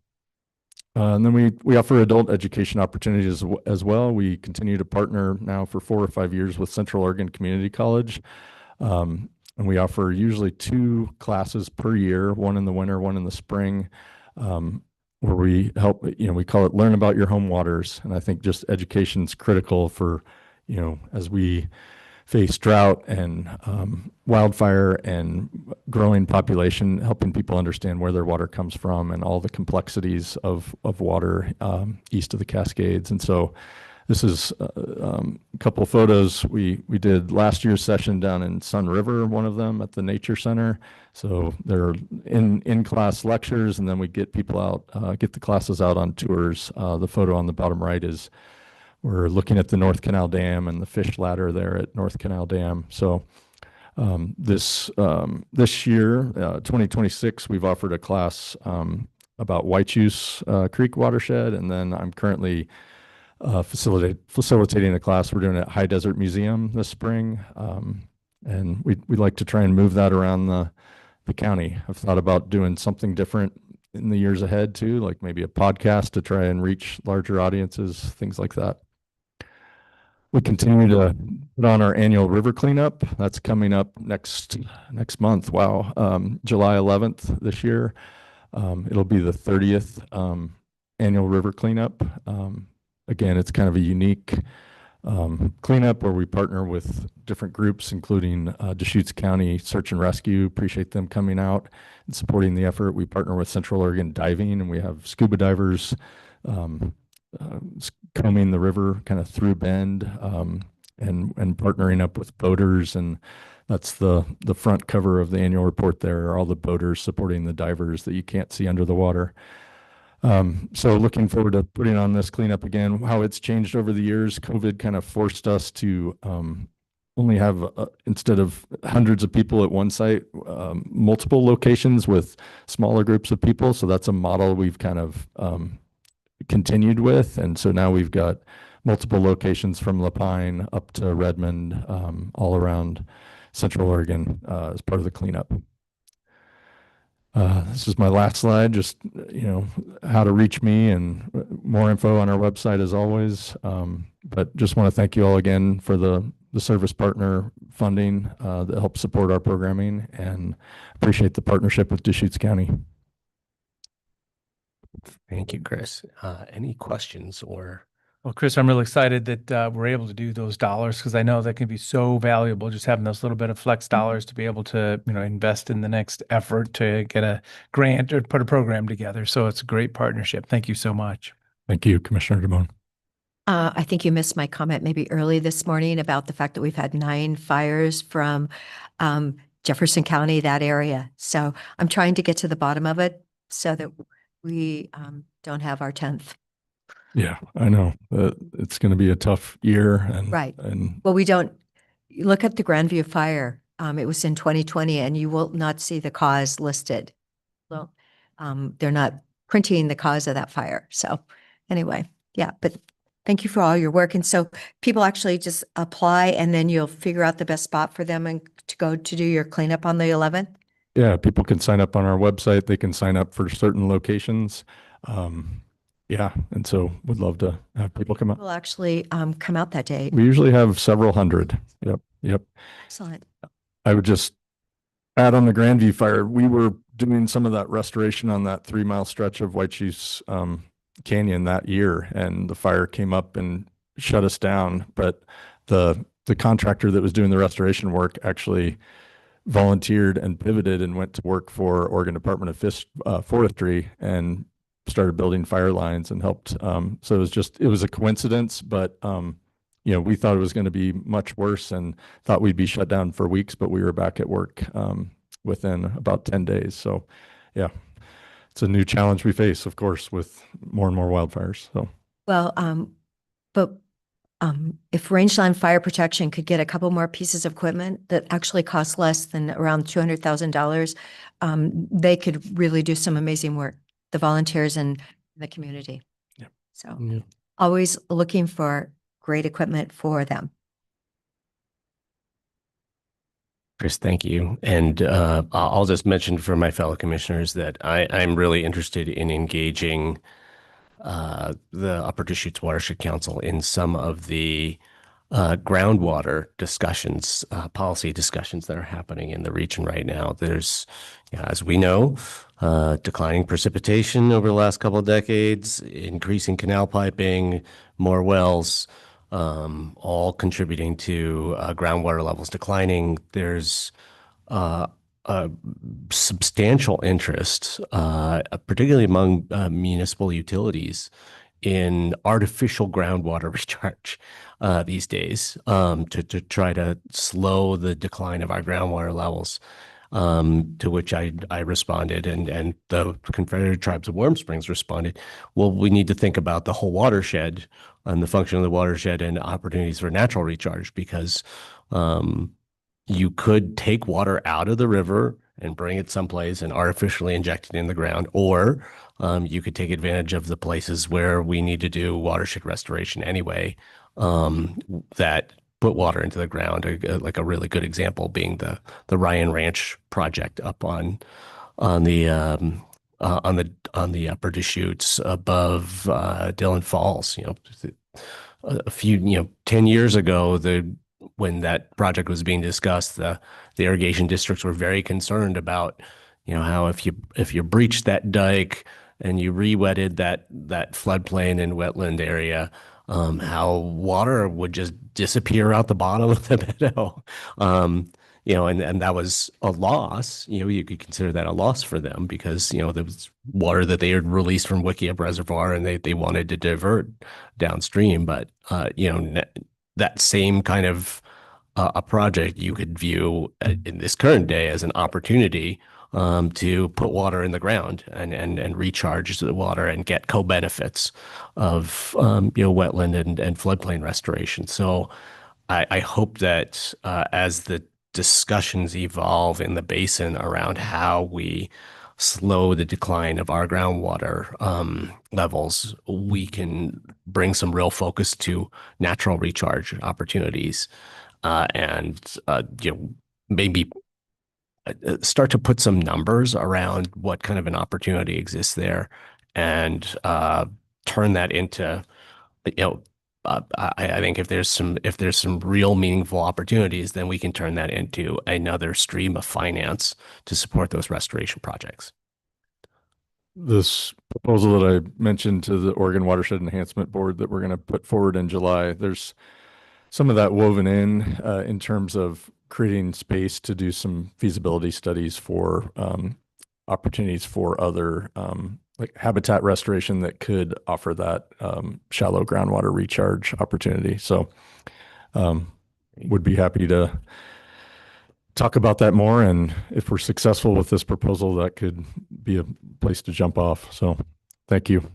And then we offer adult education opportunities as well. We continue to partner now for 4 or 5 years with Central Oregon Community College. And we offer usually 2 classes per year, one in the winter, one in the spring, where we help, we call it Learn About Your Home Waters. And I think just education is critical for, as we face drought and wildfire and growing population, helping people understand where their water comes from and all the complexities of water east of the Cascades. And so this is a couple of photos we did last year's session down in Sun River, one of them at the Nature Center. So they're in-class lectures, and then we get people out, get the classes out on tours. The photo on the bottom right is we're looking at the North Canal Dam and the fish ladder there at North Canal Dam. So this year, 2026, we've offered a class about Whitejuice Creek watershed, and then I'm currently facilitating a class we're doing at High Desert Museum this spring. And we'd like to try and move that around the county. I've thought about doing something different in the years ahead too, like maybe a podcast to try and reach larger audiences, things like that. We continue to put on our annual river cleanup. That's coming up next month. Wow. July 11th this year. It'll be the 30th annual river cleanup. Again, it's kind of a unique cleanup where we partner with different groups, including Deschutes County Search and Rescue. Appreciate them coming out and supporting the effort. We partner with Central Oregon Diving, and we have scuba divers combing the river kind of through Bend, and partnering up with boaters. And that's the front cover of the annual report. There are all the boaters supporting the divers that you can't see under the water. So looking forward to putting on this cleanup again. How it's changed over the years, COVID kind of forced us to only have, instead of hundreds of people at one site, multiple locations with smaller groups of people. So that's a model we've kind of continued with. And so now we've got multiple locations from Lapine up to Redmond, all around Central Oregon as part of the cleanup. This is my last slide, just, how to reach me, and more info on our website as always. But just want to thank you all again for the service partner funding that helps support our programming, and appreciate the partnership with Deschutes County. Thank you, Chris. Any questions or? Well, Chris, I'm really excited that we're able to do those dollars, because I know that can be so valuable, just having those little bit of flex dollars to be able to, invest in the next effort to get a grant or put a program together. So it's a great partnership. Thank you so much. Thank you, Commissioner DeBonne. I think you missed my comment maybe early this morning about the fact that we've had 9 fires from Jefferson County, that area. So I'm trying to get to the bottom of it so that we don't have our 10th. Yeah, I know. It's going to be a tough year. And, Right. And Well, we don't look at the Grandview fire. It was in 2020, and you will not see the cause listed. Well, they're not printing the cause of that fire. So anyway, yeah, but thank you for all your work. And so people actually just apply, and then you'll figure out the best spot for them and to go to do your cleanup on the 11th. yeah, people can sign up on our website. They can sign up for certain locations. Yeah, and so would love to have people come out. Will actually come out that day. We usually have several hundred. Yep. Excellent. I would just add on the Grandview fire, we were doing some of that restoration on that 3-mile stretch of Whitejuice Canyon that year, and the fire came up and shut us down. But the contractor that was doing the restoration work actually volunteered and pivoted and went to work for Oregon Department of Forestry and started building fire lines and helped. So it was a coincidence, but we thought it was going to be much worse and thought we'd be shut down for weeks, but we were back at work within about 10 days. So yeah, it's a new challenge we face, of course, with more and more wildfires. So, Well, if Rangeland Fire Protection could get a couple more pieces of equipment that actually cost less than around $200,000, they could really do some amazing work, the volunteers and the community. Yeah. So Yeah. always looking for great equipment for them. Chris, thank you. And I'll just mention for my fellow commissioners that I'm really interested in engaging the Upper Deschutes Watershed Council in some of the groundwater discussions, policy discussions that are happening in the region right now. There's, as we know, declining precipitation over the last couple of decades, increasing canal piping, more wells, all contributing to groundwater levels declining. There's a substantial interest, particularly among municipal utilities, in artificial groundwater recharge these days to try to slow the decline of our groundwater levels. To which I responded, and the Confederated Tribes of Warm Springs responded, well, we need to think about the whole watershed and the function of the watershed and opportunities for natural recharge, because you could take water out of the river and bring it someplace and artificially inject it in the ground, or you could take advantage of the places where we need to do watershed restoration anyway, that put water into the ground. Like a really good example being the Ryan Ranch project up on the upper Deschutes above Dillon Falls. A few 10 years ago, when that project was being discussed, the irrigation districts were very concerned about how if you breached that dike and you re-wetted that floodplain and wetland area, how water would just disappear out the bottom of the meadow. And that was a loss. You could consider that a loss for them because, there was water that they had released from Wickiup Reservoir and they wanted to divert downstream. But, that same kind of a project you could view in this current day as an opportunity to put water in the ground and recharge the water and get co-benefits of, wetland and floodplain restoration. So I hope that as the discussions evolve in the basin around how we slow the decline of our groundwater levels, we can bring some real focus to natural recharge opportunities and maybe start to put some numbers around what kind of an opportunity exists there and turn that into, I think if there's some real meaningful opportunities, then we can turn that into another stream of finance to support those restoration projects. This proposal that I mentioned to the Oregon Watershed Enhancement Board that we're going to put forward in July, there's some of that woven in terms of creating space to do some feasibility studies for opportunities for other like habitat restoration that could offer that shallow groundwater recharge opportunity. So would be happy to talk about that more. And if we're successful with this proposal, that could be a place to jump off. So thank you.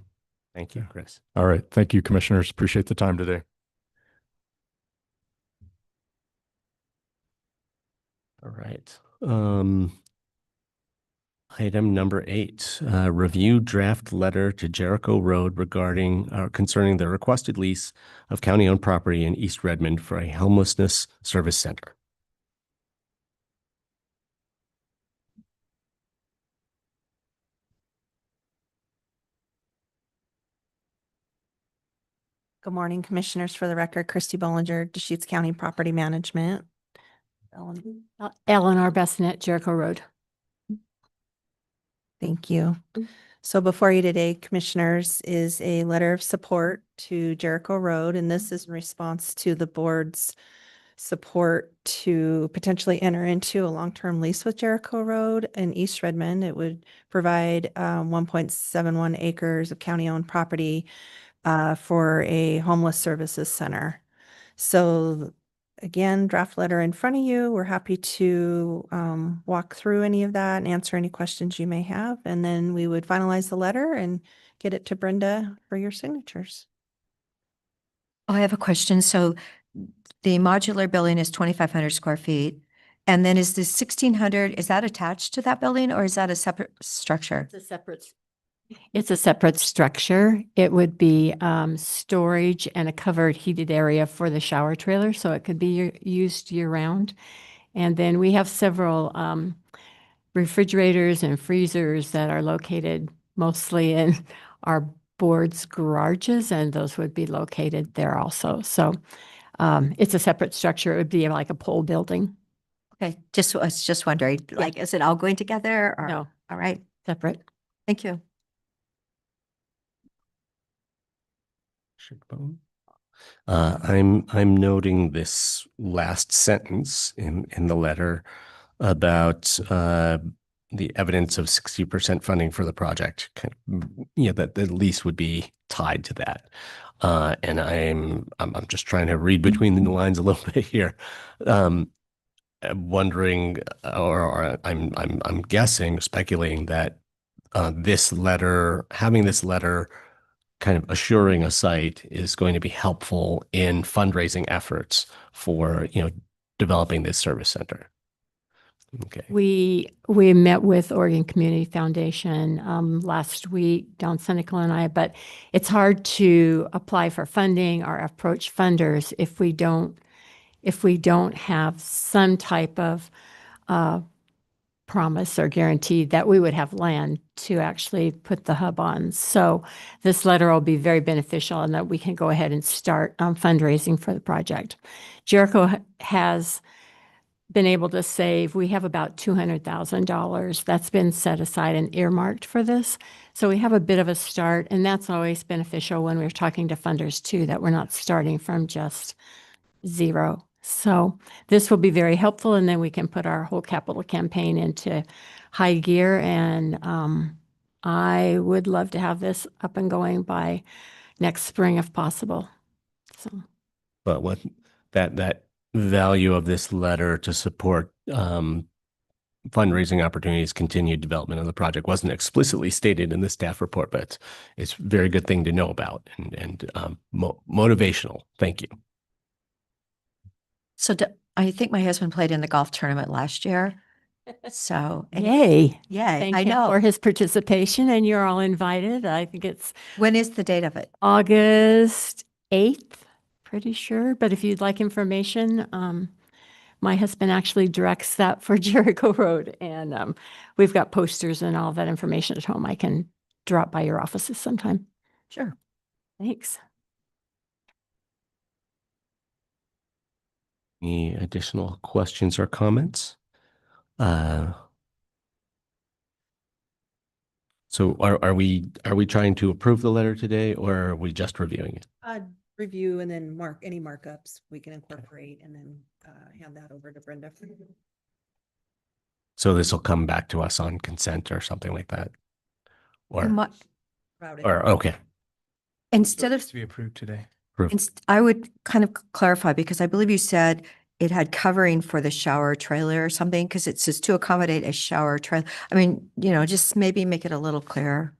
Thank you, Chris. All right. Thank you, commissioners. Appreciate the time today. All right. Item number 8, review draft letter to Jericho Road regarding concerning the requested lease of county-owned property in East Redmond for a homelessness service center. Good morning, Commissioners. For the record, Christy Bollinger, Deschutes County Property Management. Eleanor Bessnet, Jericho Road. Thank you. So before you today, Commissioners, is a letter of support to Jericho Road, and this is in response to the board's support to potentially enter into a long-term lease with Jericho Road in East Redmond. It would provide 1.71 acres of county-owned property for a homeless services center. So again, draft letter in front of you. We're happy to walk through any of that and answer any questions you may have. And then we would finalize the letter and get it to Brenda for your signatures. I have a question. So the modular building is 2,500 square feet. And then is the 1,600, is that attached to that building or is that a separate structure? It's a separate structure. It would be storage and a covered heated area for the shower trailer, so it could be used year round. And then we have several refrigerators and freezers that are located mostly in our board's garages, and those would be located there also. So it's a separate structure. It would be like a pole building. Okay, I was just wondering, like, is it all going together or? No. All right, Separate. thank you. I'm noting this last sentence in the letter about the evidence of 60% funding for the project. That the lease would be tied to that. And I'm just trying to read between the lines a little bit here. I'm wondering, or I'm guessing, speculating that having this letter kind of assuring a site is going to be helpful in fundraising efforts for, developing this service center. Okay. We met with Oregon Community Foundation last week, Don Senecal and I, but it's hard to apply for funding or approach funders if we don't have some type of promise or guarantee that we would have land to actually put the hub on. So this letter will be very beneficial and that we can go ahead and start fundraising for the project. Jericho has been able to save, we have about $200,000 that's been set aside and earmarked for this. So we have a bit of a start, and that's always beneficial when we're talking to funders too, that we're not starting from just zero. So this will be very helpful, and then we can put our whole capital campaign into high gear. And I would love to have this up and going by next spring if possible. So. But what that value of this letter to support fundraising opportunities, continued development of the project wasn't explicitly stated in the staff report, but it's a very good thing to know about and motivational. Thank you. So I think my husband played in the golf tournament last year. So Yay. Yay. Thank I him know. for his participation, and you're all invited. I think it's When is the date of it? August 8th, pretty sure. But if you'd like information, my husband actually directs that for Jericho Road. And we've got posters and all that information at home. I can drop by your offices sometime. Sure. Thanks. Any additional questions or comments? So are we trying to approve the letter today, or are we just reviewing it? Review and then any markups we can incorporate and then hand that over to Brenda. So this will come back to us on consent or something like that? Or okay. To Instead of, be approved today. I would kind of clarify, because I believe you said it had covering for the shower trailer or something, because it says to accommodate a shower trailer. I mean, just maybe make it a little clearer.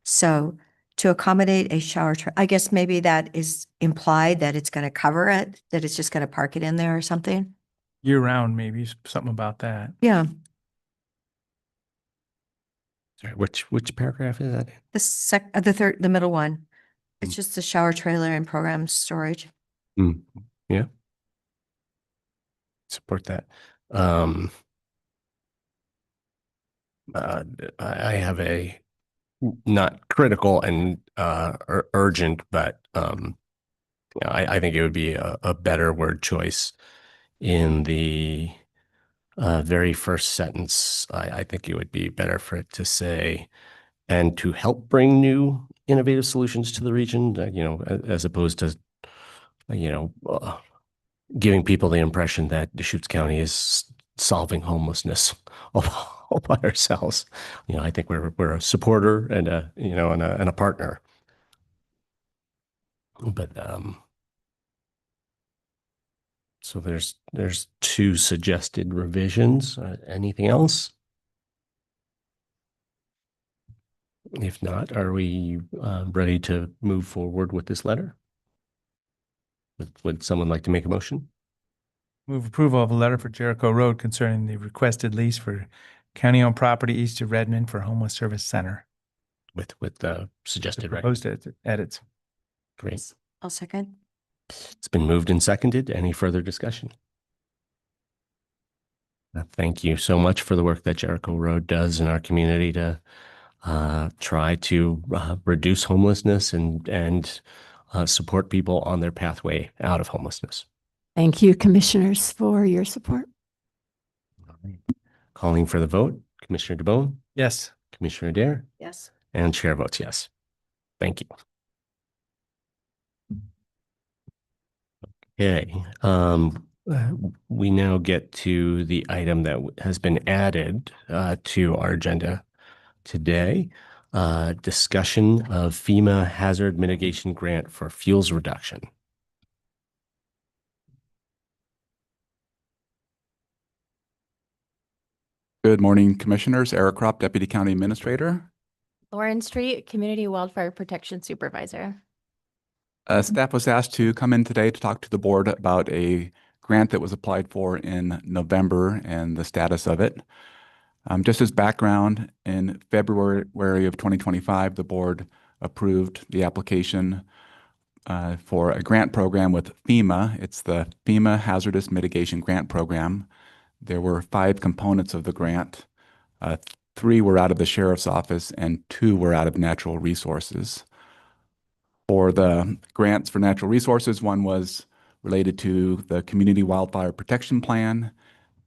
So to accommodate a shower trailer, I guess maybe that is implied that it's going to cover it, that it's just going to park it in there or something. Year round, maybe something about that. Yeah. Sorry, which paragraph is that? The middle one. It's just the shower trailer and program storage. Yeah. Support that. I have a not critical and urgent, but I think it would be a better word choice in the very first sentence. I think it would be better for it to say, and to help bring new innovative solutions to the region, as opposed to, giving people the impression that Deschutes County is solving homelessness all by ourselves. I think we're a supporter and a partner. But so there's two suggested revisions. Anything else? If not, are we ready to move forward with this letter? Would someone like to make a motion? Move approval of a letter for Jericho Road concerning the requested lease for county-owned property east of Redmond for Homeless Service Center. With the suggested proposed edits. Great. I'll second. It's been moved and seconded. Any further discussion? Thank you so much for the work that Jericho Road does in our community to try to reduce homelessness and support people on their pathway out of homelessness. Thank you, commissioners, for your support. Calling for the vote, Commissioner DeBonne? Yes. Commissioner Adair? Yes. And chair votes yes. Thank you. Okay. We now get to the item that has been added to our agenda today. Discussion of FEMA hazard mitigation grant for fuels reduction. Good morning, Commissioners. Eric Kropp, Deputy County Administrator. Lauren Street, Community Wildfire Protection Supervisor. Staff was asked to come in today to talk to the board about a grant that was applied for in November and the status of it. Just as background, in February of 2025, the board approved the application for a grant program with FEMA. It's the FEMA Hazardous Mitigation Grant Program. There were 5 components of the grant. 3 were out of the sheriff's office and 2 were out of natural resources. For the grants for natural resources, one was related to the Community Wildfire Protection Plan.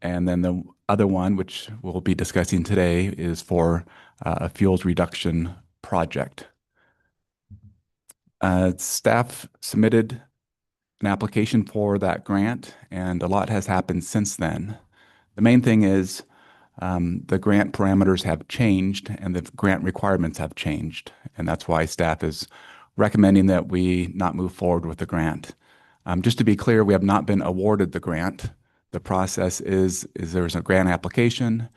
And then the other one, which we'll be discussing today, is for a fuels reduction project. Staff submitted an application for that grant, and a lot has happened since then. The main thing is the grant parameters have changed and the grant requirements have changed. And that's why staff is recommending that we not move forward with the grant. Just to be clear, we have not been awarded the grant. The process is there's a grant application.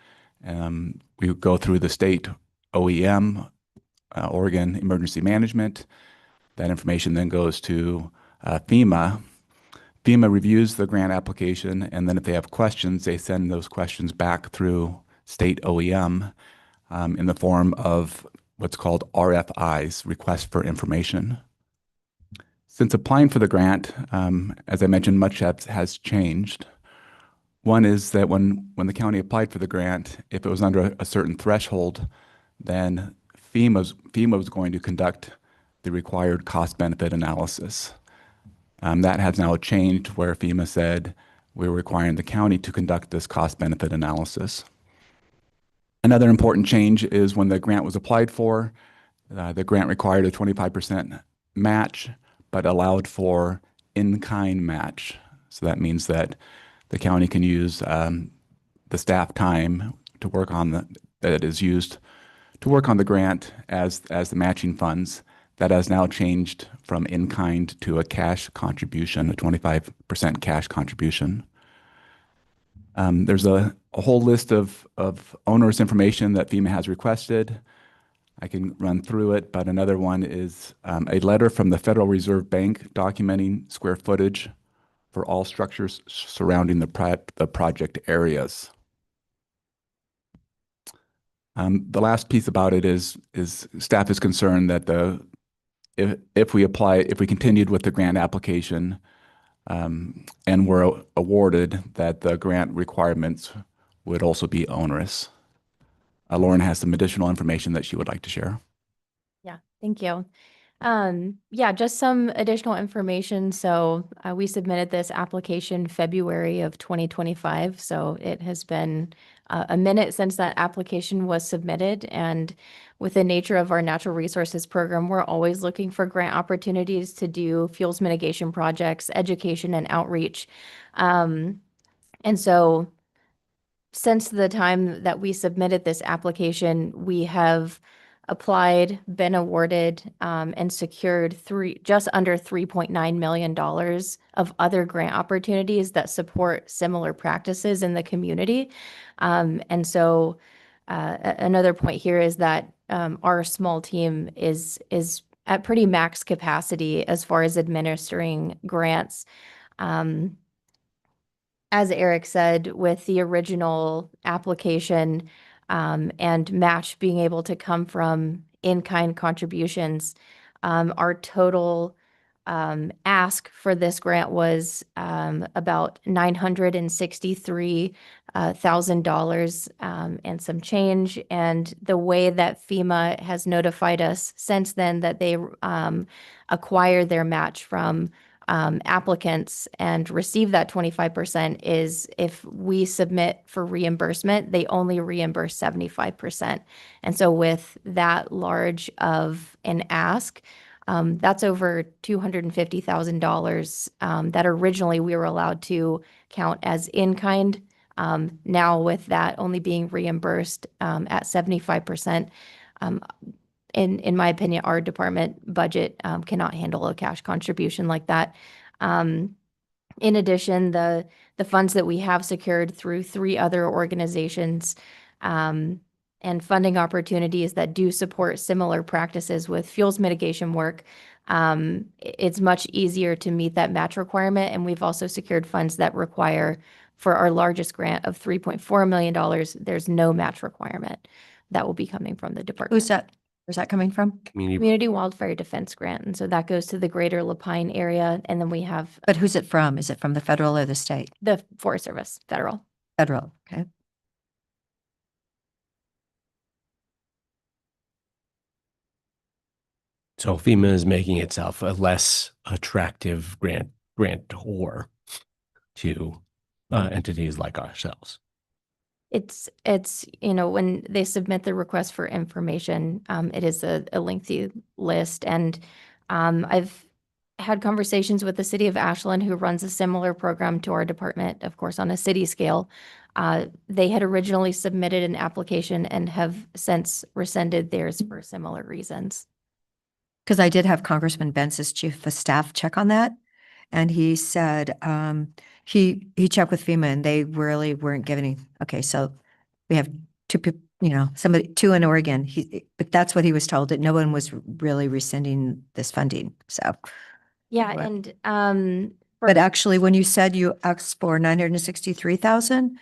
We go through the state OEM, Oregon Emergency Management. That information then goes to FEMA. FEMA reviews the grant application, and then if they have questions, they send those questions back through state OEM in the form of what's called RFIs, Request for Information. Since applying for the grant, as I mentioned, much has changed. One is that when the county applied for the grant, if it was under a certain threshold, then FEMA was going to conduct the required cost-benefit analysis. That has now changed where FEMA said we're requiring the county to conduct this cost-benefit analysis. Another important change is when the grant was applied for, the grant required a 25% match, but allowed for in-kind match. So that means that the county can use the staff time to work on that is used to work on the grant as the matching funds. That has now changed from in-kind to a cash contribution, a 25% cash contribution. There's a whole list of onerous information that FEMA has requested. I can run through it, but another one is a letter from the Federal Reserve Bank documenting square footage for all structures surrounding the project areas. The last piece about it is staff is concerned that if we continued with the grant application and were awarded, that the grant requirements would also be onerous. Lauren has some additional information that she would like to share. Yeah, thank you. Yeah, just some additional information. So we submitted this application February of 2025. So it has been a minute since that application was submitted. And with the nature of our natural resources program, we're always looking for grant opportunities to do fuels mitigation projects, education, and outreach. And so since the time that we submitted this application, we have applied, been awarded, and secured just under $3.9 million of other grant opportunities that support similar practices in the community. And so another point here is that our small team is at pretty max capacity as far as administering grants. As Eric said, with the original application and match being able to come from in-kind contributions, our total ask for this grant was about $963,000 and some change. And the way that FEMA has notified us since then that they acquire their match from applicants and receive that 25% is if we submit for reimbursement, they only reimburse 75%. And so with that large of an ask, that's over $250,000 that originally we were allowed to count as in-kind. Now with that only being reimbursed at 75%, in my opinion, our department budget cannot handle a cash contribution like that. In addition, the funds that we have secured through 3 other organizations and funding opportunities that do support similar practices with fuels mitigation work it's much easier to meet that match requirement. And we've also secured funds that require, for our largest grant of $3.4 million, there's no match requirement that will be coming from the department. Where's that coming from? Community Wildfire Defense Grant. And so that goes to the greater Lapine area. And then we have But who's it from? Is it from the federal or the state? the Forest Service, federal. Federal, okay. So FEMA is making itself a less attractive grantor to entities like ourselves. It's, when they submit the request for information, it is a lengthy list. And I've had conversations with the city of Ashland, who runs a similar program to our department, of course, on a city scale. They had originally submitted an application and have since rescinded theirs for similar reasons. Because I did have Congressman Bence's chief of staff check on that. And he said, he checked with FEMA and they really weren't giving okay, so we have two people, two in Oregon. But that's what he was told, that no one was really rescinding this funding, so. Yeah, But- and But actually, when you said you asked for 963,000,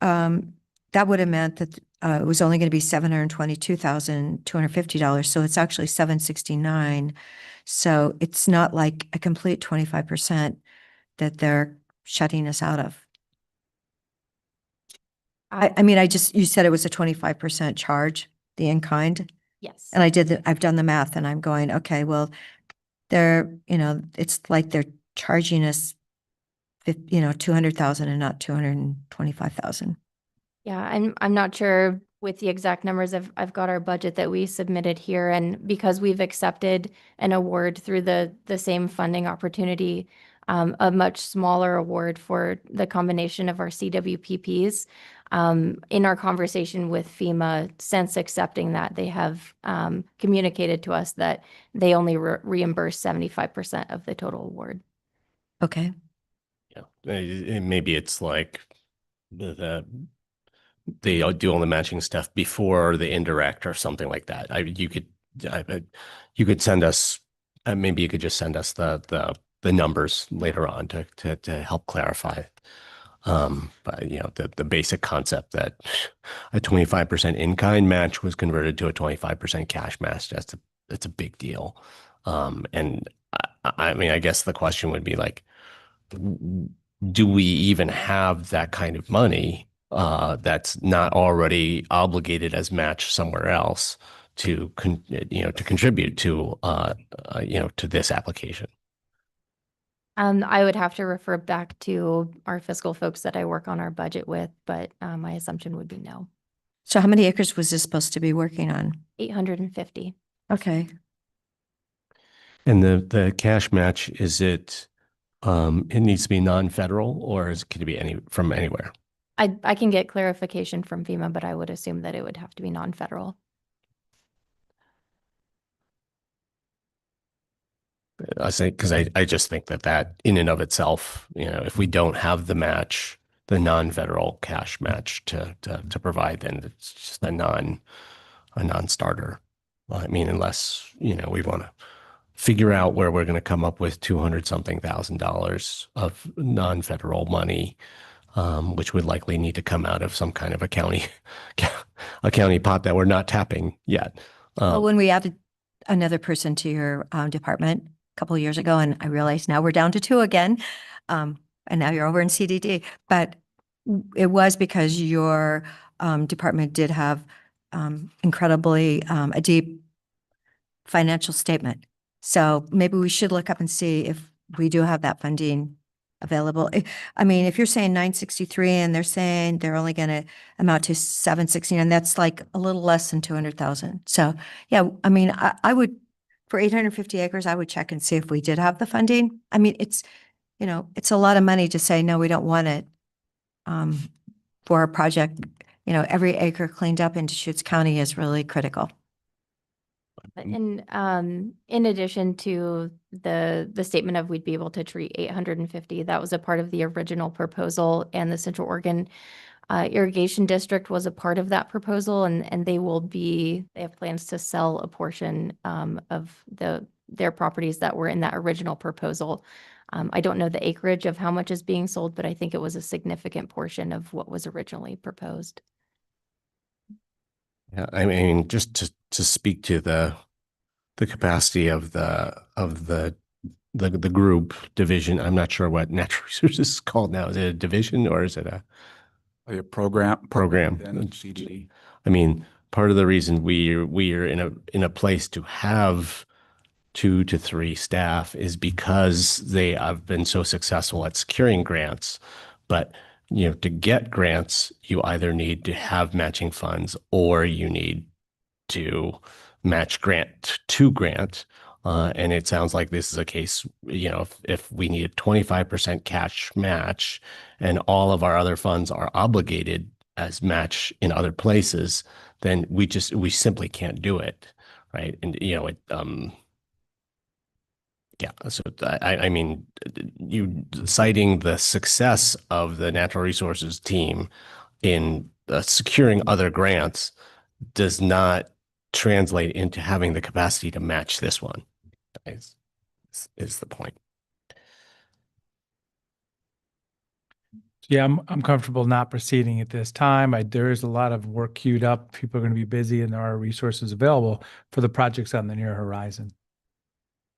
that would have meant that it was only going to be $722,250. So it's actually 769. So it's not like a complete 25% that they're shutting us out of. I mean, you said it was a 25% charge, the in-kind. yes. And I've done the math and I'm going, okay, well, it's like they're charging us, 200,000 and not 225,000. Yeah, I'm not sure with the exact numbers. I've got our budget that we submitted here, and because we've accepted an award through the same funding opportunity, a much smaller award for the combination of our CWPPs. In our conversation with FEMA, since accepting that, they have communicated to us that they only reimburse 75% of the total award. Okay. Yeah, maybe it's like they do all the matching stuff before the indirect or something like that. You could send us, maybe you could just send us the numbers later on to help clarify. But the basic concept that a 25% in-kind match was converted to a 25% cash match, that's a big deal. And I mean, I guess the question would be like, do we even have that kind of money that's not already obligated as match somewhere else to contribute to to this application? I would have to refer back to our fiscal folks that I work on our budget with, but my assumption would be no. So how many acres was this supposed to be working on? 850. Okay. And the cash match, is it needs to be non-federal, or could it be from anywhere? I can get clarification from FEMA, but I would assume that it would have to be non-federal. I say, because I just think that in and of itself, if we don't have the match, the non-federal cash match to provide, then it's just a non-starter. I mean, unless, we want to figure out where we're going to come up with $200-something thousand of non-federal money, which would likely need to come out of some kind of a county pot that we're not tapping yet. Well, when we added another person to your department a couple of years ago, and I realized now we're down to 2 again, and now you're over in CDD, but it was because your department did have incredibly a deep financial statement. So maybe we should look up and see if we do have that funding available. I mean, if you're saying 963 and they're saying they're only going to amount to 769, that's like a little less than 200,000. So yeah, I mean, I would, for 850 acres, I would check and see if we did have the funding. I mean, it's a lot of money to say, no, we don't want it for a project. Every acre cleaned up in Deschutes County is really critical. In addition to the statement of we'd be able to treat 850, that was a part of the original proposal, and the Central Oregon Irrigation District was a part of that proposal, and they have plans to sell a portion of the their properties that were in that original proposal. I don't know the acreage of how much is being sold, but I think it was a significant portion of what was originally proposed. Yeah, I mean, just to speak to the capacity of the group division, I'm not sure what natural resources is called now. Is it a division or is it a program? Program. CDD. I mean, part of the reason we are in a place to have 2 to 3 staff is because they have been so successful at securing grants. But to get grants, you either need to have matching funds or you need to match grant to grant. And it sounds like this is a case, if we need a 25% cash match and all of our other funds are obligated as match in other places, then we simply can't do it. Right. And, yeah, so I mean, you citing the success of the natural resources team in securing other grants does not translate into having the capacity to match this one. Is the point. Yeah, I'm comfortable not proceeding at this time. There is a lot of work queued up. People are going to be busy and there are resources available for the projects on the near horizon.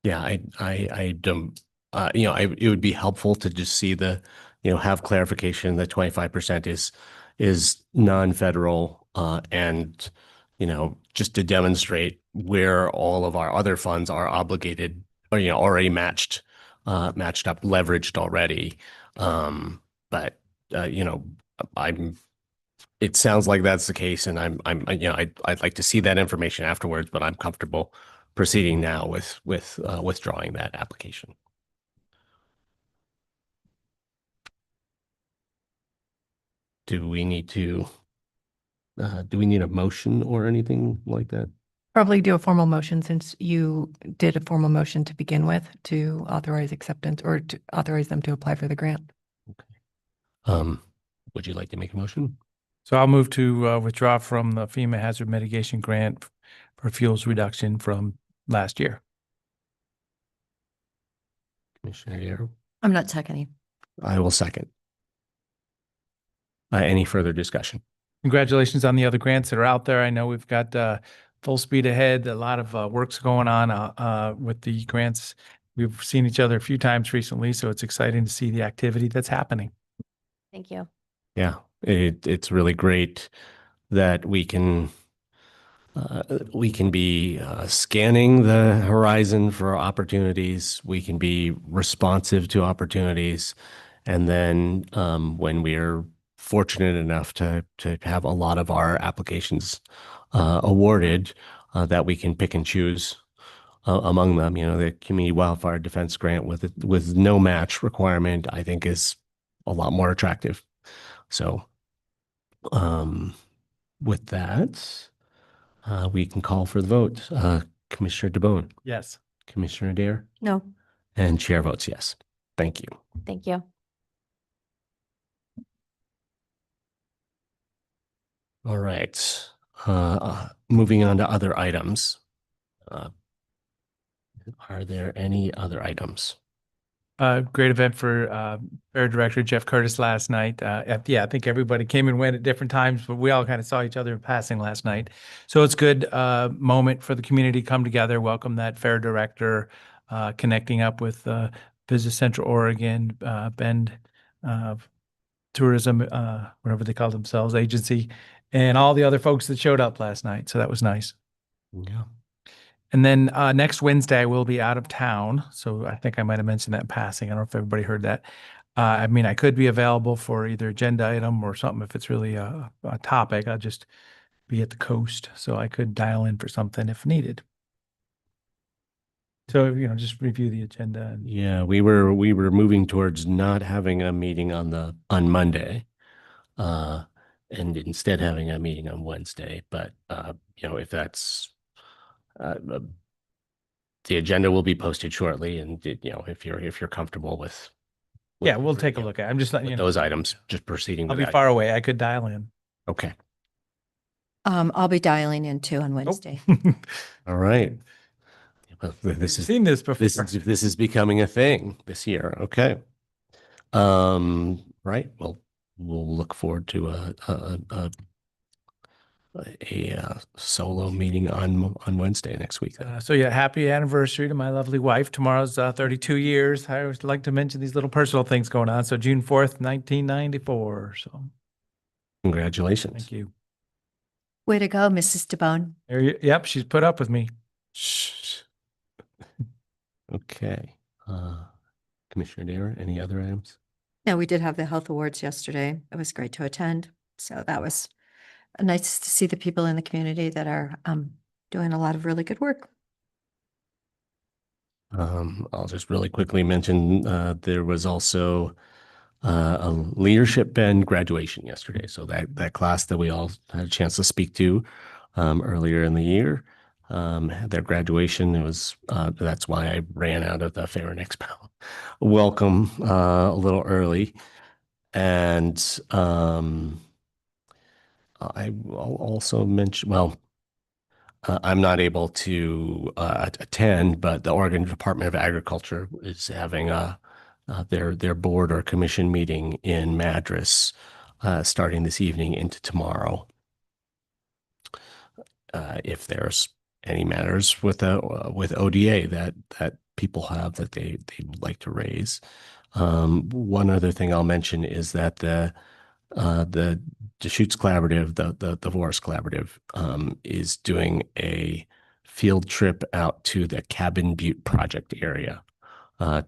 Yeah, I don't, it would be helpful to just see have clarification that 25% is non-federal, and, just to demonstrate where all of our other funds are obligated or, already matched up, leveraged already. But, it sounds like that's the case, and I'd like to see that information afterwards, but I'm comfortable proceeding now with withdrawing that application. Do we need a motion or anything like that? Probably do a formal motion since you did a formal motion to begin with to authorize acceptance or to authorize them to apply for the grant. Would you like to make a motion? So I'll move to withdraw from the FEMA Hazard Mitigation Grant for fuels reduction from last year. Commissioner Darrow? I'm not seconding. I will second. Any further discussion? Congratulations on the other grants that are out there. I know we've got full speed ahead. A lot of work's going on with the grants. We've seen each other a few times recently, so it's exciting to see the activity that's happening. Thank you. Yeah, it's really great that we can be scanning the horizon for opportunities. We can be responsive to opportunities. And then when we're fortunate enough to have a lot of our applications awarded, that we can pick and choose among them. The Community Wildfire Defense Grant with no match requirement, I think, is a lot more attractive. So with that, we can call for the vote. Commissioner DeBonne? Yes. Commissioner Dare? No. And chair votes yes. Thank you. Thank you. All right. Moving on to other items. Are there any other items? Great event for Fair Director Jeff Curtis last night. Yeah, I think everybody came and went at different times, but we all kind of saw each other in passing last night. So it's a good moment for the community to come together, welcome that Fair Director, connecting up with Visit Central Oregon, Bend Tourism, whatever they call themselves, agency, and all the other folks that showed up last night. So that was nice. Yeah. And then next Wednesday, I will be out of town. So I think I might have mentioned that in passing. I don't know if everybody heard that. I mean, I could be available for either agenda item or something if it's really a topic. I'll just be at the coast. So I could dial in for something if needed. So, just review the agenda. And Yeah, we were moving towards not having a meeting on Monday, and instead having a meeting on Wednesday. But if that's the agenda will be posted shortly, and if you're comfortable with yeah, we'll take a look at it. I'm just letting you know. those items, just proceeding. I'll with be that. far away. I could dial in. Okay. I'll be dialing in too on Wednesday. All right. This is Seen this before. this is becoming a thing this year. Okay. Right. Well, we'll look forward to a solo meeting on Wednesday next week. So yeah, happy anniversary to my lovely wife. Tomorrow's 32 years. I always like to mention these little personal things going on. So June 4th, 1994. So Congratulations. thank you. Way to go, Mrs. DeBone. Yep, she's put up with me. Shh. Okay. Commissioner Dare, any other items? No, we did have the health awards yesterday. It was great to attend. So that was nice to see the people in the community that are doing a lot of really good work. I'll just really quickly mention there was also a leadership band graduation yesterday. So that class that we all had a chance to speak to earlier in the year had their graduation. It was that's why I ran out of the Fair and Expo welcome a little early, and I will also mention, well, I'm not able to attend, but the Oregon Department of Agriculture is having their board or commission meeting in Madras starting this evening into tomorrow. If there's any matters with ODA that people have that they would like to raise. One other thing I'll mention is that the Deschutes Collaborative, the Voris Collaborative, is doing a field trip out to the Cabin Butte project area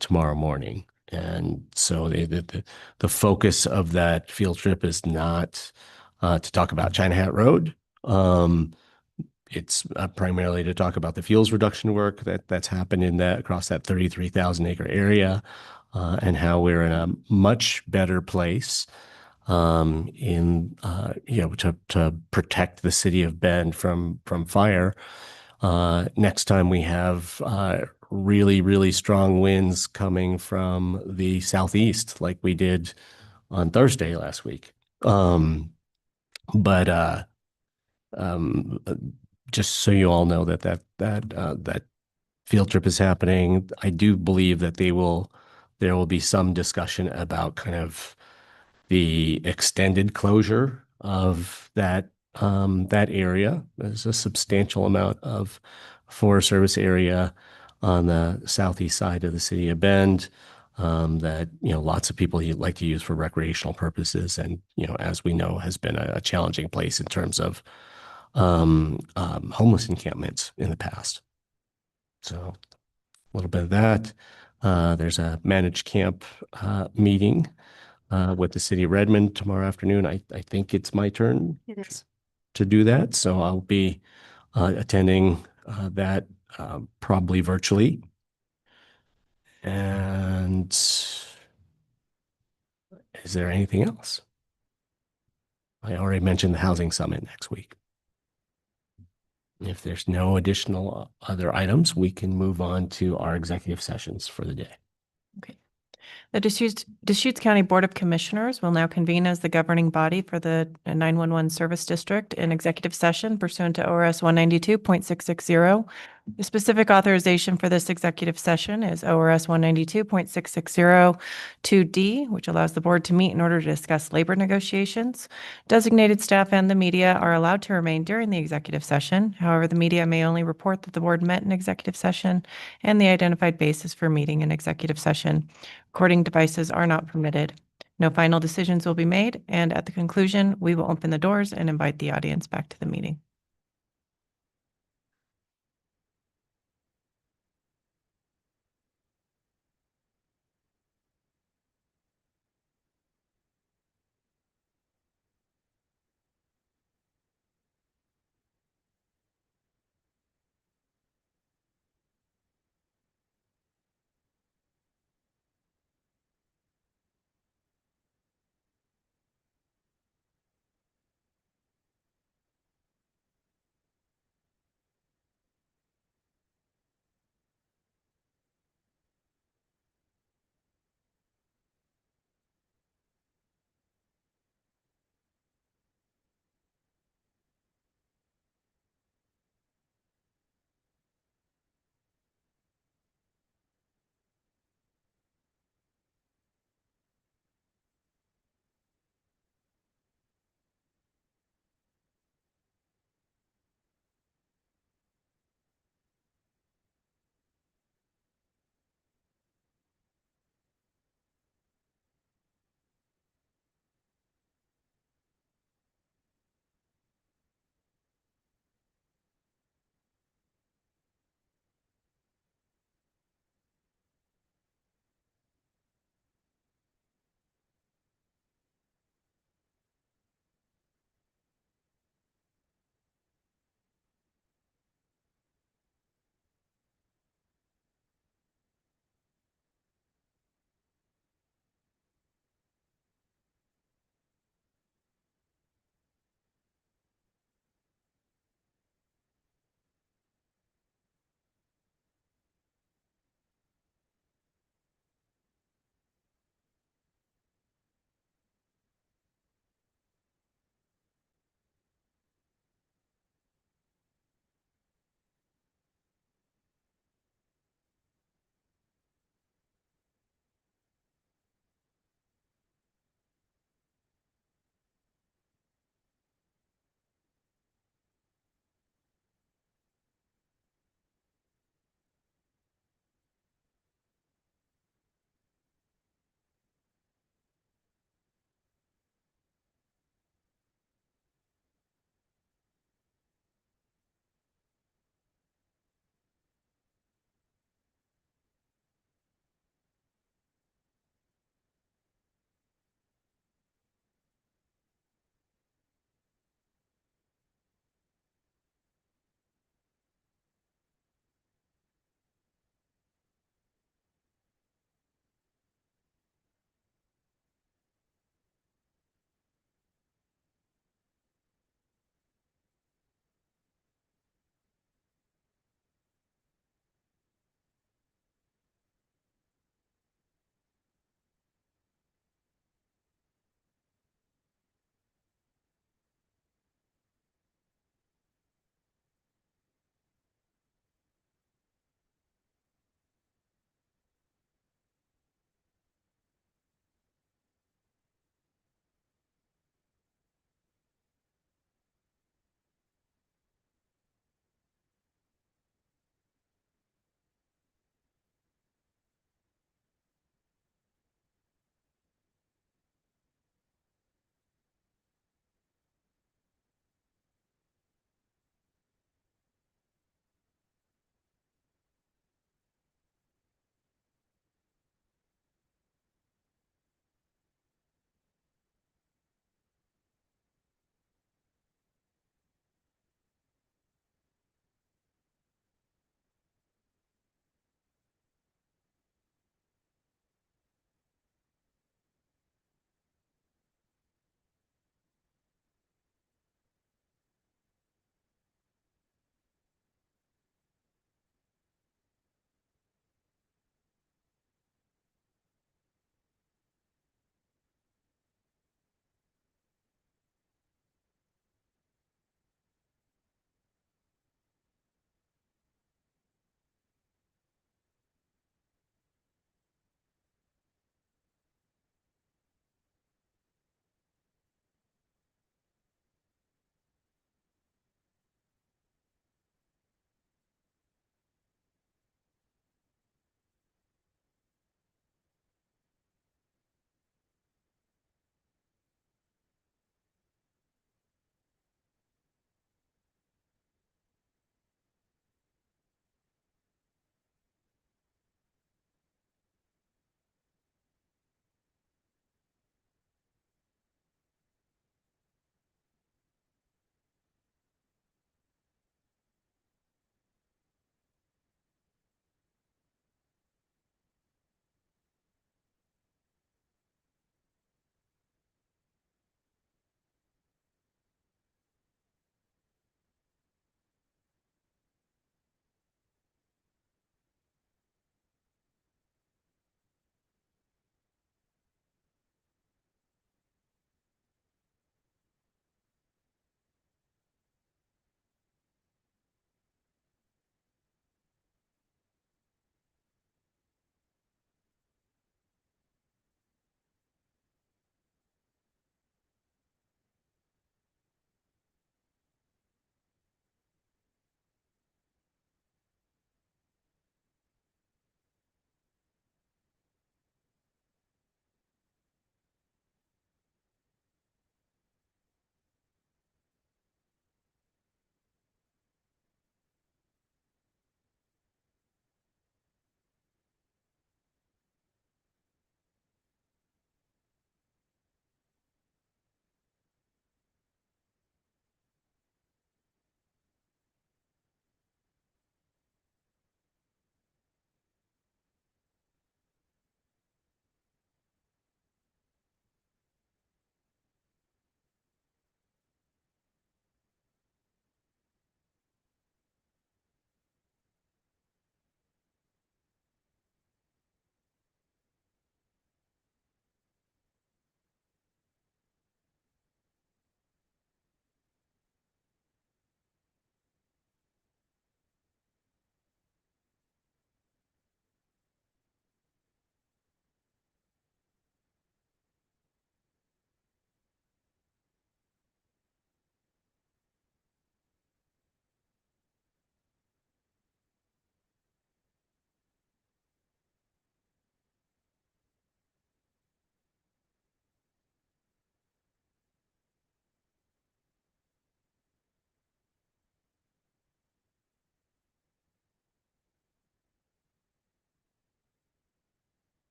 tomorrow morning. And so the focus of that field trip is not to talk about China Hat Road. It's primarily to talk about the fuels reduction work that's happened in that across that 33,000 acre area, and how we're in a much better place to protect the city of Bend from fire. Next time we have really, really strong winds coming from the southeast, like we did on Thursday last week. Just so you all know that field trip is happening. I do believe that there will be some discussion about kind of the extended closure of that area. There's a substantial amount of Forest Service area on the southeast side of the city of Bend that lots of people like to use for recreational purposes, and as we know, has been a challenging place in terms of homeless encampments in the past. So a little bit of that. There's a managed camp meeting with the city of Redmond tomorrow afternoon. I think it's my turn to do that. So I'll be attending that probably virtually. And is there anything else? I already mentioned the housing summit next week. If there's no additional other items, we can move on to our executive sessions for the day. The Deschutes County Board of Commissioners will now convene as the governing body for the 911 Service District in executive session pursuant to ORS 192.660. The specific authorization for this executive session is ORS 192.660-2D, which allows the board to meet in order to discuss labor negotiations. Designated staff and the media are allowed to remain during the executive session. However, the media may only report that the board met in executive session and the identified basis for meeting in executive session. Recording devices are not permitted. No final decisions will be made, and at the conclusion, we will open the doors and invite the audience back to the meeting.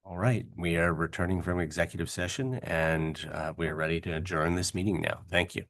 All right, we are returning from executive session and we are ready to adjourn this meeting now. Thank you.